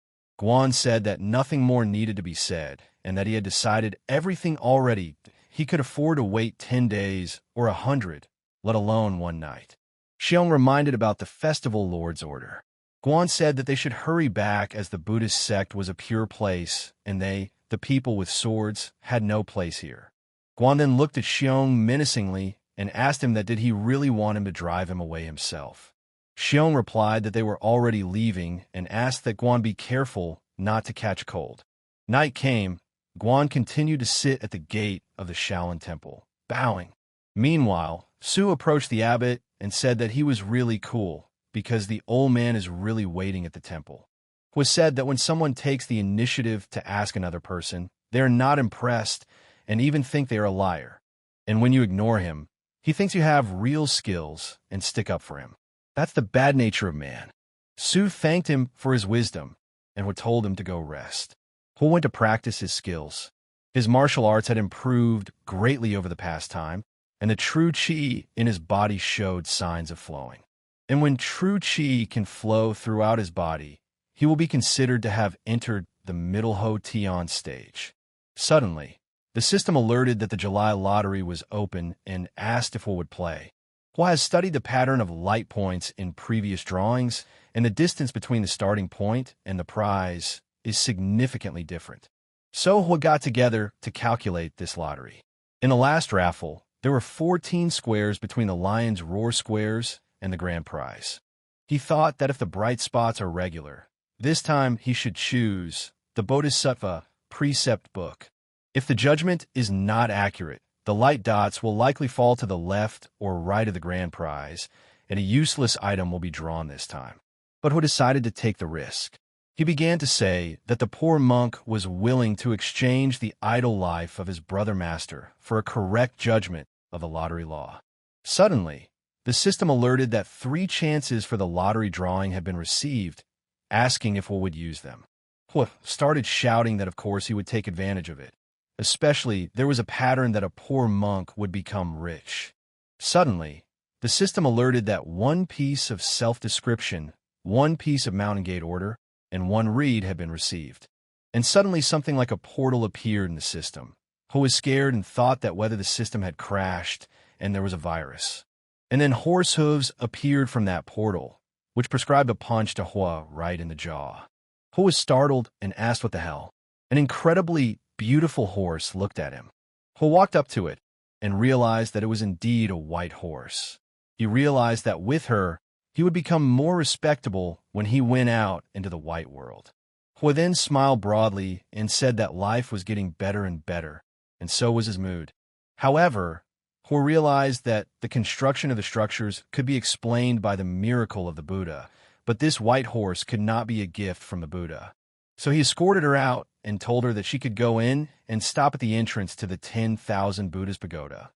Guan said that nothing more needed to be said, and that he had decided everything already. He could afford to wait 10 days or 100, let alone one night. Xiong reminded about the festival lord's order. Guan said that they should hurry back as the Buddhist sect was a pure place, and they, the people with swords, had no place here. Guan then looked at Xiong menacingly and asked him that did he really want him to drive him away himself. Xiong replied that they were already leaving and asked that Guan be careful not to catch cold. Night came. Guan continued to sit at the gate of the Shaolin temple, bowing. Meanwhile, Su approached the abbot and said that he was really cool, because the old man is really waiting at the temple. It was said that when someone takes the initiative to ask another person, they are not impressed and even think they are a liar. And when you ignore him, he thinks you have real skills and stick up for him. That's the bad nature of man. Su thanked him for his wisdom and told him to go rest. Ho went to practice his skills. His martial arts had improved greatly over the past time, and the true qi in his body showed signs of flowing. And when true qi can flow throughout his body, he will be considered to have entered the middle Ho Tian stage. Suddenly, the system alerted that the July lottery was open and asked if Ho would play. Ho has studied the pattern of light points in previous drawings, and the distance between the starting point and the prize is significantly different. So Ho got together to calculate this lottery. In the last raffle, there were 14 squares between the lion's roar squares and the grand prize. He thought that if the bright spots are regular, this time he should choose the Bodhisattva precept book. If the judgment is not accurate, the light dots will likely fall to the left or right of the grand prize, and a useless item will be drawn this time. But Ho decided to take the risk. He began to say that the poor monk was willing to exchange the idle life of his brother master for a correct judgment of the lottery law. Suddenly, the system alerted that 3 chances for the lottery drawing had been received, asking if Ho would use them. Ho started shouting that of course he would take advantage of it. Especially, there was a pattern that a poor monk would become rich. Suddenly, the system alerted that 1 piece of self-description, 1 piece of Mountain Gate order, and 1 reed had been received. And suddenly something like a portal appeared in the system. Ho was scared and thought that whether the system had crashed and there was a virus. And then horse hooves appeared from that portal, which prescribed a punch to Ho right in the jaw. Ho was startled and asked what the hell. An incredibly beautiful horse looked at him. Ho walked up to it and realized that it was indeed a white horse. He realized that with her, he would become more respectable when he went out into the white world. Ho then smiled broadly and said that life was getting better and better, and so was his mood. However, Ho realized that the construction of the structures could be explained by the miracle of the Buddha, but this white horse could not be a gift from the Buddha. So he escorted her out and told her that she could go in and stop at the entrance to the 10,000 Buddhist pagoda.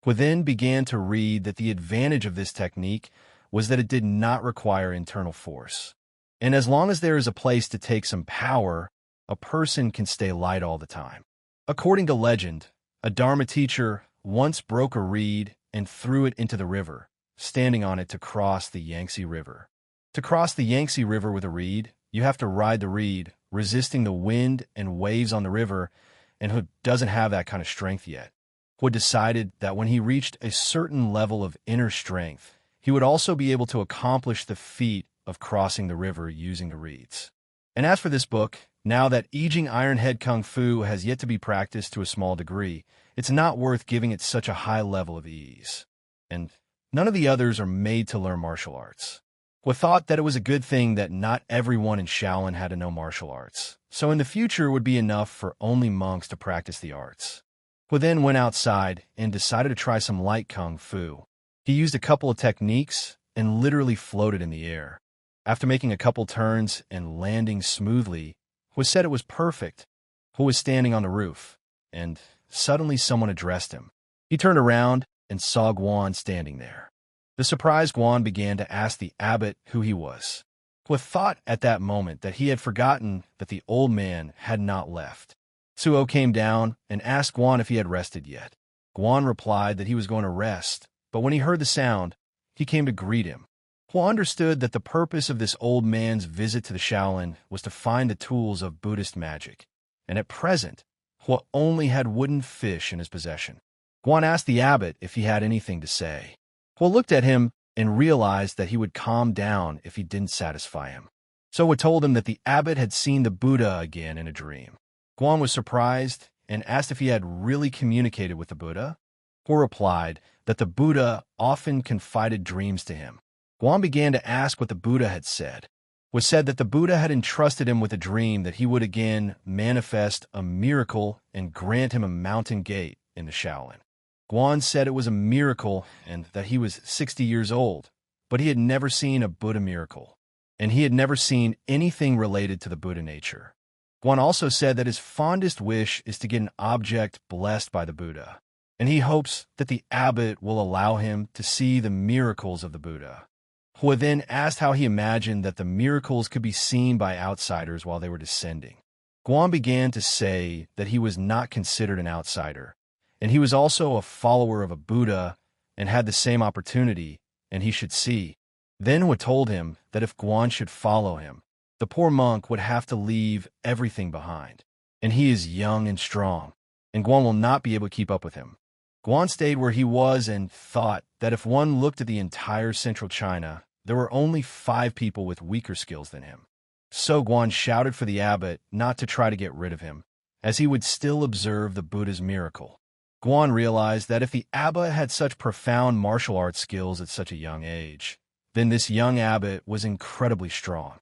Ho then began to read that the advantage of this technique was that it did not require internal force. And as long as there is a place to take some power, a person can stay light all the time. According to legend, a Dharma teacher once broke a reed and threw it into the river, standing on it to cross the Yangtze River. To cross the Yangtze River with a reed, you have to ride the reed, resisting the wind and waves on the river, and He doesn't have that kind of strength yet. He decided that when he reached a certain level of inner strength, he would also be able to accomplish the feat of crossing the river using the reeds. And as for this book, now that Yijing Ironhead Kung Fu has yet to be practiced to a small degree, it's not worth giving it such a high level of ease. And none of the others are made to learn martial arts. We thought that it was a good thing that not everyone in Shaolin had to know martial arts, so in the future it would be enough for only monks to practice the arts. We then went outside and decided to try some light kung fu. He used a couple of techniques and literally floated in the air. After making a couple turns and landing smoothly, He said it was perfect. He was standing on the roof, and suddenly someone addressed him. He turned around and saw Guan standing there. The surprised Guan began to ask the abbot who he was. He thought at that moment that he had forgotten that the old man had not left. Suo came down and asked Guan if he had rested yet. Guan replied that he was going to rest, but when he heard the sound, he came to greet him. He understood that the purpose of this old man's visit to the Shaolin was to find the tools of Buddhist magic, and at present, he only had wooden fish in his possession. Guan asked the abbot if he had anything to say. He looked at him and realized that he would calm down if he didn't satisfy him. So he told him that the abbot had seen the Buddha again in a dream. Guan was surprised and asked if he had really communicated with the Buddha. He replied that the Buddha often confided dreams to him. Guan began to ask what the Buddha had said. It was said that the Buddha had entrusted him with a dream that he would again manifest a miracle and grant him a mountain gate in the Shaolin. Guan said it was a miracle and that he was 60 years old, but he had never seen a Buddha miracle, and he had never seen anything related to the Buddha nature. Guan also said that his fondest wish is to get an object blessed by the Buddha, and he hopes that the abbot will allow him to see the miracles of the Buddha. He then asked how he imagined that the miracles could be seen by outsiders while they were descending. Guan began to say that he was not considered an outsider, and he was also a follower of a Buddha and had the same opportunity, and he should see. Then He told him that if Guan should follow him, the poor monk would have to leave everything behind, and he is young and strong, and Guan will not be able to keep up with him. Guan stayed where he was and thought that if one looked at the entire central China, there were only 5 people with weaker skills than him. So Guan shouted for the abbot not to try to get rid of him, as he would still observe the Buddha's miracle. Guan realized that if the abbot had such profound martial arts skills at such a young age, then this young abbot was incredibly strong.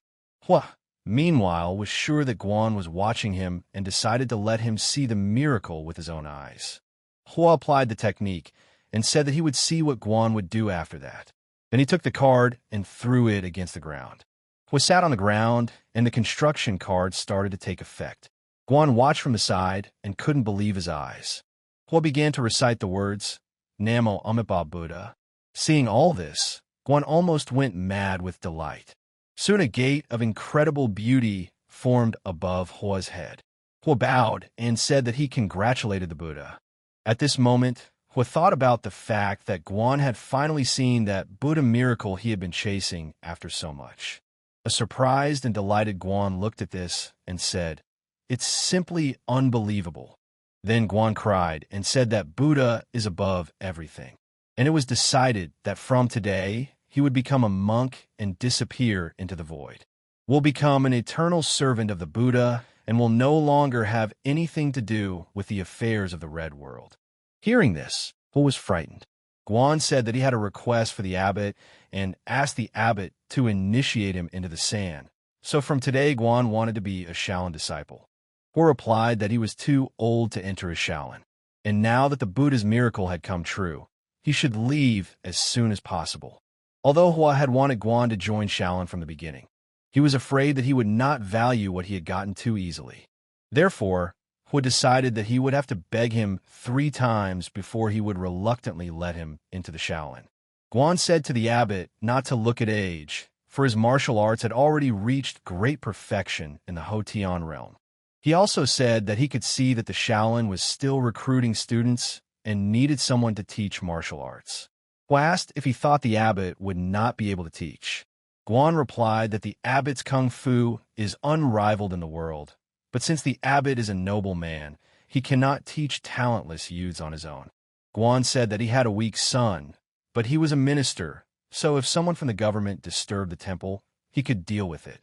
Hua, meanwhile, was sure that Guan was watching him and decided to let him see the miracle with his own eyes. Hua applied the technique and said that he would see what Guan would do after that. Then he took the card and threw it against the ground. Hua sat on the ground, and the construction card started to take effect. Guan watched from the side and couldn't believe his eyes. Hua began to recite the words, Namo Amitabha Buddha. Seeing all this, Guan almost went mad with delight. Soon a gate of incredible beauty formed above Hua's head. Hua bowed and said that he congratulated the Buddha. At this moment, Hua thought about the fact that Guan had finally seen that Buddha miracle he had been chasing after so much. A surprised and delighted Guan looked at this and said, It's simply unbelievable. Then Guan cried and said that Buddha is above everything, and it was decided that from today he would become a monk and disappear into the void. Will become an eternal servant of the Buddha and will no longer have anything to do with the affairs of the Red World. Hearing this, Hua was frightened. Guan said that he had a request for the abbot and asked the abbot to initiate him into the sand. So from today, Guan wanted to be a Shaolin disciple. Hua replied that he was too old to enter a Shaolin, and now that the Buddha's miracle had come true, he should leave as soon as possible. Although Hua had wanted Guan to join Shaolin from the beginning, he was afraid that he would not value what he had gotten too easily. Therefore, Hua decided that he would have to beg him 3 times before he would reluctantly let him into the Shaolin. Guan said to the abbot not to look at age, for his martial arts had already reached great perfection in the Hotian realm. He also said that he could see that the Shaolin was still recruiting students and needed someone to teach martial arts. Hua asked if he thought the abbot would not be able to teach. Guan replied that the abbot's kung fu is unrivaled in the world, but since the abbot is a noble man, he cannot teach talentless youths on his own. Guan said that he had a weak son, but he was a minister, so if someone from the government disturbed the temple, he could deal with it.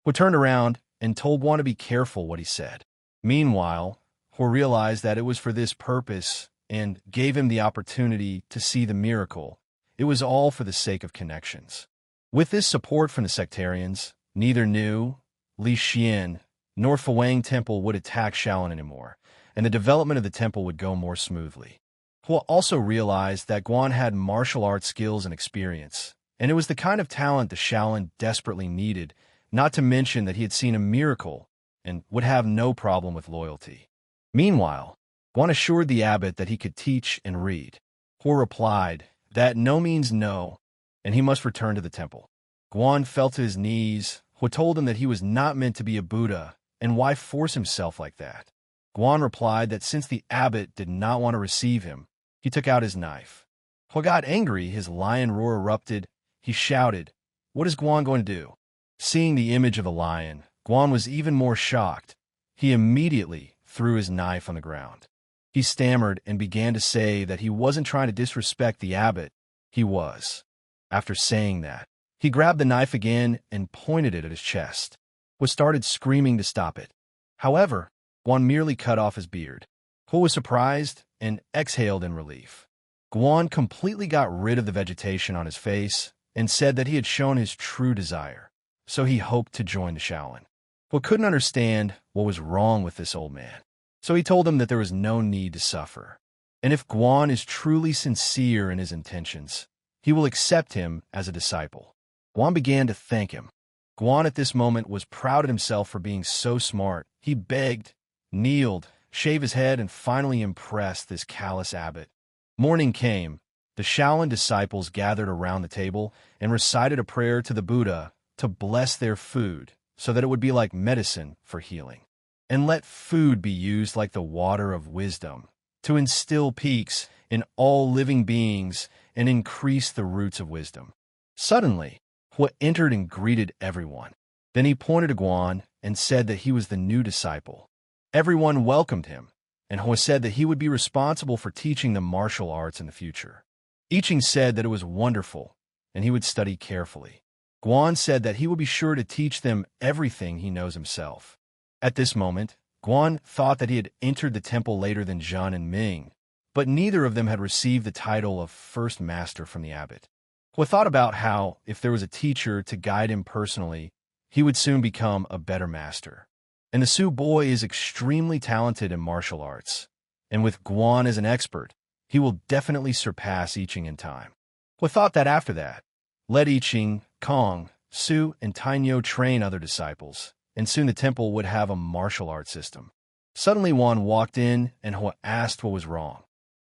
He turned around and told Guan to be careful what he said. Meanwhile, He realized that it was for this purpose and gave him the opportunity to see the miracle. It was all for the sake of connections. With this support from the sectarians, neither New, Li Xian, nor Fuwang Temple would attack Shaolin anymore, and the development of the temple would go more smoothly. Hua also realized that Guan had martial arts skills and experience, and it was the kind of talent the Shaolin desperately needed, not to mention that he had seen a miracle and would have no problem with loyalty. Meanwhile, Guan assured the abbot that he could teach and read. Hua replied that no means no, and he must return to the temple. Guan fell to his knees. Hua told him that he was not meant to be a Buddha, and why force himself like that? Guan replied that since the abbot did not want to receive him, he took out his knife. Hua got angry, his lion roar erupted. He shouted, "What is Guan going to do?" Seeing the image of the lion, Guan was even more shocked. He immediately threw his knife on the ground. He stammered and began to say that he wasn't trying to disrespect the abbot. He was. After saying that, he grabbed the knife again and pointed it at his chest. Hua started screaming to stop it. However, Guan merely cut off his beard. Hua was surprised and exhaled in relief. Guan completely got rid of the vegetation on his face and said that he had shown his true desire, so he hoped to join the Shaolin. Hua couldn't understand what was wrong with this old man, so he told him that there was no need to suffer. And if Guan is truly sincere in his intentions, he will accept him as a disciple. Guan began to thank him. Guan at this moment was proud of himself for being so smart. He begged, kneeled, shaved his head, and finally impressed this callous abbot. Morning came. The Shaolin disciples gathered around the table and recited a prayer to the Buddha to bless their food so that it would be like medicine for healing. And let food be used like the water of wisdom to instill peace in all living beings and increase the roots of wisdom. Suddenly, Hua entered and greeted everyone. Then he pointed to Guan and said that he was the new disciple. Everyone welcomed him, and Hua said that he would be responsible for teaching them martial arts in the future. Iching said that it was wonderful, and he would study carefully. Guan said that he would be sure to teach them everything he knows himself. At this moment, Guan thought that he had entered the temple later than Zhan and Ming, but neither of them had received the title of first master from the abbot. Hua thought about how, if there was a teacher to guide him personally, he would soon become a better master. And the Su boy is extremely talented in martial arts, and with Guan as an expert, he will definitely surpass Iching in time. Hua thought that after that, let Iching, Kong, Su, and Tainyo train other disciples, and soon the temple would have a martial arts system. Suddenly Wan walked in, and Hua asked what was wrong.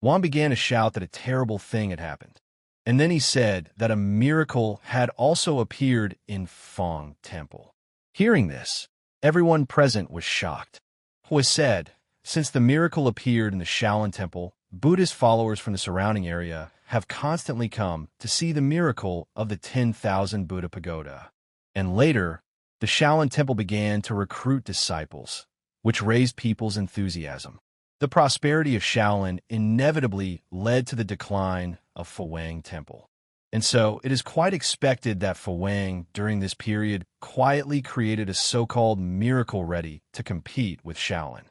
Wan began to shout that a terrible thing had happened. And then he said that a miracle had also appeared in Fong Temple. Hearing this, everyone present was shocked. Hua said, since the miracle appeared in the Shaolin Temple, Buddhist followers from the surrounding area have constantly come to see the miracle of the 10,000 Buddha Pagoda. And later, the Shaolin Temple began to recruit disciples, which raised people's enthusiasm. The prosperity of Shaolin inevitably led to the decline of Fuwang Temple. And so it is quite expected that Fuwang, during this period, quietly created a so-called miracle ready to compete with Shaolin.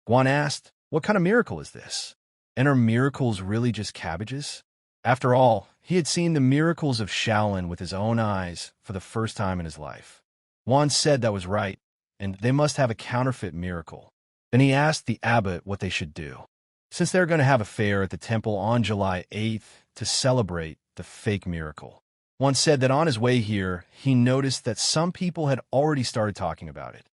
Guan asked, what kind of miracle is this? And are miracles really just cabbages? After all, he had seen the miracles of Shaolin with his own eyes for the first time in his life. Guan said that was right, and they must have a counterfeit miracle. Then he asked the abbot what they should do, since they're going to have a fair at the temple on July 8th to celebrate the fake miracle. Guan said that on his way here, he noticed that some people had already started talking about it.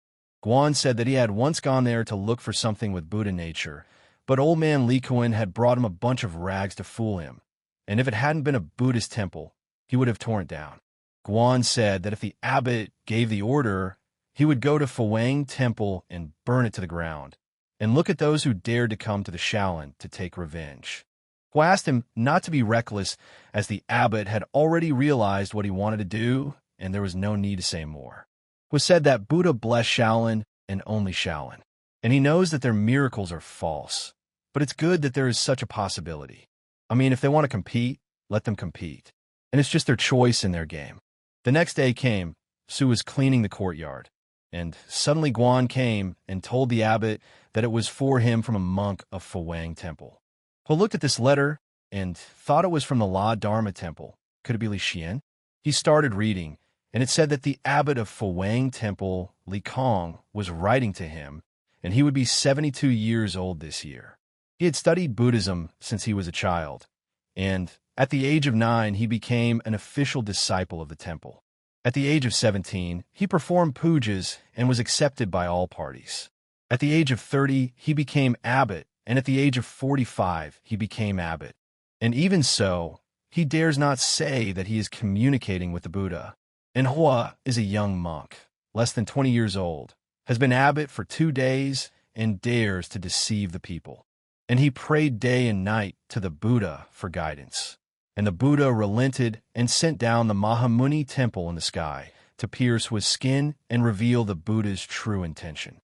Guan said that he had once gone there to look for something with Buddha nature, but old man Li Kuan had brought him a bunch of rags to fool him, and if it hadn't been a Buddhist temple, he would have torn it down. Guan said that if the abbot gave the order, he would go to Fuwang Temple and burn it to the ground, and look at those who dared to come to the Shaolin to take revenge. Hua asked him not to be reckless, as the abbot had already realized what he wanted to do, and there was no need to say more. It was said that Buddha blessed Shaolin and only Shaolin, and he knows that their miracles are false, but it's good that there is such a possibility. I mean, if they want to compete, let them compete, and it's just their choice in their game. The next day came. Su was cleaning the courtyard, and suddenly Guan came and told the abbot that it was for him from a monk of Fuwang Temple. He looked at this letter and thought it was from the La Dharma Temple. Could it be Li Xian? He started reading, and it said that the abbot of Fuwang Temple, Li Kong, was writing to him, and he would be 72 years old this year. He had studied Buddhism since he was a child, and at the age of 9, he became an official disciple of the temple. At the age of 17, he performed pujas and was accepted by all parties. At the age of 30, he became abbot, and at the age of 45, he became abbot. And even so, he dares not say that he is communicating with the Buddha. And Hua is a young monk, less than 20 years old, has been abbot for 2 days, and dares to deceive the people. And he prayed day and night to the Buddha for guidance. And the Buddha relented and sent down the Mahamuni temple in the sky to pierce with skin and reveal the Buddha's true intention.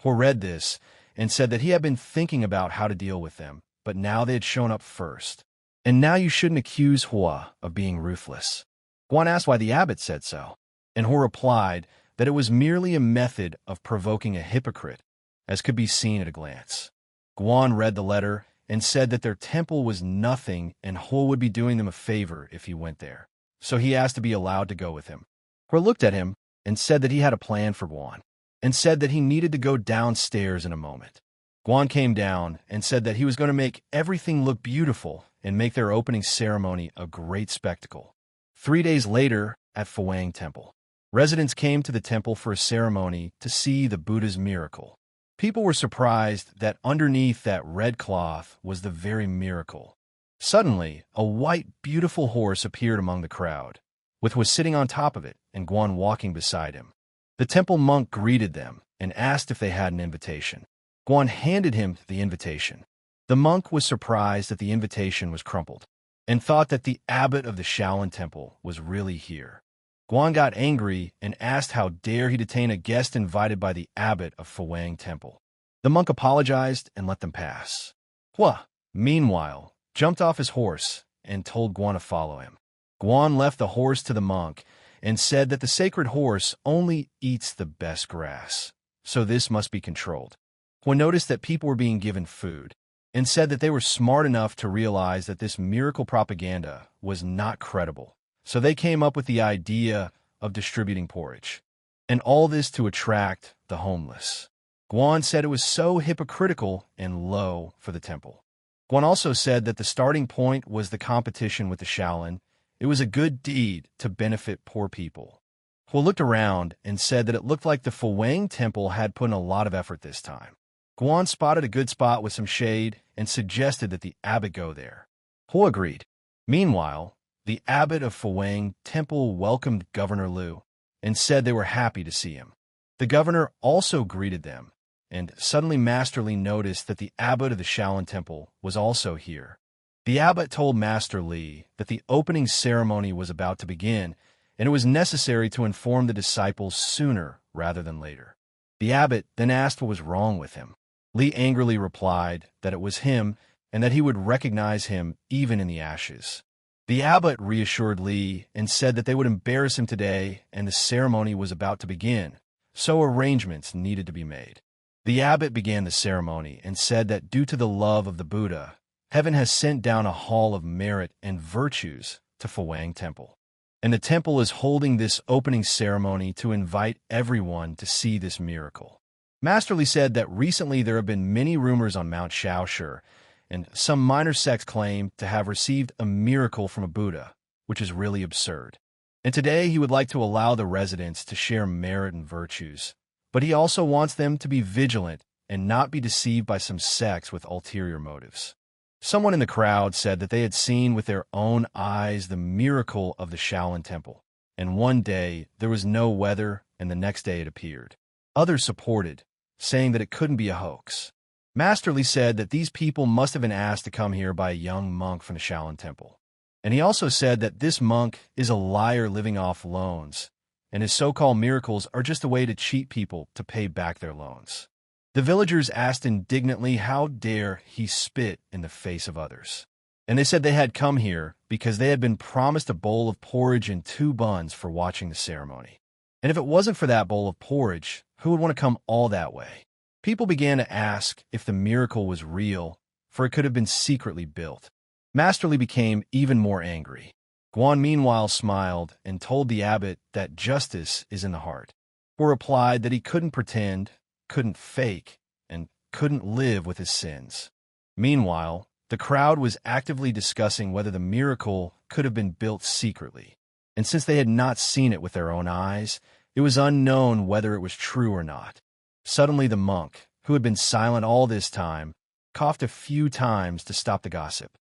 Hua read this and said that he had been thinking about how to deal with them, but now they had shown up first. And now you shouldn't accuse Hua of being ruthless. Guan asked why the abbot said so, and Hua replied that it was merely a method of provoking a hypocrite, as could be seen at a glance. Guan read the letter and said that their temple was nothing and Hua would be doing them a favor if he went there. So he asked to be allowed to go with him. Hua looked at him and said that he had a plan for Guan, and said that he needed to go downstairs in a moment. Guan came down and said that he was going to make everything look beautiful and make their opening ceremony a great spectacle. 3 days later, at Fuwang Temple, residents came to the temple for a ceremony to see the Buddha's miracle. People were surprised that underneath that red cloth was the very miracle. Suddenly, a white, beautiful horse appeared among the crowd, with Hua sitting on top of it and Guan walking beside him. The temple monk greeted them and asked if they had an invitation. Guan handed him the invitation. The monk was surprised that the invitation was crumpled, and thought that the abbot of the Shaolin Temple was really here. Guan got angry and asked how dare he detain a guest invited by the abbot of Fuwang Temple. The monk apologized and let them pass. Hua, meanwhile, jumped off his horse and told Guan to follow him. Guan left the horse to the monk and said that the sacred horse only eats the best grass, so this must be controlled. Hua noticed that people were being given food, and said that they were smart enough to realize that this miracle propaganda was not credible. So they came up with the idea of distributing porridge, and all this to attract the homeless. Guan said it was so hypocritical and low for the temple. Guan also said that the starting point was the competition with the Shaolin. It was a good deed to benefit poor people. Hua looked around and said that it looked like the Fuwang Temple had put in a lot of effort this time. Guan spotted a good spot with some shade and suggested that the abbot go there. Hua agreed. Meanwhile, the abbot of Fuwang Temple welcomed Governor Liu and said they were happy to see him. The governor also greeted them, and suddenly Master Li noticed that the abbot of the Shaolin Temple was also here. The abbot told Master Li that the opening ceremony was about to begin, and it was necessary to inform the disciples sooner rather than later. The abbot then asked what was wrong with him. Li angrily replied that it was him and that he would recognize him even in the ashes. The abbot reassured Li and said that they would embarrass him today and the ceremony was about to begin, so arrangements needed to be made. The abbot began the ceremony and said that due to the love of the Buddha, heaven has sent down a hall of merit and virtues to Fuwang Temple. And the temple is holding this opening ceremony to invite everyone to see this miracle. Master Li said that recently there have been many rumors on Mount Shaoshi, and some minor sects claim to have received a miracle from a Buddha, which is really absurd. And today he would like to allow the residents to share merit and virtues, but he also wants them to be vigilant and not be deceived by some sects with ulterior motives. Someone in the crowd said that they had seen with their own eyes the miracle of the Shaolin Temple, and one day there was no weather and the next day it appeared. Others supported, saying that it couldn't be a hoax. Master Li said that these people must have been asked to come here by a young monk from the Shaolin Temple. And he also said that this monk is a liar living off loans, and his so-called miracles are just a way to cheat people to pay back their loans. The villagers asked indignantly how dare he spit in the face of others. And they said they had come here because they had been promised a bowl of porridge and 2 buns for watching the ceremony. And if it wasn't for that bowl of porridge, who would want to come all that way? People began to ask if the miracle was real, for it could have been secretly built. Masterly became even more angry. Guan meanwhile smiled and told the abbot that justice is in the heart, or replied that he couldn't pretend, couldn't fake, and couldn't live with his sins. Meanwhile, the crowd was actively discussing whether the miracle could have been built secretly, and since they had not seen it with their own eyes, it was unknown whether it was true or not. Suddenly the monk, who had been silent all this time, coughed a few times to stop the gossip.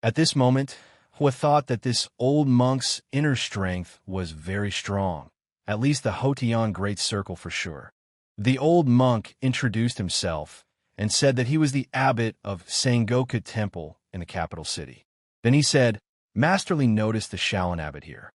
At this moment, Hua thought that this old monk's inner strength was very strong, at least the Hotian Great Circle for sure. The old monk introduced himself and said that he was the abbot of Sengoku Temple in the capital city. Then he said, "Masterly noticed the Shaolin abbot here."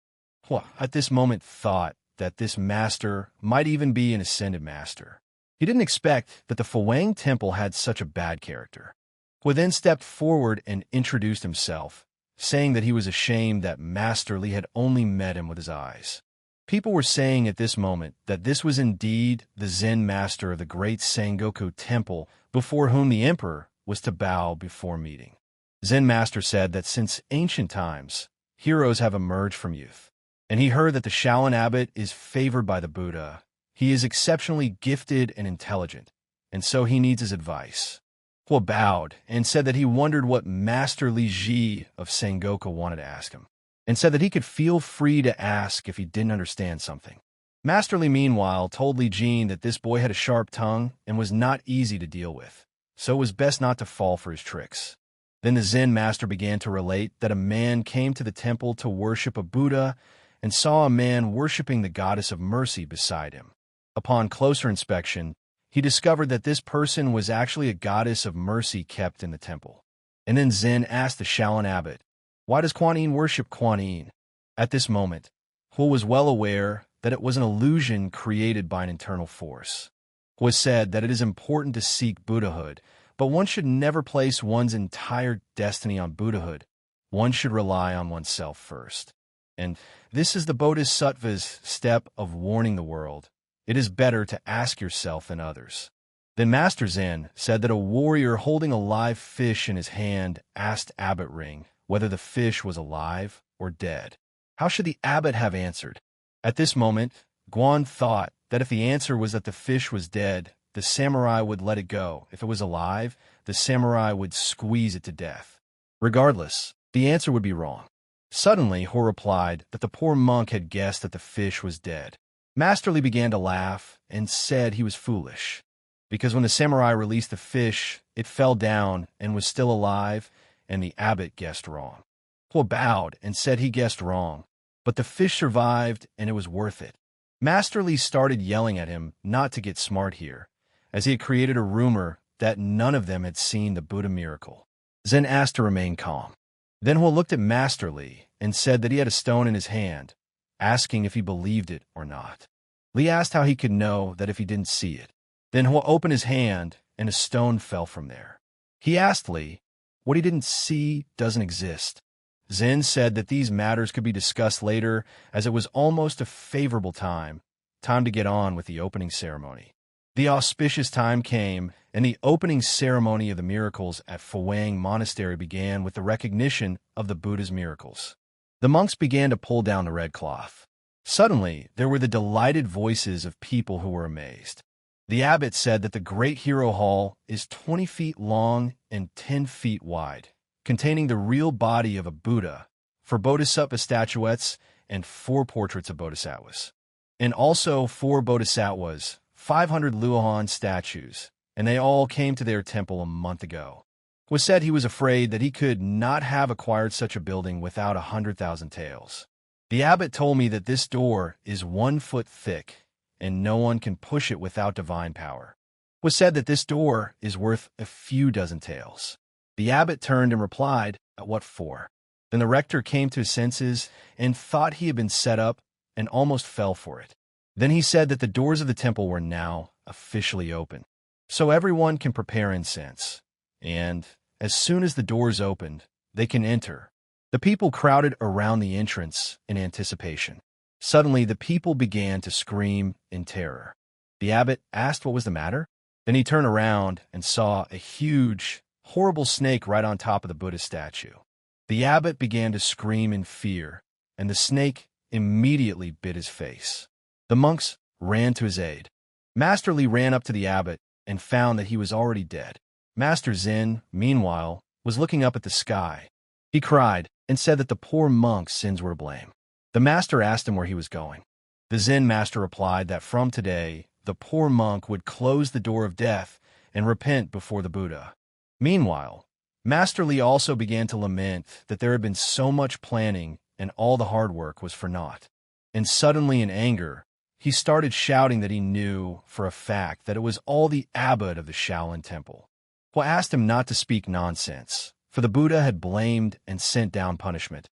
Hua, at this moment, thought that this master might even be an ascended master. He didn't expect that the Fuwang Temple had such a bad character. Hua then stepped forward and introduced himself, saying that he was ashamed that Masterly had only met him with his eyes. People were saying at this moment that this was indeed the Zen master of the great Sengoku Temple before whom the emperor was to bow before meeting. Zen master said that since ancient times, heroes have emerged from youth, and he heard that the Shaolin abbot is favored by the Buddha. He is exceptionally gifted and intelligent, and so he needs his advice. Hua bowed and said that he wondered what Master Li Ji of Sengoku wanted to ask him, and said that he could feel free to ask if he didn't understand something. Master Li, meanwhile, told Li Jin that this boy had a sharp tongue and was not easy to deal with, so it was best not to fall for his tricks. Then the Zen master began to relate that a man came to the temple to worship a Buddha and saw a man worshiping the goddess of mercy beside him. Upon closer inspection, he discovered that this person was actually a goddess of mercy kept in the temple. And then Zen asked the Shaolin abbot, "Why does Kuan Yin worship Kuan Yin?" At this moment, Hua was well aware that it was an illusion created by an internal force. Hua said that it is important to seek Buddhahood, but one should never place one's entire destiny on Buddhahood. One should rely on oneself first. And this is the Bodhisattva's step of warning the world. It is better to ask yourself than others. Then Master Zen said that a warrior holding a live fish in his hand asked Abbot Ring whether the fish was alive or dead. How should the abbot have answered? At this moment, Guan thought that if the answer was that the fish was dead, the samurai would let it go. If it was alive, the samurai would squeeze it to death. Regardless, the answer would be wrong. Suddenly, Hua replied that the poor monk had guessed that the fish was dead. Masterly began to laugh and said he was foolish, because when the samurai released the fish, it fell down and was still alive, and the abbot guessed wrong. Hua bowed and said he guessed wrong, but the fish survived and it was worth it. Masterly started yelling at him not to get smart here, as he had created a rumor that none of them had seen the Buddha miracle. Zen asked to remain calm. Then Hua looked at Masterly and said that he had a stone in his hand, asking if he believed it or not. Li asked how he could know that if he didn't see it. Then Hua opened his hand, and a stone fell from there. He asked Li, "What he didn't see doesn't exist." Zen said that these matters could be discussed later, as it was almost a favorable time to get on with the opening ceremony. The auspicious time came, and the opening ceremony of the miracles at Fuwang Monastery began with the recognition of the Buddha's miracles. The monks began to pull down the red cloth. Suddenly, there were the delighted voices of people who were amazed. The abbot said that the Great Hero Hall is 20 feet long and 10 feet wide, containing the real body of a Buddha, 4 Bodhisattva statuettes, and 4 portraits of Bodhisattvas. And also 4 Bodhisattvas, 500 Luohan statues, and they all came to their temple a month ago. It was said he was afraid that he could not have acquired such a building without 100,000 taels. The abbot told me that this door is 1 foot thick, and no one can push it without divine power. It was said that this door is worth a few dozen taels. The abbot turned and replied, "What for?" Then the rector came to his senses and thought he had been set up and almost fell for it. Then he said that the doors of the temple were now officially open, so everyone can prepare incense, and as soon as the doors opened, they can enter. The people crowded around the entrance in anticipation. Suddenly, the people began to scream in terror. The abbot asked what was the matter. Then he turned around and saw a huge, horrible snake right on top of the Buddha statue. The abbot began to scream in fear, and the snake immediately bit his face. The monks ran to his aid. Master Li ran up to the abbot and found that he was already dead. Master Zen, meanwhile, was looking up at the sky. He cried and said that the poor monk's sins were to blame. The master asked him where he was going. The Zen master replied that from today, the poor monk would close the door of death and repent before the Buddha. Meanwhile, Master Li also began to lament that there had been so much planning and all the hard work was for naught. And suddenly in anger, he started shouting that he knew for a fact that it was all the abbot of the Shaolin temple, who asked him not to speak nonsense, for the Buddha had blamed and sent down punishment.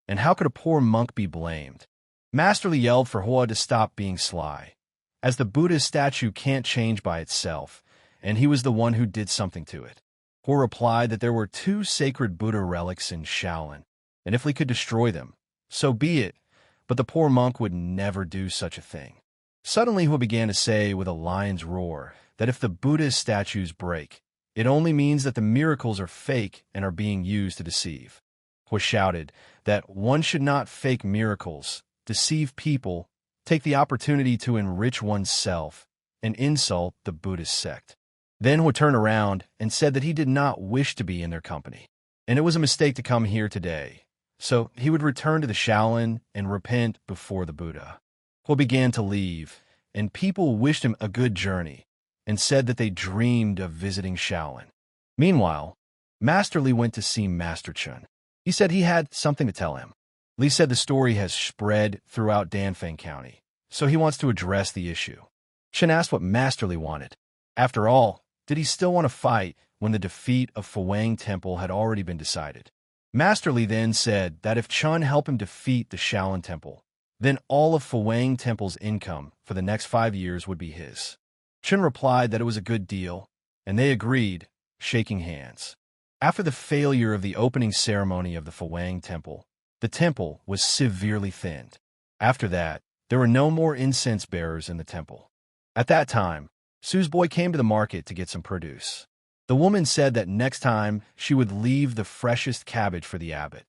And how could a poor monk be blamed? Master Li yelled for Hua to stop being sly, as the Buddha's statue can't change by itself, and he was the one who did something to it. Hua replied that there were 2 sacred Buddha relics in Shaolin, and if we could destroy them, so be it, but the poor monk would never do such a thing. Suddenly Hua began to say with a lion's roar that if the Buddha's statues break, it only means that the miracles are fake and are being used to deceive. Hua shouted that one should not fake miracles, deceive people, take the opportunity to enrich oneself, and insult the Buddhist sect. Then Hua turned around and said that he did not wish to be in their company, and it was a mistake to come here today, so he would return to the Shaolin and repent before the Buddha. Hua began to leave, and people wished him a good journey and said that they dreamed of visiting Shaolin. Meanwhile, Master Li went to see Master Chun. He said he had something to tell him. Li said the story has spread throughout Danfeng County, so he wants to address the issue. Chun asked what Master Li wanted. After all, did he still want to fight when the defeat of Fuwang Temple had already been decided? Master Li then said that if Chun helped him defeat the Shaolin Temple, then all of Fuwang Temple's income for the next 5 years would be his. Chun replied that it was a good deal, and they agreed, shaking hands. After the failure of the opening ceremony of the Fuwang Temple, the temple was severely thinned. After that, there were no more incense bearers in the temple. At that time, Sue's boy came to the market to get some produce. The woman said that next time she would leave the freshest cabbage for the abbot.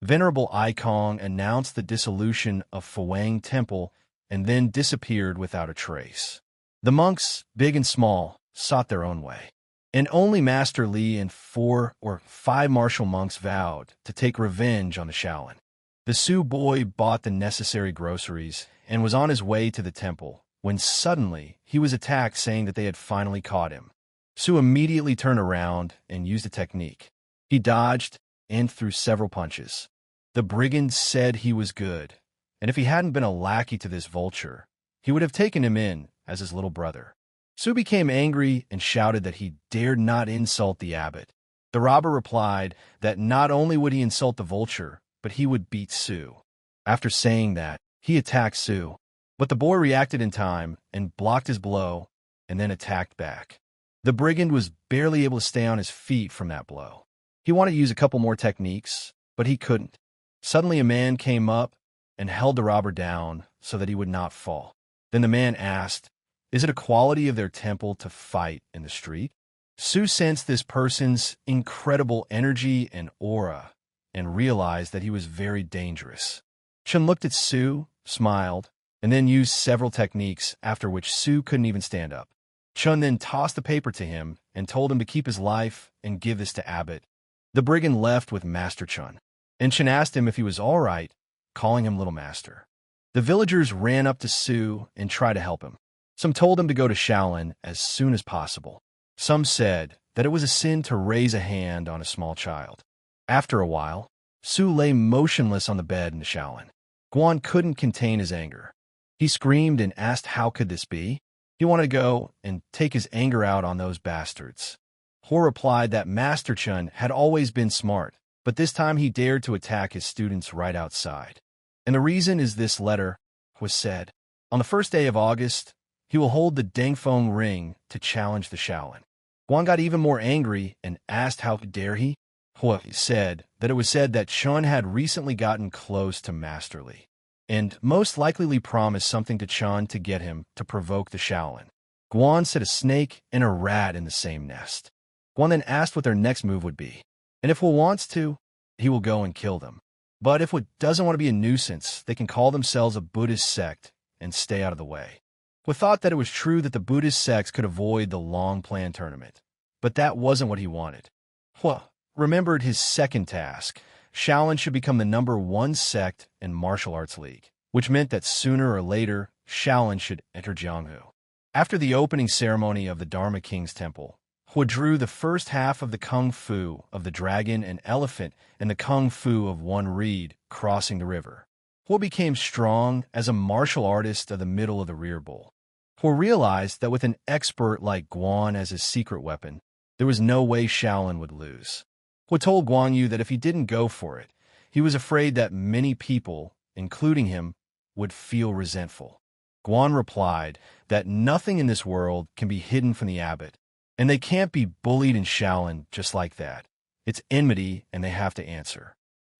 Venerable Aikong announced the dissolution of Fuwang Temple and then disappeared without a trace. The monks, big and small, sought their own way, and only Master Li and 4 or 5 martial monks vowed to take revenge on the Shaolin. The Su boy bought the necessary groceries and was on his way to the temple when suddenly he was attacked, saying that they had finally caught him. Su immediately turned around and used a technique. He dodged and threw several punches. The brigand said he was good, and if he hadn't been a lackey to this vulture, he would have taken him in as his little brother. Su became angry and shouted that he dared not insult the abbot. The robber replied that not only would he insult the vulture, but he would beat Su. After saying that, he attacked Su, but the boy reacted in time and blocked his blow and then attacked back. The brigand was barely able to stay on his feet from that blow. He wanted to use a couple more techniques, but he couldn't. Suddenly a man came up and held the robber down so that he would not fall. Then the man asked, "Is it a quality of their temple to fight in the street?" Su sensed this person's incredible energy and aura and realized that he was very dangerous. Chun looked at Su, smiled, and then used several techniques, after which Su couldn't even stand up. Chun then tossed the paper to him and told him to keep his life and give this to Abbot. The brigand left with Master Chun, and Chun asked him if he was all right, calling him Little Master. The villagers ran up to Su and tried to help him. Some told him to go to Shaolin as soon as possible. Some said that it was a sin to raise a hand on a small child. After a while, Su lay motionless on the bed in the Shaolin. Guan couldn't contain his anger. He screamed and asked how could this be? He wanted to go and take his anger out on those bastards. Hor replied that Master Chun had always been smart, but this time he dared to attack his students right outside. And the reason is this letter was said. On the first day of August, he will hold the Dangfeng Ring to challenge the Shaolin. Guan got even more angry and asked how dare he. Hua said that it was said that Chun had recently gotten close to Master Li, and most likely promised something to Chun to get him to provoke the Shaolin. Guan said a snake and a rat in the same nest. Guan then asked what their next move would be, and if Hua wants to, he will go and kill them. But if Hua doesn't want to be a nuisance, they can call themselves a Buddhist sect and stay out of the way. Hua thought that it was true that the Buddhist sects could avoid the long-planned tournament, but that wasn't what he wanted. Hua remembered his second task. Shaolin should become the #1 sect in martial arts league, which meant that sooner or later, Shaolin should enter Jianghu. After the opening ceremony of the Dharma King's Temple, Hua drew the first half of the Kung Fu of the dragon and elephant and the Kung Fu of one reed crossing the river. Hua became strong as a martial artist of the middle of the rear bowl. Hua realized that with an expert like Guan as his secret weapon, there was no way Shaolin would lose. Hua told Guan Yu that if he didn't go for it, he was afraid that many people, including him, would feel resentful. Guan replied that nothing in this world can be hidden from the abbot, and they can't be bullied in Shaolin just like that. It's enmity, and they have to answer.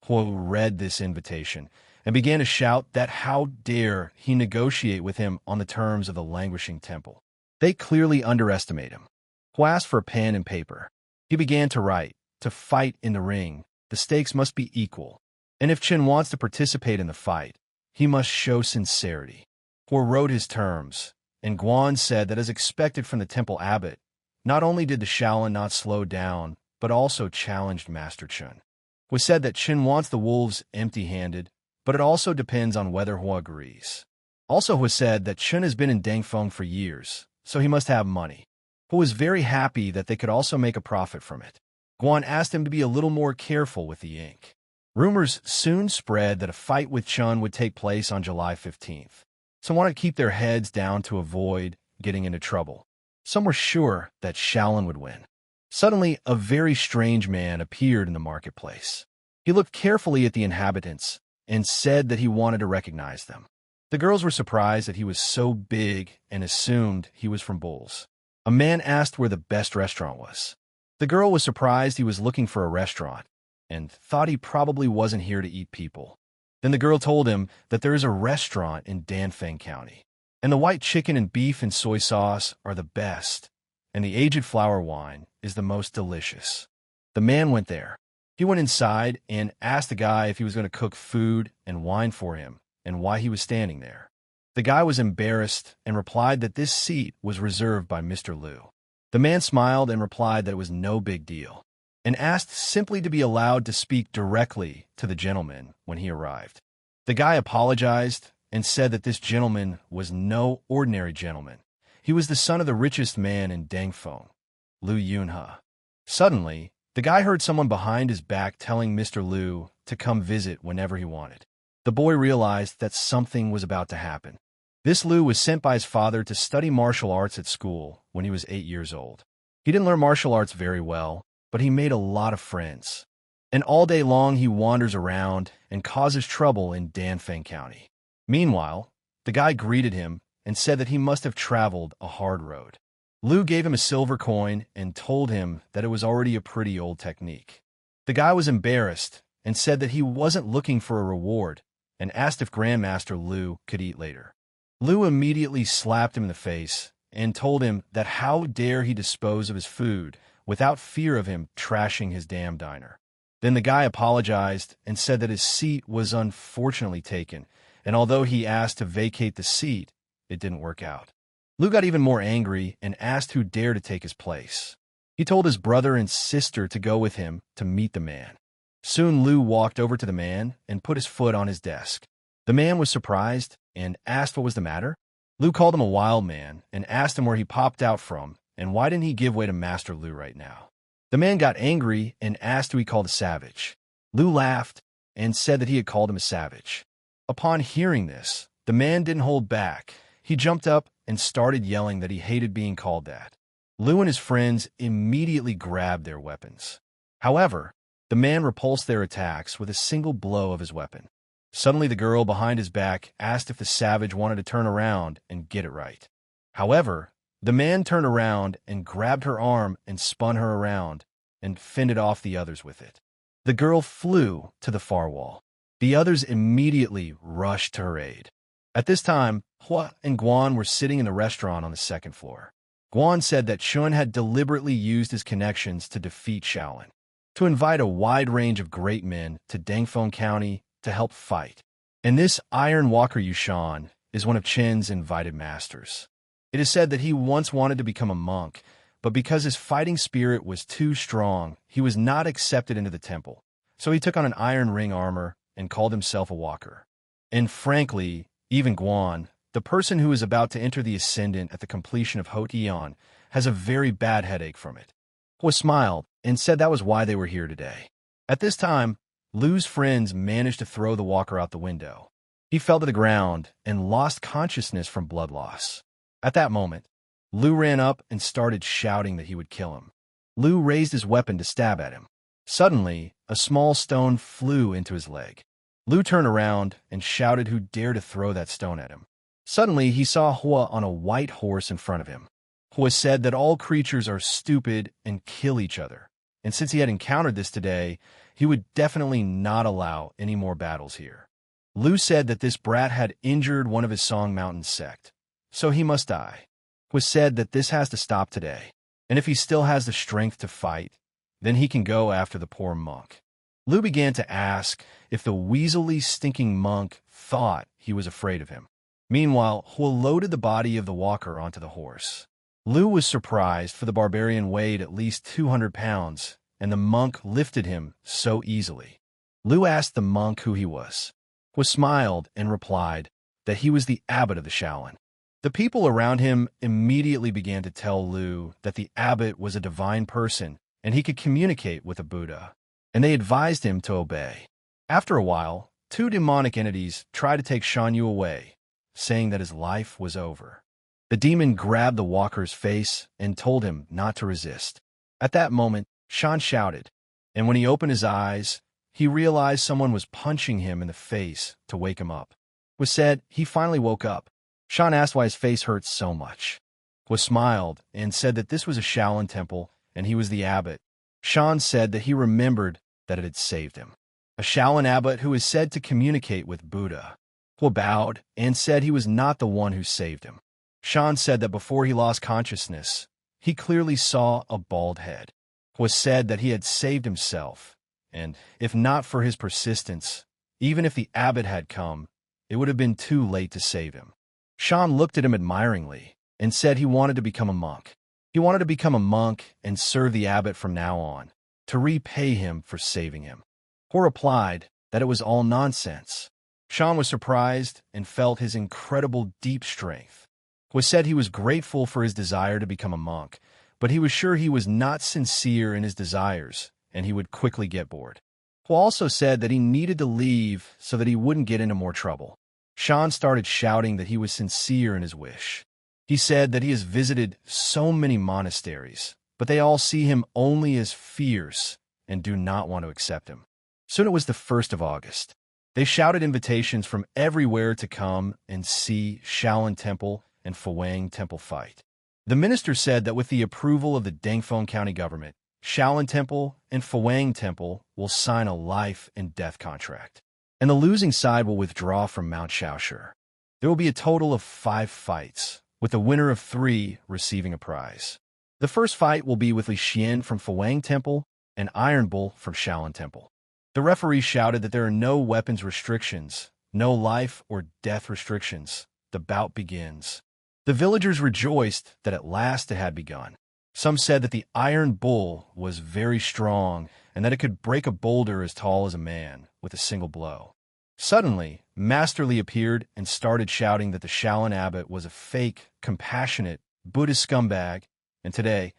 Hua read this invitation and began to shout that how dare he negotiate with him on the terms of the languishing temple. They clearly underestimate him. Hua asked for a pen and paper. He began to write, to fight in the ring, the stakes must be equal, and if Chen wants to participate in the fight, he must show sincerity. Hua wrote his terms, and Guan said that as expected from the temple abbot, not only did the Shaolin not slow down, but also challenged Master Chen. Hua said that Chen wants the wolves empty-handed, but it also depends on whether Hua agrees. Also, Hua said that Chen has been in Dangfeng for years, so he must have money. Hua was very happy that they could also make a profit from it. Guan asked him to be a little more careful with the ink. Rumors soon spread that a fight with Chen would take place on July 15th. Some wanted to keep their heads down to avoid getting into trouble. Some were sure that Shaolin would win. Suddenly, a very strange man appeared in the marketplace. He looked carefully at the inhabitants and said that he wanted to recognize them. The girls were surprised that he was so big and assumed he was from Bulls. A man asked where the best restaurant was. The girl was surprised he was looking for a restaurant and thought he probably wasn't here to eat people. Then the girl told him that there is a restaurant in Danfeng County, and the white chicken and beef and soy sauce are the best, and the aged flower wine is the most delicious. The man went there. He went inside and asked the guy if he was going to cook food and wine for him and why he was standing there. The guy was embarrassed and replied that this seat was reserved by Mr. Liu. The man smiled and replied that it was no big deal, and asked simply to be allowed to speak directly to the gentleman when he arrived. The guy apologized and said that this gentleman was no ordinary gentleman. He was the son of the richest man in Dangfeng, Liu Yunhe. Suddenly, the guy heard someone behind his back telling Mr. Liu to come visit whenever he wanted. The boy realized that something was about to happen. This Liu was sent by his father to study martial arts at school when he was 8 years old. He didn't learn martial arts very well, but he made a lot of friends. And all day long he wanders around and causes trouble in Danfeng County. Meanwhile, the guy greeted him and said that he must have traveled a hard road. Liu gave him a silver coin and told him that it was already a pretty old technique. The guy was embarrassed and said that he wasn't looking for a reward and asked if Grandmaster Liu could eat later. Liu immediately slapped him in the face and told him that how dare he dispose of his food without fear of him trashing his damn diner. Then the guy apologized and said that his seat was unfortunately taken, and although he asked to vacate the seat, it didn't work out. Liu got even more angry and asked who dared to take his place. He told his brother and sister to go with him to meet the man. Soon Liu walked over to the man and put his foot on his desk. The man was surprised and asked what was the matter. Liu called him a wild man and asked him where he popped out from and why didn't he give way to Master Liu right now. The man got angry and asked who he called a savage. Liu laughed and said that he had called him a savage. Upon hearing this, the man didn't hold back. He jumped up and started yelling that he hated being called that. Liu and his friends immediately grabbed their weapons. However, the man repulsed their attacks with a single blow of his weapon. Suddenly the girl behind his back asked if the savage wanted to turn around and get it right. However, the man turned around and grabbed her arm and spun her around and fended off the others with it. The girl flew to the far wall. The others immediately rushed to her aid. At this time, Hua and Guan were sitting in the restaurant on the second floor. Guan said that Shun had deliberately used his connections to defeat Shaolin, to invite a wide range of great men to Dangfeng County to help fight. And this Iron Walker Yushan is one of Chen's invited masters. It is said that he once wanted to become a monk, but because his fighting spirit was too strong, he was not accepted into the temple. So he took on an iron ring armor and called himself a walker. And frankly, even Guan, the person who is about to enter the Ascendant at the completion of Hot Eon, has a very bad headache from it. Hua smiled and said that was why they were here today. At this time, Lu's friends managed to throw the walker out the window. He fell to the ground and lost consciousness from blood loss. At that moment, Lu ran up and started shouting that he would kill him. Lu raised his weapon to stab at him. Suddenly, a small stone flew into his leg. Lu turned around and shouted who dared to throw that stone at him. Suddenly, he saw Hua on a white horse in front of him. Hua said that all creatures are stupid and kill each other, and since he had encountered this today, he would definitely not allow any more battles here. Lu said that this brat had injured one of his Song Mountain sect, so he must die. Hua said that this has to stop today, and if he still has the strength to fight, then he can go after the poor monk. Lu began to ask if the weaselly, stinking monk thought he was afraid of him. Meanwhile, Hua loaded the body of the walker onto the horse. Lu was surprised, for the barbarian weighed at least 200 pounds, and the monk lifted him so easily. Lu asked the monk who he was. Hua smiled and replied that he was the abbot of the Shaolin. The people around him immediately began to tell Lu that the abbot was a divine person and he could communicate with a Buddha, and they advised him to obey. After a while, two demonic entities tried to take Shan Yu away, saying that his life was over. The demon grabbed the walker's face and told him not to resist. At that moment, Shan shouted, and when he opened his eyes, he realized someone was punching him in the face to wake him up. Hua said he finally woke up. Shan asked why his face hurt so much. Hua smiled and said that this was a Shaolin temple and he was the abbot. Shan said that he remembered that it had saved him. A Shaolin abbot who is said to communicate with Buddha. Hua bowed and said he was not the one who saved him. Shan said that before he lost consciousness, he clearly saw a bald head. Hua said that he had saved himself, and if not for his persistence, even if the abbot had come, it would have been too late to save him. Shan looked at him admiringly and said he wanted to become a monk. He wanted to become a monk and serve the abbot from now on, to repay him for saving him. Hua replied that it was all nonsense. Shan was surprised and felt his incredible deep strength. Hua said he was grateful for his desire to become a monk, but he was sure he was not sincere in his desires, and he would quickly get bored. Hua also said that he needed to leave so that he wouldn't get into more trouble. Shan started shouting that he was sincere in his wish. He said that he has visited so many monasteries, but they all see him only as fierce and do not want to accept him. Soon it was the 1st of August. They shouted invitations from everywhere to come and see Shaolin Temple and Fuwang Temple fight. The minister said that with the approval of the Dangfeng County government, Shaolin Temple and Fuwang Temple will sign a life and death contract, and the losing side will withdraw from Mount Shaoshi. There will be a total of 5 fights, with the winner of 3 receiving a prize. The first fight will be with Li Xian from Fuwang Temple and Iron Bull from Shaolin Temple. The referee shouted that there are no weapons restrictions, no life or death restrictions. The bout begins. The villagers rejoiced that at last it had begun. Some said that the Iron Bull was very strong and that it could break a boulder as tall as a man with a single blow. Suddenly, Master Li appeared and started shouting that the Shaolin abbot was a fake, compassionate, Buddhist scumbag, and today,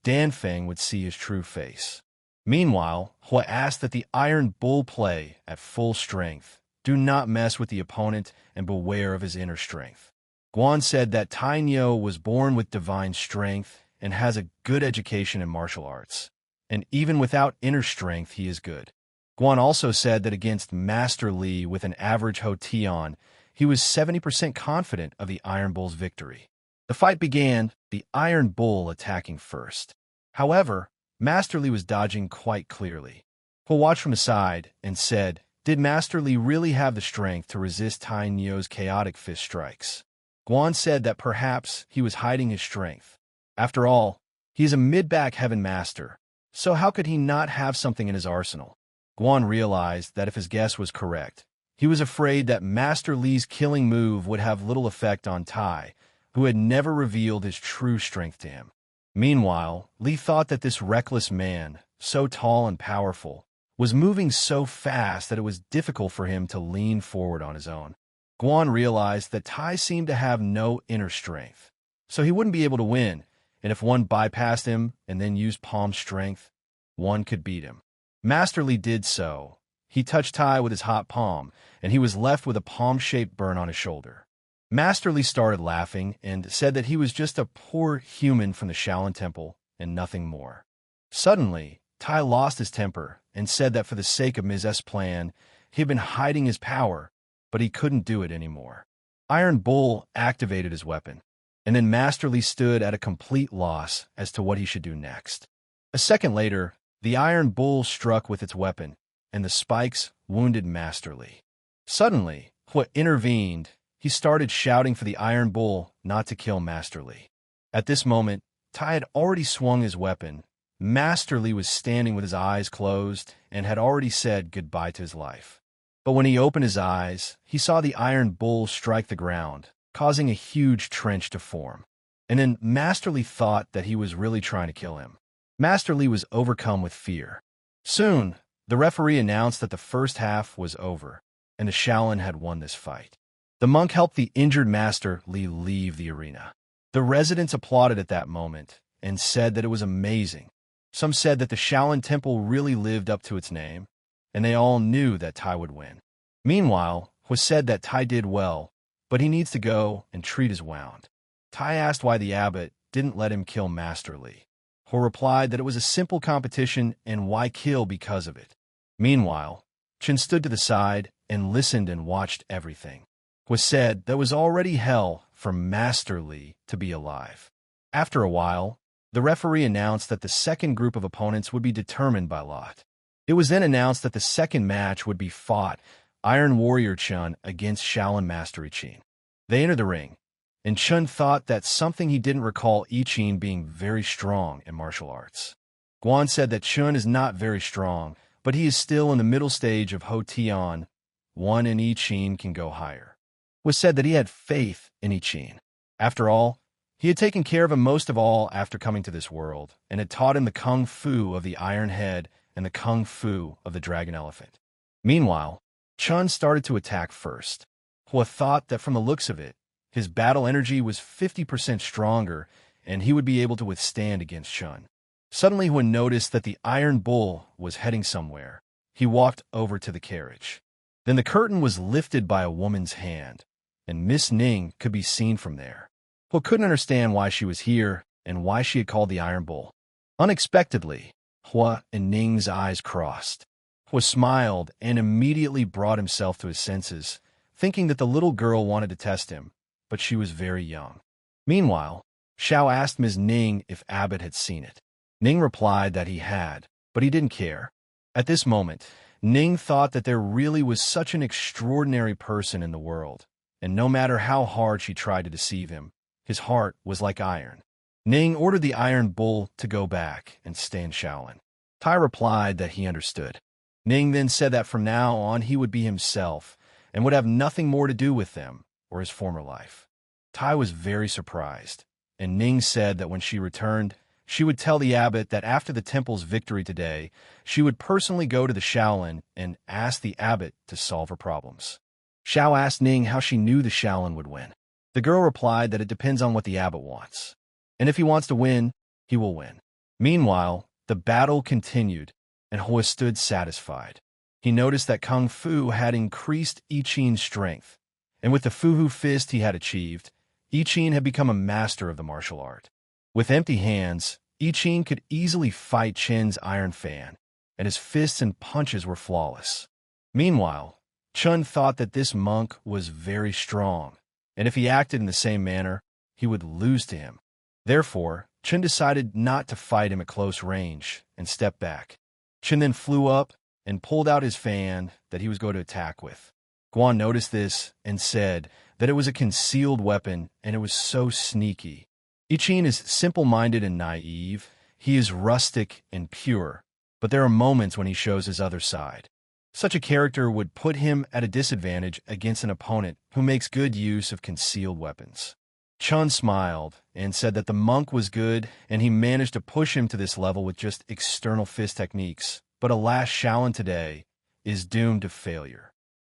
Dan Feng would see his true face. Meanwhile, Hua asked that the Iron Bull play at full strength. Do not mess with the opponent and beware of his inner strength. Guan said that Tai Nyo was born with divine strength and has a good education in martial arts, and even without inner strength he is good. Guan also said that against Master Li with an average Hotion, he was 70% confident of the Iron Bull's victory. The fight began, the Iron Bull attacking first. However, Master Li was dodging quite clearly. He watched from the side and said, "Did Master Li really have the strength to resist Tai Nio's chaotic fist strikes?" Guan said that perhaps he was hiding his strength. After all, he is a mid-back heaven master, so how could he not have something in his arsenal? Guan realized that if his guess was correct, he was afraid that Master Li's killing move would have little effect on Tai, who had never revealed his true strength to him. Meanwhile, Li thought that this reckless man, so tall and powerful, was moving so fast that it was difficult for him to lean forward on his own. Guan realized that Tai seemed to have no inner strength, so he wouldn't be able to win, and if one bypassed him and then used palm strength, one could beat him. Master Li did so. He touched Tai with his hot palm, and he was left with a palm-shaped burn on his shoulder. Master Li started laughing and said that he was just a poor human from the Shaolin Temple and nothing more. Suddenly, Tai lost his temper and said that for the sake of Ms. S' plan, he had been hiding his power, but he couldn't do it anymore. Iron Bull activated his weapon, and then Master Li stood at a complete loss as to what he should do next. A second later, the Iron Bull struck with its weapon, and the spikes wounded Master Li. Suddenly, Hua intervened. He started shouting for the Iron Bull not to kill Master Li. At this moment, Tai had already swung his weapon. Master Li was standing with his eyes closed and had already said goodbye to his life. But when he opened his eyes, he saw the Iron Bull strike the ground, causing a huge trench to form. And then Master Li thought that he was really trying to kill him. Master Li was overcome with fear. Soon, the referee announced that the first half was over, and the Shaolin had won this fight. The monk helped the injured Master Li leave the arena. The residents applauded at that moment and said that it was amazing. Some said that the Shaolin Temple really lived up to its name, and they all knew that Tai would win. Meanwhile, was said that Tai did well, but he needs to go and treat his wound. Tai asked why the abbot didn't let him kill Master Li. Ho replied that it was a simple competition and why kill because of it. Meanwhile, Chen stood to the side and listened and watched everything. Was said that was already hell for Master Li to be alive. After a while, the referee announced that the second group of opponents would be determined by lot. It was then announced that the second match would be fought Iron Warrior Chun against Shaolin Master Ichin. They entered the ring, and Chun thought that something he didn't recall Ichin being very strong in martial arts. Guan said that Chun is not very strong, but he is still in the middle stage of Hotion. One in Ichin can go higher. Was said that he had faith in Ichin. After all, he had taken care of him most of all after coming to this world, and had taught him the kung fu of the Iron Head and the kung fu of the Dragon Elephant. Meanwhile, Chun started to attack first. Hua thought that from the looks of it, his battle energy was 50% stronger, and he would be able to withstand against Chun. Suddenly, Hua noticed that the Iron Bull was heading somewhere. He walked over to the carriage. Then the curtain was lifted by a woman's hand, and Miss Ning could be seen from there. Hua couldn't understand why she was here and why she had called the Iron Bull. Unexpectedly, Hua and Ning's eyes crossed. Hua smiled and immediately brought himself to his senses, thinking that the little girl wanted to test him, but she was very young. Meanwhile, Xiao asked Ms. Ning if Abbott had seen it. Ning replied that he had, but he didn't care. At this moment, Ning thought that there really was such an extraordinary person in the world, and no matter how hard she tried to deceive him, his heart was like iron. Ning ordered the Iron Bull to go back and stay in Shaolin. Tai replied that he understood. Ning then said that from now on he would be himself and would have nothing more to do with them or his former life. Tai was very surprised, and Ning said that when she returned, she would tell the abbot that after the temple's victory today, she would personally go to the Shaolin and ask the abbot to solve her problems. Xiao asked Ning how she knew the Shaolin would win. The girl replied that it depends on what the abbot wants, and if he wants to win, he will win. Meanwhile, the battle continued, and Hua stood satisfied. He noticed that Kung Fu had increased Ichin's strength, and with the Fuhu fist he had achieved, Ichin had become a master of the martial art. With empty hands, Ichin could easily fight Chen's Iron Fan, and his fists and punches were flawless. Meanwhile, Chun thought that this monk was very strong, and if he acted in the same manner, he would lose to him. Therefore, Chun decided not to fight him at close range and stepped back. Chun then flew up and pulled out his fan that he was going to attack with. Guan noticed this and said that it was a concealed weapon and it was so sneaky. I-Ching is simple-minded and naive. He is rustic and pure, but there are moments when he shows his other side. Such a character would put him at a disadvantage against an opponent who makes good use of concealed weapons. Chun smiled and said that the monk was good and he managed to push him to this level with just external fist techniques, but alas, Shaolin today is doomed to failure.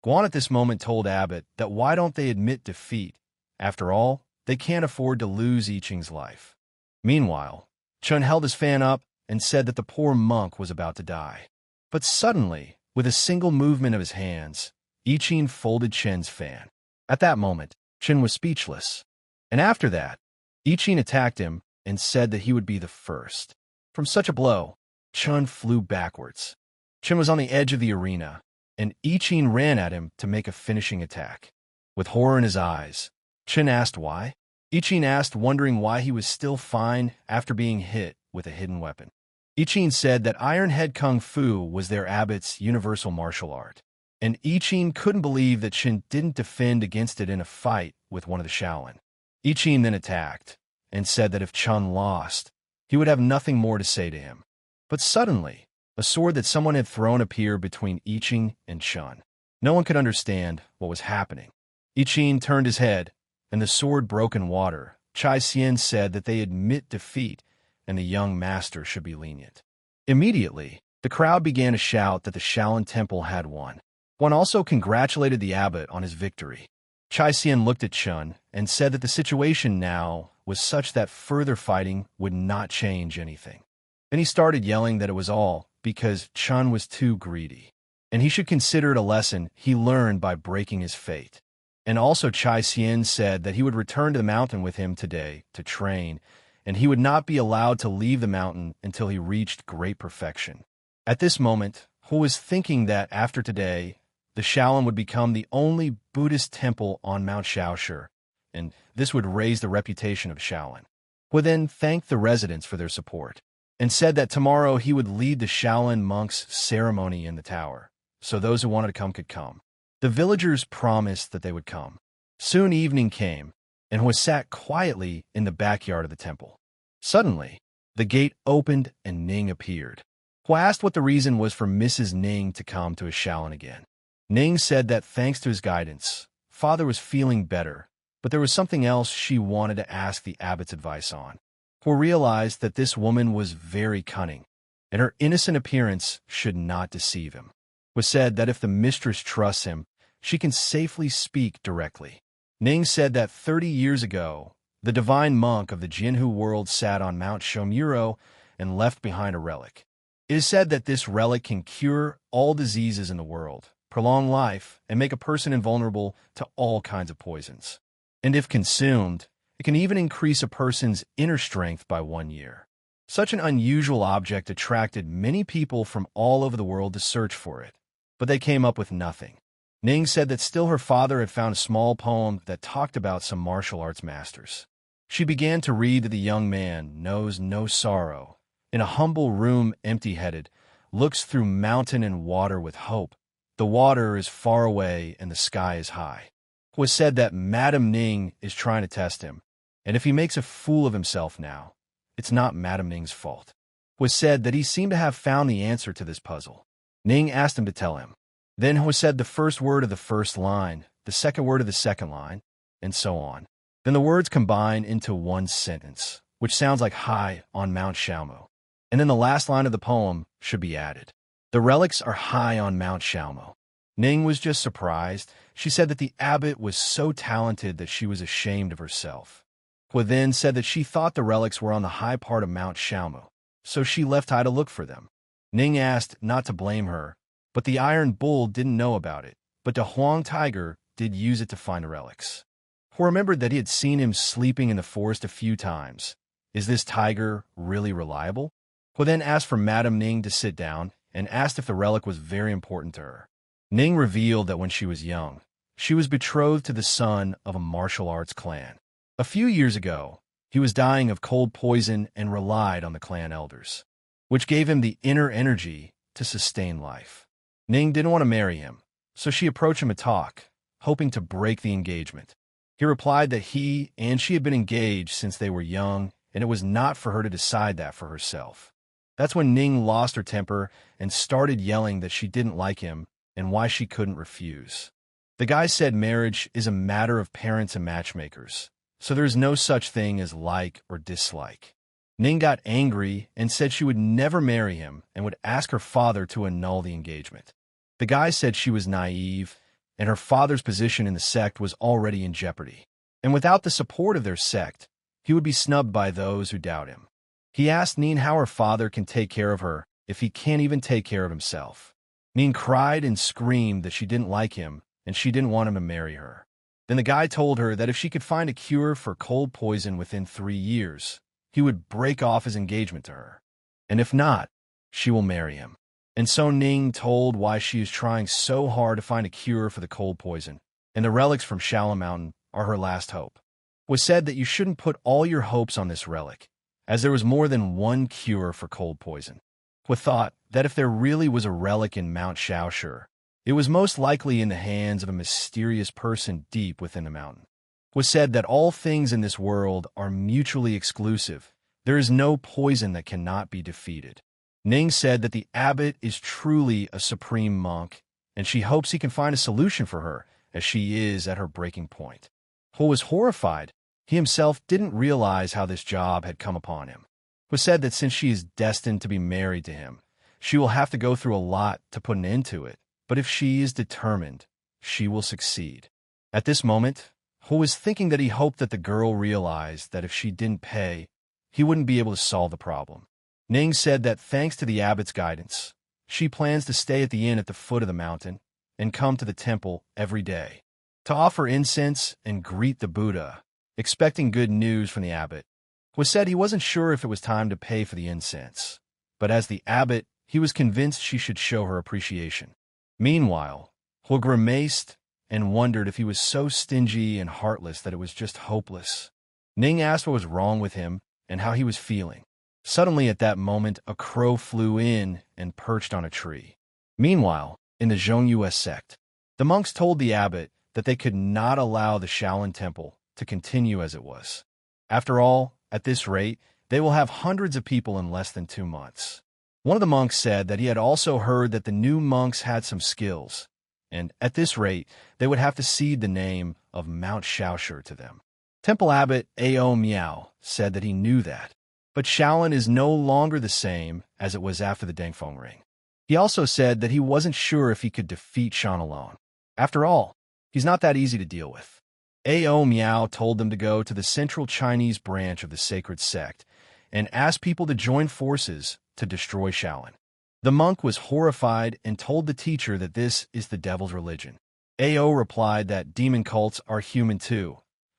Guan at this moment told Abbott that why don't they admit defeat? After all, they can't afford to lose I-Ching's life. Meanwhile, Chun held his fan up and said that the poor monk was about to die. But suddenly, with a single movement of his hands, I-Ching folded Chen's fan. At that moment, Chen was speechless. And after that, I-Ching attacked him and said that he would be the first. From such a blow, Chun flew backwards. Chen was on the edge of the arena, and I-Ching ran at him to make a finishing attack. With horror in his eyes, Chen asked why. I-Ching asked, wondering why he was still fine after being hit with a hidden weapon. I-Ching said that Iron Head Kung Fu was their abbot's universal martial art, and I-Ching couldn't believe that Chen didn't defend against it in a fight with one of the Shaolin. I-Ching then attacked and said that if Chun lost, he would have nothing more to say to him. But suddenly, a sword that someone had thrown appeared between I-Ching and Chun. No one could understand what was happening. I-Ching turned his head, and the sword broke in water. Chai Xian said that they admit defeat and the young master should be lenient. Immediately, the crowd began to shout that the Shaolin Temple had won. One also congratulated the abbot on his victory. Chai Xian looked at Chun and said that the situation now was such that further fighting would not change anything. Then he started yelling that it was all because Chun was too greedy, and he should consider it a lesson he learned by breaking his fate. And also Chai Xian said that he would return to the mountain with him today to train, and he would not be allowed to leave the mountain until he reached great perfection. At this moment, Hu was thinking that after today, the Shaolin would become the only Buddhist temple on Mount Shaoshi, and this would raise the reputation of Shaolin. Hu then thanked the residents for their support, and said that tomorrow he would lead the Shaolin monks' ceremony in the tower, so those who wanted to come could come. The villagers promised that they would come. Soon evening came, and Hu sat quietly in the backyard of the temple. Suddenly, the gate opened and Ning appeared. Hu asked what the reason was for Mrs. Ning to come to his Shaolin again. Ning said that thanks to his guidance, father was feeling better, but there was something else she wanted to ask the abbot's advice on. Hu realized that this woman was very cunning, and her innocent appearance should not deceive him. Hu said that if the mistress trusts him, she can safely speak directly. Ning said that 30 years ago, the divine monk of the Jinhu world sat on Mount Shomuro and left behind a relic. It is said that this relic can cure all diseases in the world, prolong life, and make a person invulnerable to all kinds of poisons. And if consumed, it can even increase a person's inner strength by 1 year. Such an unusual object attracted many people from all over the world to search for it, but they came up with nothing. Ning said that still her father had found a small poem that talked about some martial arts masters. She began to read that the young man knows no sorrow, in a humble room empty-headed, looks through mountain and water with hope. The water is far away and the sky is high. It was said that Madame Ning is trying to test him, and if he makes a fool of himself now, it's not Madame Ning's fault. It was said that he seemed to have found the answer to this puzzle. Ning asked him to tell him. Then Hu said the first word of the first line, the second word of the second line, and so on. Then the words combine into one sentence, which sounds like high on Mount Shaomu. And then the last line of the poem should be added. The relics are high on Mount Shaomu. Ning was just surprised. She said that the abbot was so talented that she was ashamed of herself. Hu then said that she thought the relics were on the high part of Mount Shaomu, so she left Hai to look for them. Ning asked not to blame her, but the Iron Bull didn't know about it, but the Huang Tiger did use it to find the relics. Hu remembered that he had seen him sleeping in the forest a few times. Is this tiger really reliable? Hu then asked for Madame Ning to sit down. and asked if the relic was very important to her. Ning revealed that when she was young, she was betrothed to the son of a martial arts clan. A few years ago, he was dying of cold poison and relied on the clan elders, which gave him the inner energy to sustain life. Ning didn't want to marry him, so she approached him to talk, hoping to break the engagement. He replied that he and she had been engaged since they were young, and it was not for her to decide that for herself. That's when Ning lost her temper and started yelling that she didn't like him and why she couldn't refuse. The guy said marriage is a matter of parents and matchmakers, so there is no such thing as like or dislike. Ning got angry and said she would never marry him and would ask her father to annul the engagement. The guy said she was naive, and her father's position in the sect was already in jeopardy. And without the support of their sect, he would be snubbed by those who doubt him. He asked Ning how her father can take care of her if he can't even take care of himself. Ning cried and screamed that she didn't like him and she didn't want him to marry her. Then the guy told her that if she could find a cure for cold poison within 3 years, he would break off his engagement to her. And if not, she will marry him. And so Ning told why she is trying so hard to find a cure for the cold poison, and the relics from Shaolin Mountain are her last hope. It was said that you shouldn't put all your hopes on this relic, as there was more than one cure for cold poison. Hua thought that if there really was a relic in Mount Shaoshi, it was most likely in the hands of a mysterious person deep within the mountain. It was said that all things in this world are mutually exclusive. There is no poison that cannot be defeated. Ning said that the abbot is truly a supreme monk, and she hopes he can find a solution for her, as she is at her breaking point. Hua was horrified. He himself didn't realize how this job had come upon him. It was said that since she is destined to be married to him, she will have to go through a lot to put an end to it, but if she is determined, she will succeed. At this moment, Hua was thinking that he hoped that the girl realized that if she didn't pay, he wouldn't be able to solve the problem. Ning said that thanks to the abbot's guidance, she plans to stay at the inn at the foot of the mountain and come to the temple every day to offer incense and greet the Buddha, expecting good news from the abbot. Hua said he wasn't sure if it was time to pay for the incense, but as the abbot, he was convinced she should show her appreciation. Meanwhile, Hua grimaced and wondered if he was so stingy and heartless that it was just hopeless. Ning asked what was wrong with him and how he was feeling. Suddenly, at that moment, a crow flew in and perched on a tree. Meanwhile, in the Zhongyue sect, the monks told the abbot that they could not allow the Shaolin temple to continue as it was. After all, at this rate, they will have hundreds of people in less than 2 months. One of the monks said that he had also heard that the new monks had some skills, and at this rate, they would have to cede the name of Mount Shaoshi to them. Temple Abbot Ao Miao said that he knew that, but Shaolin is no longer the same as it was after the Dengfeng Ring. He also said that he wasn't sure if he could defeat Shan alone. After all, he's not that easy to deal with. Ao Miao told them to go to the central Chinese branch of the sacred sect and ask people to join forces to destroy Shaolin. The monk was horrified and told the teacher that this is the devil's religion. Ao replied that demon cults are human too,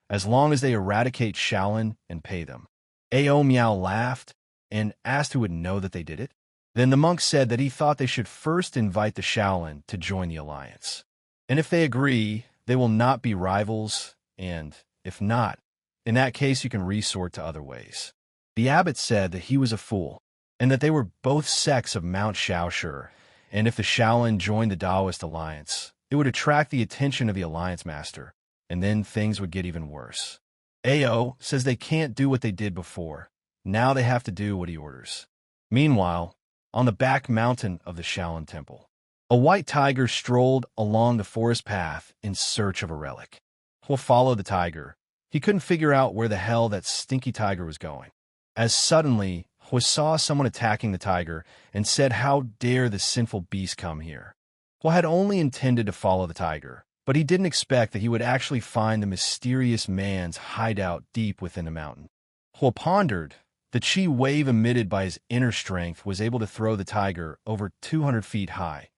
as long as they eradicate Shaolin and pay them. Ao Miao laughed and asked who would know that they did it. Then the monk said that he thought they should first invite the Shaolin to join the alliance. And if they agree, they will not be rivals, and if not, in that case you can resort to other ways. The abbot said that he was a fool, and that they were both sects of Mount Shaoshi, and if the Shaolin joined the Taoist alliance, it would attract the attention of the alliance master, and then things would get even worse. Ao says they can't do what they did before. Now they have to do what he orders. Meanwhile, on the back mountain of the Shaolin temple, a white tiger strolled along the forest path in search of a relic. Hua followed the tiger. He couldn't figure out where the hell that stinky tiger was going. As suddenly, Hua saw someone attacking the tiger and said, "How dare this sinful beast come here?" Hua had only intended to follow the tiger, but he didn't expect that he would actually find the mysterious man's hideout deep within the mountain. Hua pondered. The chi wave emitted by his inner strength was able to throw the tiger over 200 feet high.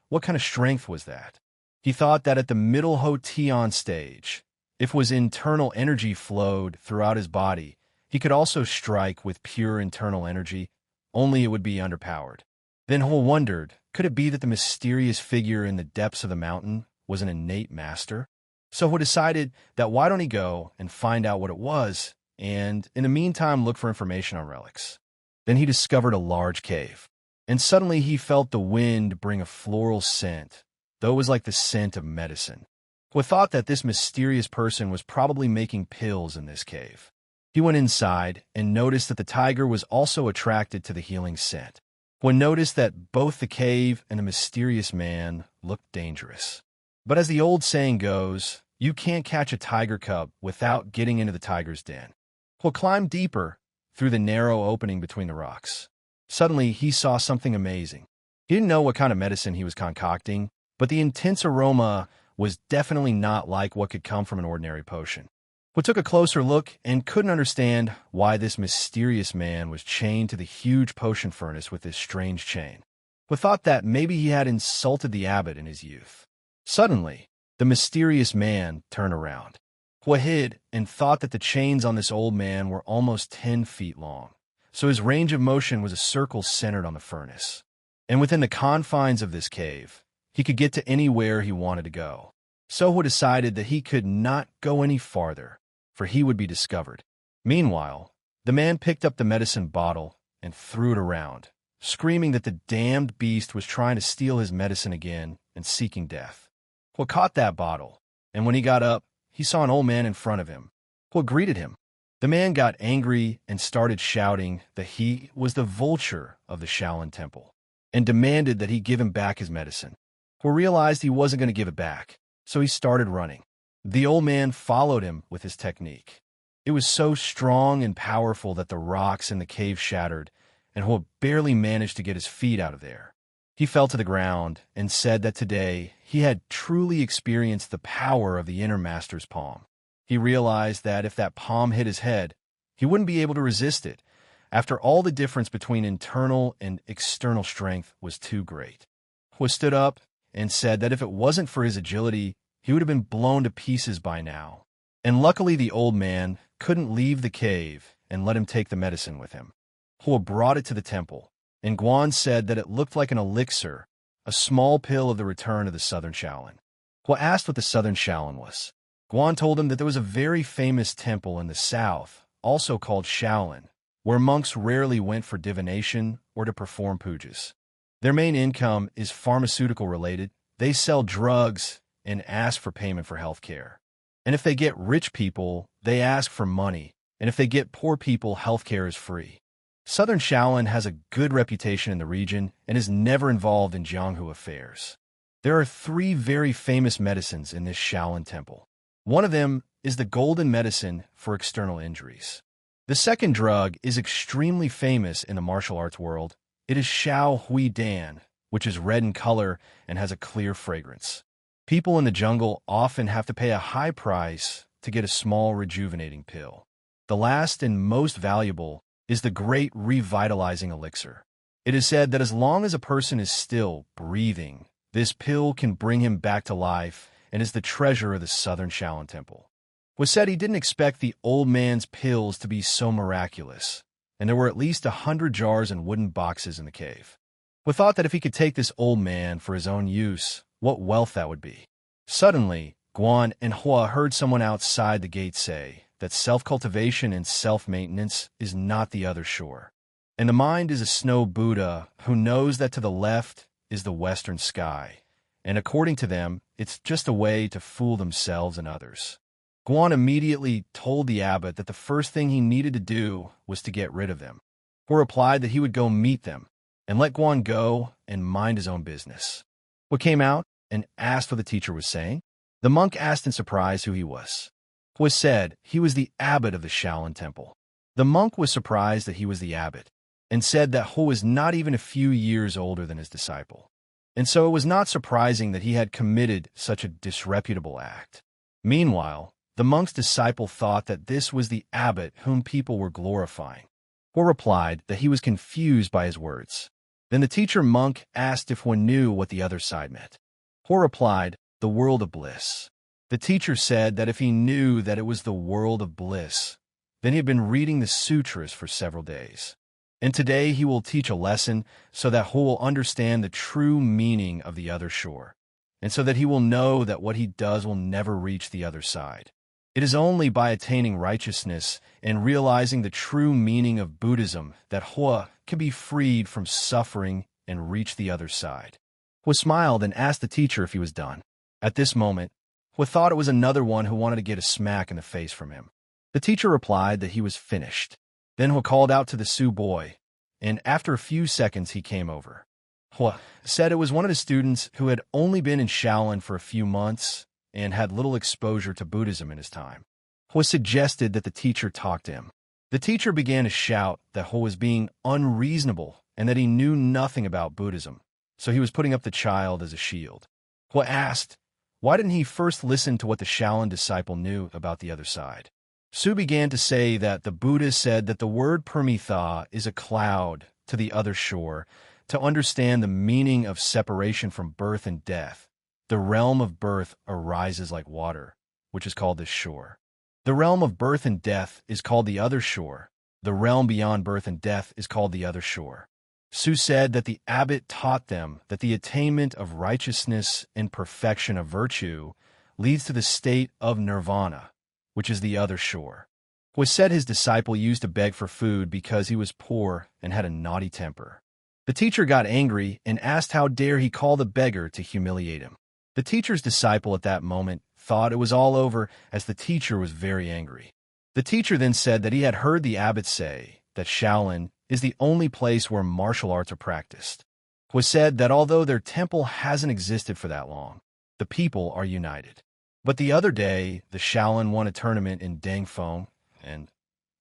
What kind of strength was that? He thought that at the middle Ho Tian stage, if Hua's internal energy flowed throughout his body, he could also strike with pure internal energy, only it would be underpowered. Then Hua wondered, could it be that the mysterious figure in the depths of the mountain was an innate master? So Hua decided that why don't he go and find out what it was, and in the meantime look for information on relics. Then he discovered a large cave, and suddenly he felt the wind bring a floral scent, though it was like the scent of medicine. Hua thought that this mysterious person was probably making pills in this cave. He went inside and noticed that the tiger was also attracted to the healing scent. Hua noticed that both the cave and the mysterious man looked dangerous. But as the old saying goes, you can't catch a tiger cub without getting into the tiger's den. Hua climbed deeper through the narrow opening between the rocks. Suddenly, he saw something amazing. He didn't know what kind of medicine he was concocting, but the intense aroma was definitely not like what could come from an ordinary potion. Hua took a closer look and couldn't understand why this mysterious man was chained to the huge potion furnace with this strange chain. Hua thought that maybe he had insulted the abbot in his youth. Suddenly, the mysterious man turned around. Hua hid and thought that the chains on this old man were almost 10 feet long, so his range of motion was a circle centered on the furnace. And within the confines of this cave, he could get to anywhere he wanted to go. So Hua decided that he could not go any farther, for he would be discovered. Meanwhile, the man picked up the medicine bottle and threw it around, screaming that the damned beast was trying to steal his medicine again and seeking death. Hua caught that bottle, and when he got up, he saw an old man in front of him. Hua greeted him. The man got angry and started shouting that he was the vulture of the Shaolin temple, and demanded that he give him back his medicine. Hua realized he wasn't going to give it back, so he started running. The old man followed him with his technique. It was so strong and powerful that the rocks in the cave shattered, and Hua barely managed to get his feet out of there. He fell to the ground and said that today he had truly experienced the power of the inner master's palm. He realized that if that palm hit his head, he wouldn't be able to resist it. After all, the difference between internal and external strength was too great. Hua stood up and said that if it wasn't for his agility, he would have been blown to pieces by now. And luckily the old man couldn't leave the cave and let him take the medicine with him. Hua brought it to the temple, and Guan said that it looked like an elixir, a small pill of the return of the Southern Shaolin. Hua asked what the Southern Shaolin was. Guan told him that there was a very famous temple in the south, also called Shaolin, where monks rarely went for divination or to perform pujas. Their main income is pharmaceutical-related. They sell drugs and ask for payment for health care. And if they get rich people, they ask for money, and if they get poor people, health care is free. Southern Shaolin has a good reputation in the region and is never involved in Jianghu affairs. There are 3 very famous medicines in this Shaolin temple. One of them is the golden medicine for external injuries. The second drug is extremely famous in the martial arts world. It is Shao Hui Dan, which is red in color and has a clear fragrance. People in the jungle often have to pay a high price to get a small rejuvenating pill. The last and most valuable is the great revitalizing elixir. It is said that as long as a person is still breathing, this pill can bring him back to life and is the treasure of the Southern Shaolin Temple. Was said he didn't expect the old man's pills to be so miraculous, and there were at least 100 jars and wooden boxes in the cave. We thought that if he could take this old man for his own use, what wealth that would be. Suddenly, Guan and Hua heard someone outside the gate say that self-cultivation and self-maintenance is not the other shore. And the mind is a snow Buddha who knows that to the left is the western sky, and according to them, it's just a way to fool themselves and others. Guan immediately told the abbot that the first thing he needed to do was to get rid of them. Hua replied that he would go meet them and let Guan go and mind his own business. Hua came out and asked what the teacher was saying. The monk asked in surprise who he was. Hua said he was the abbot of the Shaolin Temple. The monk was surprised that he was the abbot, and said that Hua was not even a few years older than his disciple. And so it was not surprising that he had committed such a disreputable act. Meanwhile, the monk's disciple thought that this was the abbot whom people were glorifying. Hua replied that he was confused by his words. Then the teacher monk asked if one knew what the other side meant. Hua replied, "The world of bliss." The teacher said that if he knew that it was the world of bliss, then he had been reading the sutras for several days. And today he will teach a lesson so that Hua will understand the true meaning of the other shore, and so that he will know that what he does will never reach the other side. It is only by attaining righteousness and realizing the true meaning of Buddhism that Hua can be freed from suffering and reach the other side. Hua smiled and asked the teacher if he was done. At this moment, Hua thought it was another one who wanted to get a smack in the face from him. The teacher replied that he was finished. Then Hua called out to the Sioux boy, and after a few seconds he came over. Hua said it was one of the students who had only been in Shaolin for a few months and had little exposure to Buddhism in his time. Hua suggested that the teacher talk to him. The teacher began to shout that Hua was being unreasonable and that he knew nothing about Buddhism, so he was putting up the child as a shield. Hua asked, why didn't he first listen to what the Shaolin disciple knew about the other side? Su began to say that the Buddha said that the word permitha is a cloud to the other shore to understand the meaning of separation from birth and death. The realm of birth arises like water, which is called the shore. The realm of birth and death is called the other shore. The realm beyond birth and death is called the other shore. Su said that the abbot taught them that the attainment of righteousness and perfection of virtue leads to the state of nirvana, which is the other shore. Hua said his disciple used to beg for food because he was poor and had a naughty temper. The teacher got angry and asked how dare he call the beggar to humiliate him. The teacher's disciple at that moment thought it was all over as the teacher was very angry. The teacher then said that he had heard the abbot say that Shaolin is the only place where martial arts are practiced. Hua said that although their temple hasn't existed for that long, the people are united. But the other day, the Shaolin won a tournament in Dangfeng, and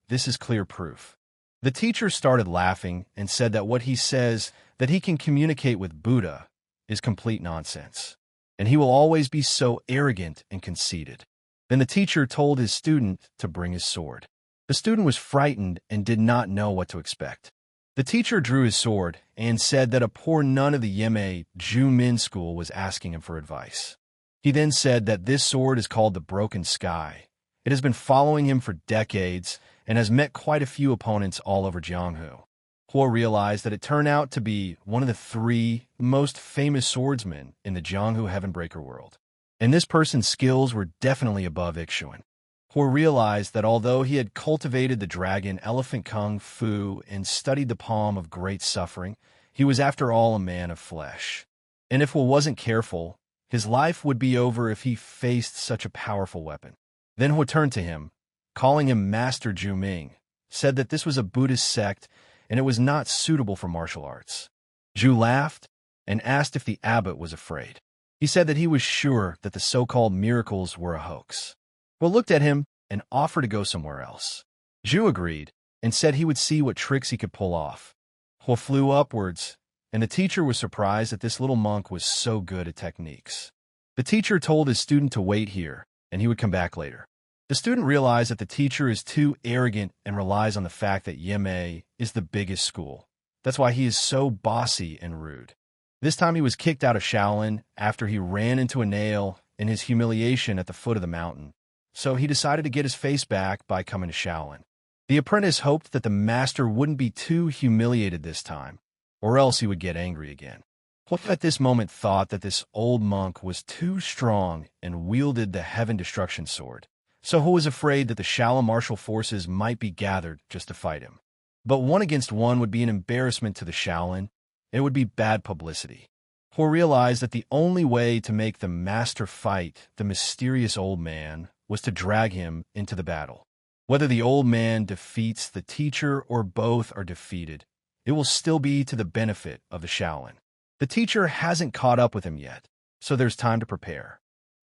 this is clear proof. The teacher started laughing and said that what he says, that he can communicate with Buddha, is complete nonsense, and he will always be so arrogant and conceited. Then the teacher told his student to bring his sword. The student was frightened and did not know what to expect. The teacher drew his sword and said that a poor nun of the Yimei Ju-Min school was asking him for advice. He then said that this sword is called the Broken Sky. It has been following him for decades and has met quite a few opponents all over Jianghu. Hua realized that it turned out to be one of the 3 most famous swordsmen in the Jianghu Heavenbreaker world, and this person's skills were definitely above Ixuan. Hua realized that although he had cultivated the dragon elephant kung fu and studied the palm of great suffering, he was after all a man of flesh. And if Hua wasn't careful, his life would be over if he faced such a powerful weapon. Then Hua turned to him, calling him Master Ju-Ming, said that this was a Buddhist sect and it was not suitable for martial arts. Ju laughed and asked if the abbot was afraid. He said that he was sure that the so-called miracles were a hoax. Hua looked at him and offered to go somewhere else. Ju agreed and said he would see what tricks he could pull off. Hua flew upwards, and the teacher was surprised that this little monk was so good at techniques. The teacher told his student to wait here, and he would come back later. The student realized that the teacher is too arrogant and relies on the fact that Yimei is the biggest school. That's why he is so bossy and rude. This time he was kicked out of Shaolin after he ran into a nail in his humiliation at the foot of the mountain. So he decided to get his face back by coming to Shaolin. The apprentice hoped that the master wouldn't be too humiliated this time, or else he would get angry again. Hua at this moment thought that this old monk was too strong and wielded the Heaven Destruction Sword, so Hua was afraid that the Shaolin martial forces might be gathered just to fight him. But 1 against 1 would be an embarrassment to the Shaolin. It would be bad publicity. Hua realized that the only way to make the master fight the mysterious old man was to drag him into the battle. Whether the old man defeats the teacher or both are defeated, it will still be to the benefit of the Shaolin. The teacher hasn't caught up with him yet, so there's time to prepare.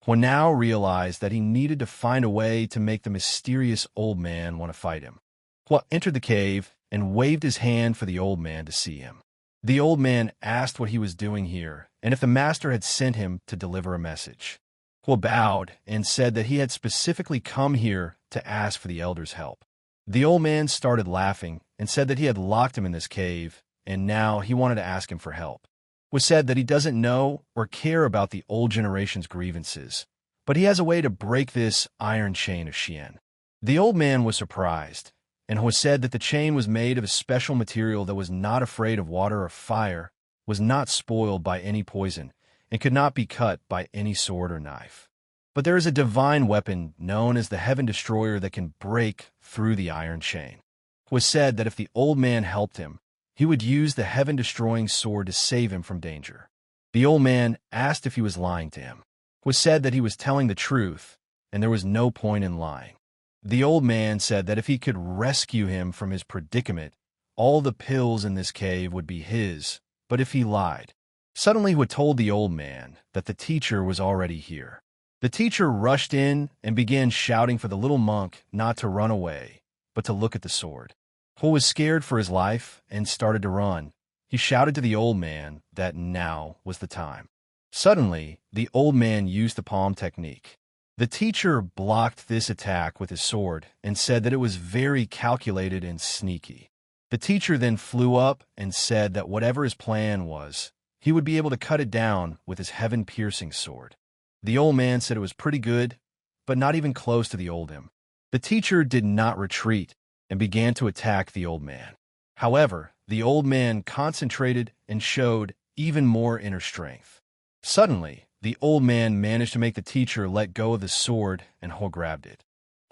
Hua now realized that he needed to find a way to make the mysterious old man want to fight him. Hua entered the cave and waved his hand for the old man to see him. The old man asked what he was doing here and if the master had sent him to deliver a message. Hua bowed and said that he had specifically come here to ask for the elder's help. The old man started laughing and said that he had locked him in this cave, and now he wanted to ask him for help. Hua said that he doesn't know or care about the old generation's grievances, but he has a way to break this iron chain of Xian. The old man was surprised and was said that the chain was made of a special material that was not afraid of water or fire, was not spoiled by any poison, and could not be cut by any sword or knife. But there is a divine weapon known as the Heaven Destroyer that can break through the iron chain. It was said that if the old man helped him, he would use the heaven-destroying sword to save him from danger. The old man asked if he was lying to him. It was said that he was telling the truth, and there was no point in lying. The old man said that if he could rescue him from his predicament, all the pills in this cave would be his, but if he lied. Suddenly he told the old man that the teacher was already here. The teacher rushed in and began shouting for the little monk not to run away, but to look at the sword. Ho was scared for his life and started to run. He shouted to the old man that now was the time. Suddenly, the old man used the palm technique. The teacher blocked this attack with his sword and said that it was very calculated and sneaky. The teacher then flew up and said that whatever his plan was, he would be able to cut it down with his heaven-piercing sword. The old man said it was pretty good, but not even close to the old him. The teacher did not retreat and began to attack the old man. However, the old man concentrated and showed even more inner strength. Suddenly, the old man managed to make the teacher let go of the sword, and Ho grabbed it.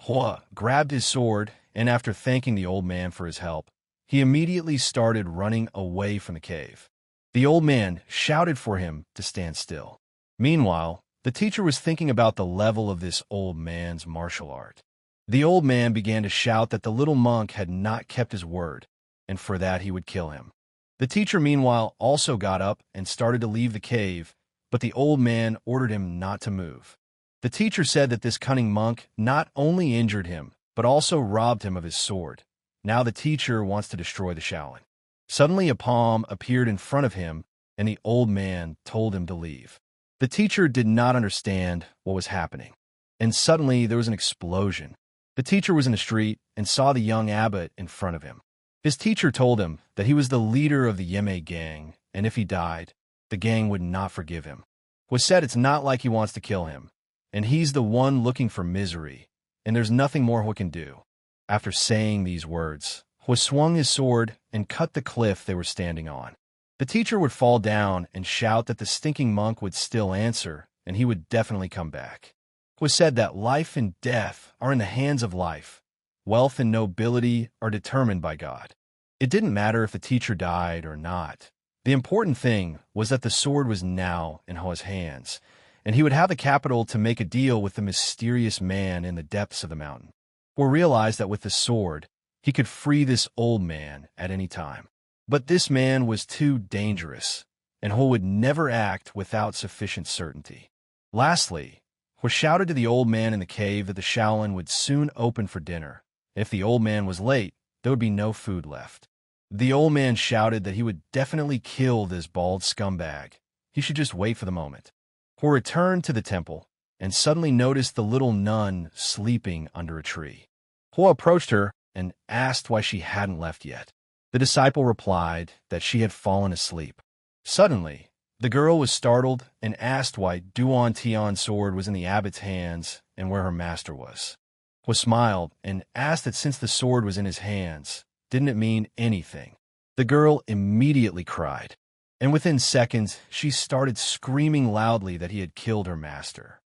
Ho grabbed his sword, and after thanking the old man for his help, he immediately started running away from the cave. The old man shouted for him to stand still. Meanwhile, the teacher was thinking about the level of this old man's martial art. The old man began to shout that the little monk had not kept his word, and for that he would kill him. The teacher, meanwhile, also got up and started to leave the cave, but the old man ordered him not to move. The teacher said that this cunning monk not only injured him, but also robbed him of his sword. Now the teacher wants to destroy the Shaolin. Suddenly a palm appeared in front of him, and the old man told him to leave. The teacher did not understand what was happening, and suddenly there was an explosion. The teacher was in the street and saw the young abbot in front of him. His teacher told him that he was the leader of the Yeme gang, and if he died, the gang would not forgive him. It was said it's not like he wants to kill him, and he's the one looking for misery, and there's nothing more Ho can do. After saying these words, Ho swung his sword and cut the cliff they were standing on. The teacher would fall down and shout that the stinking monk would still answer, and he would definitely come back. It was said that life and death are in the hands of life. Wealth and nobility are determined by God. It didn't matter if the teacher died or not. The important thing was that the sword was now in Ho's hands, and he would have the capital to make a deal with the mysterious man in the depths of the mountain. Ho realized that with the sword, he could free this old man at any time. But this man was too dangerous, and Ho would never act without sufficient certainty. Lastly, Ho shouted to the old man in the cave that the Shaolin would soon open for dinner. If the old man was late, there would be no food left. The old man shouted that he would definitely kill this bald scumbag. He should just wait for the moment. Ho returned to the temple and suddenly noticed the little nun sleeping under a tree. Ho approached her and asked why she hadn't left yet. The disciple replied that she had fallen asleep. Suddenly, the girl was startled and asked why Duan Tian's sword was in the abbot's hands and where her master was. Ho smiled and asked that since the sword was in his hands, didn't it mean anything? The girl immediately cried, and within seconds, she started screaming loudly that he had killed her master.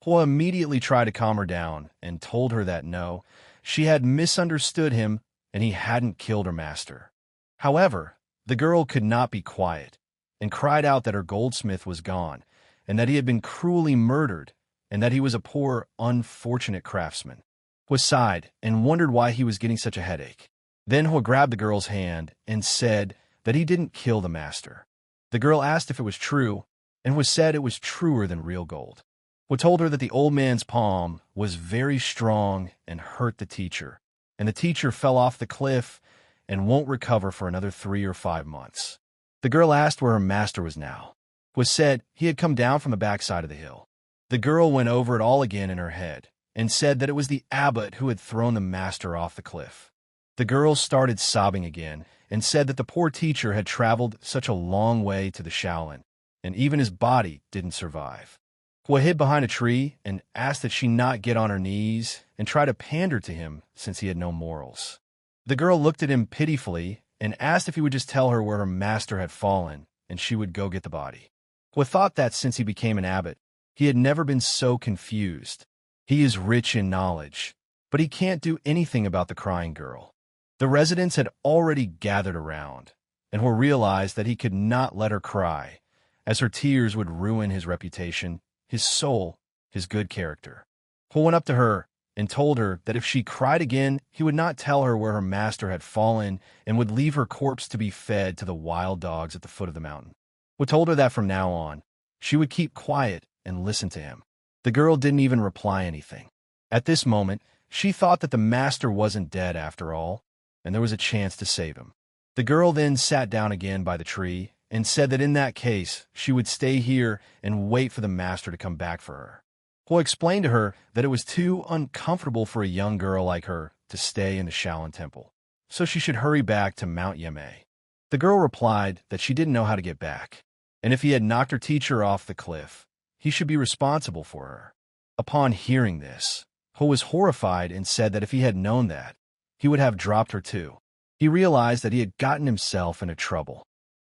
Ho immediately tried to calm her down and told her that no, she had misunderstood him and he hadn't killed her master. However, the girl could not be quiet and cried out that her goldsmith was gone and that he had been cruelly murdered and that he was a poor, unfortunate craftsman. Ho sighed and wondered why he was getting such a headache. Then Ho grabbed the girl's hand and said that he didn't kill the master. The girl asked if it was true, and Ho said it was truer than real gold. Ho told her that the old man's palm was very strong and hurt the teacher, and the teacher fell off the cliff and won't recover for another 3 or 5 months. The girl asked where her master was now. Ho said he had come down from the backside of the hill. The girl went over it all again in her head and said that it was the abbot who had thrown the master off the cliff. The girl started sobbing again and said that the poor teacher had traveled such a long way to the Shaolin, and even his body didn't survive. Ho hid behind a tree and asked that she not get on her knees and try to pander to him since he had no morals. The girl looked at him pitifully and asked if he would just tell her where her master had fallen, and she would go get the body. Hua thought that since he became an abbot, he had never been so confused. He is rich in knowledge, but he can't do anything about the crying girl. The residents had already gathered around, and Hua realized that he could not let her cry, as her tears would ruin his reputation, his soul, his good character. Hua went up to her and told her that if she cried again, he would not tell her where her master had fallen and would leave her corpse to be fed to the wild dogs at the foot of the mountain. Hua told her that from now on, she would keep quiet and listen to him. The girl didn't even reply anything. At this moment, she thought that the master wasn't dead after all, and there was a chance to save him. The girl then sat down again by the tree and said that in that case, she would stay here and wait for the master to come back for her. Hua explained to her that it was too uncomfortable for a young girl like her to stay in the Shaolin temple, so she should hurry back to Mount Yamei. The girl replied that she didn't know how to get back, and if he had knocked her teacher off the cliff, he should be responsible for her. Upon hearing this, Hua was horrified and said that if he had known that, he would have dropped her too. He realized that he had gotten himself into trouble.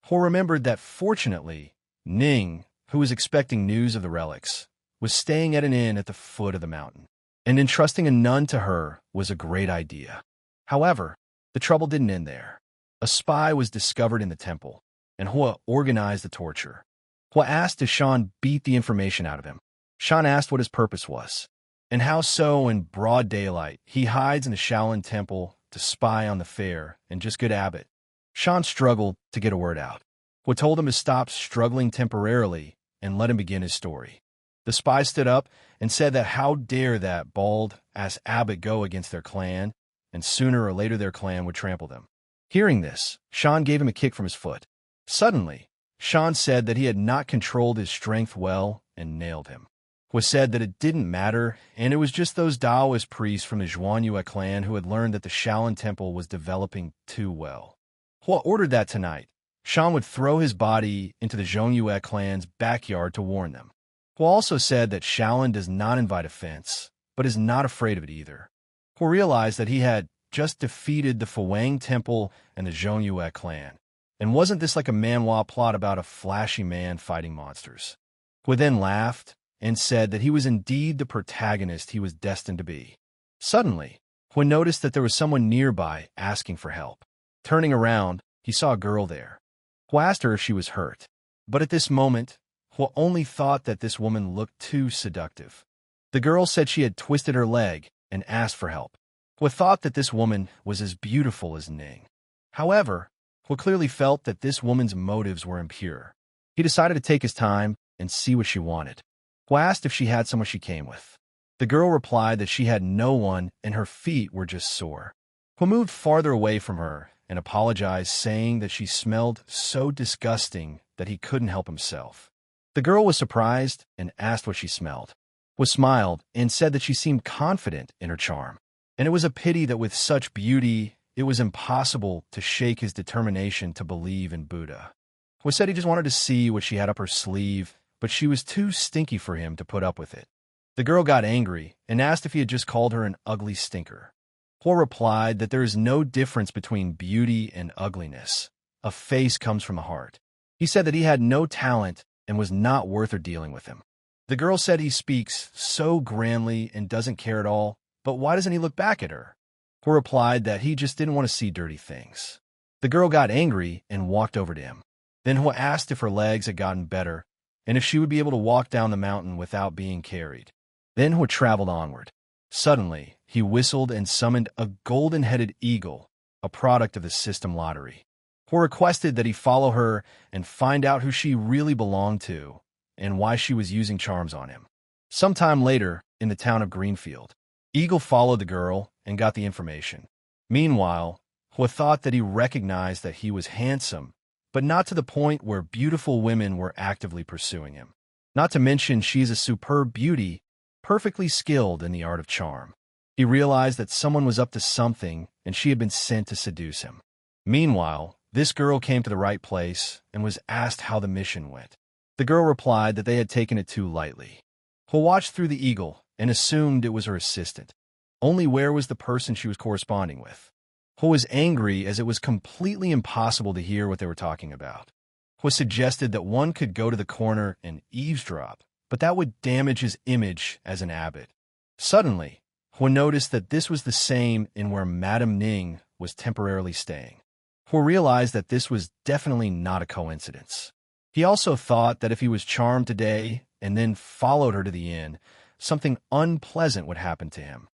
Hua remembered that fortunately, Ning, who was expecting news of the relics, was staying at an inn at the foot of the mountain, and entrusting a nun to her was a great idea. However, the trouble didn't end there. A spy was discovered in the temple, and Hua organized the torture. Hua asked if Shan beat the information out of him. Shan asked what his purpose was, and how so in broad daylight he hides in the Shaolin temple to spy on the fair and just good abbot. Shan struggled to get a word out. Hua told him to stop struggling temporarily and let him begin his story. The spy stood up and said that how dare that bald-ass abbot go against their clan, and sooner or later their clan would trample them. Hearing this, Shan gave him a kick from his foot. Suddenly, Shan said that he had not controlled his strength well and nailed him. Hua said that it didn't matter, and it was just those Taoist priests from the Zhuanyue clan who had learned that the Shaolin temple was developing too well. Hua ordered that tonight, Shan would throw his body into the Zhuanyue clan's backyard to warn them. Hua also said that Shaolin does not invite offense, but is not afraid of it either. Hua realized that he had just defeated the Fuwang Temple and the Zhuanyue clan, and wasn't this like a manhwa plot about a flashy man fighting monsters? Hua then laughed and said that he was indeed the protagonist he was destined to be. Suddenly, Hua noticed that there was someone nearby asking for help. Turning around, he saw a girl there. Hua asked her if she was hurt, but at this moment, Hua only thought that this woman looked too seductive. The girl said she had twisted her leg and asked for help. Hua thought that this woman was as beautiful as Ning. However, Hua clearly felt that this woman's motives were impure. He decided to take his time and see what she wanted. Hua asked if she had someone she came with. The girl replied that she had no one and her feet were just sore. Hua moved farther away from her and apologized, saying that she smelled so disgusting that he couldn't help himself. The girl was surprised and asked what she smelled. Hua smiled and said that she seemed confident in her charm, and it was a pity that with such beauty, it was impossible to shake his determination to believe in Buddha. Hua said he just wanted to see what she had up her sleeve, but she was too stinky for him to put up with it. The girl got angry and asked if he had just called her an ugly stinker. Hua replied that there is no difference between beauty and ugliness. A face comes from the heart. He said that he had no talent and was not worth her dealing with him. The girl said he speaks so grandly and doesn't care at all, but why doesn't he look back at her? Hua replied that he just didn't want to see dirty things. The girl got angry and walked over to him. Then Hua asked if her legs had gotten better and if she would be able to walk down the mountain without being carried. Then Hua traveled onward. Suddenly, he whistled and summoned a golden-headed eagle, a product of the system lottery. Hua requested that he follow her and find out who she really belonged to and why she was using charms on him. Sometime later, in the town of Greenfield, Eagle followed the girl and got the information. Meanwhile, Hua thought that he recognized that he was handsome, but not to the point where beautiful women were actively pursuing him. Not to mention she's a superb beauty, perfectly skilled in the art of charm. He realized that someone was up to something and she had been sent to seduce him. Meanwhile, this girl came to the right place and was asked how the mission went. The girl replied that they had taken it too lightly. Hua watched through the eagle and assumed it was her assistant. Only where was the person she was corresponding with? He was angry as it was completely impossible to hear what they were talking about. He suggested that one could go to the corner and eavesdrop, but that would damage his image as an abbot. Suddenly, He noticed that this was the same in where Madame Ning was temporarily staying. He realized that this was definitely not a coincidence. He also thought that if he was charmed today and then followed her to the inn, something unpleasant would happen to him.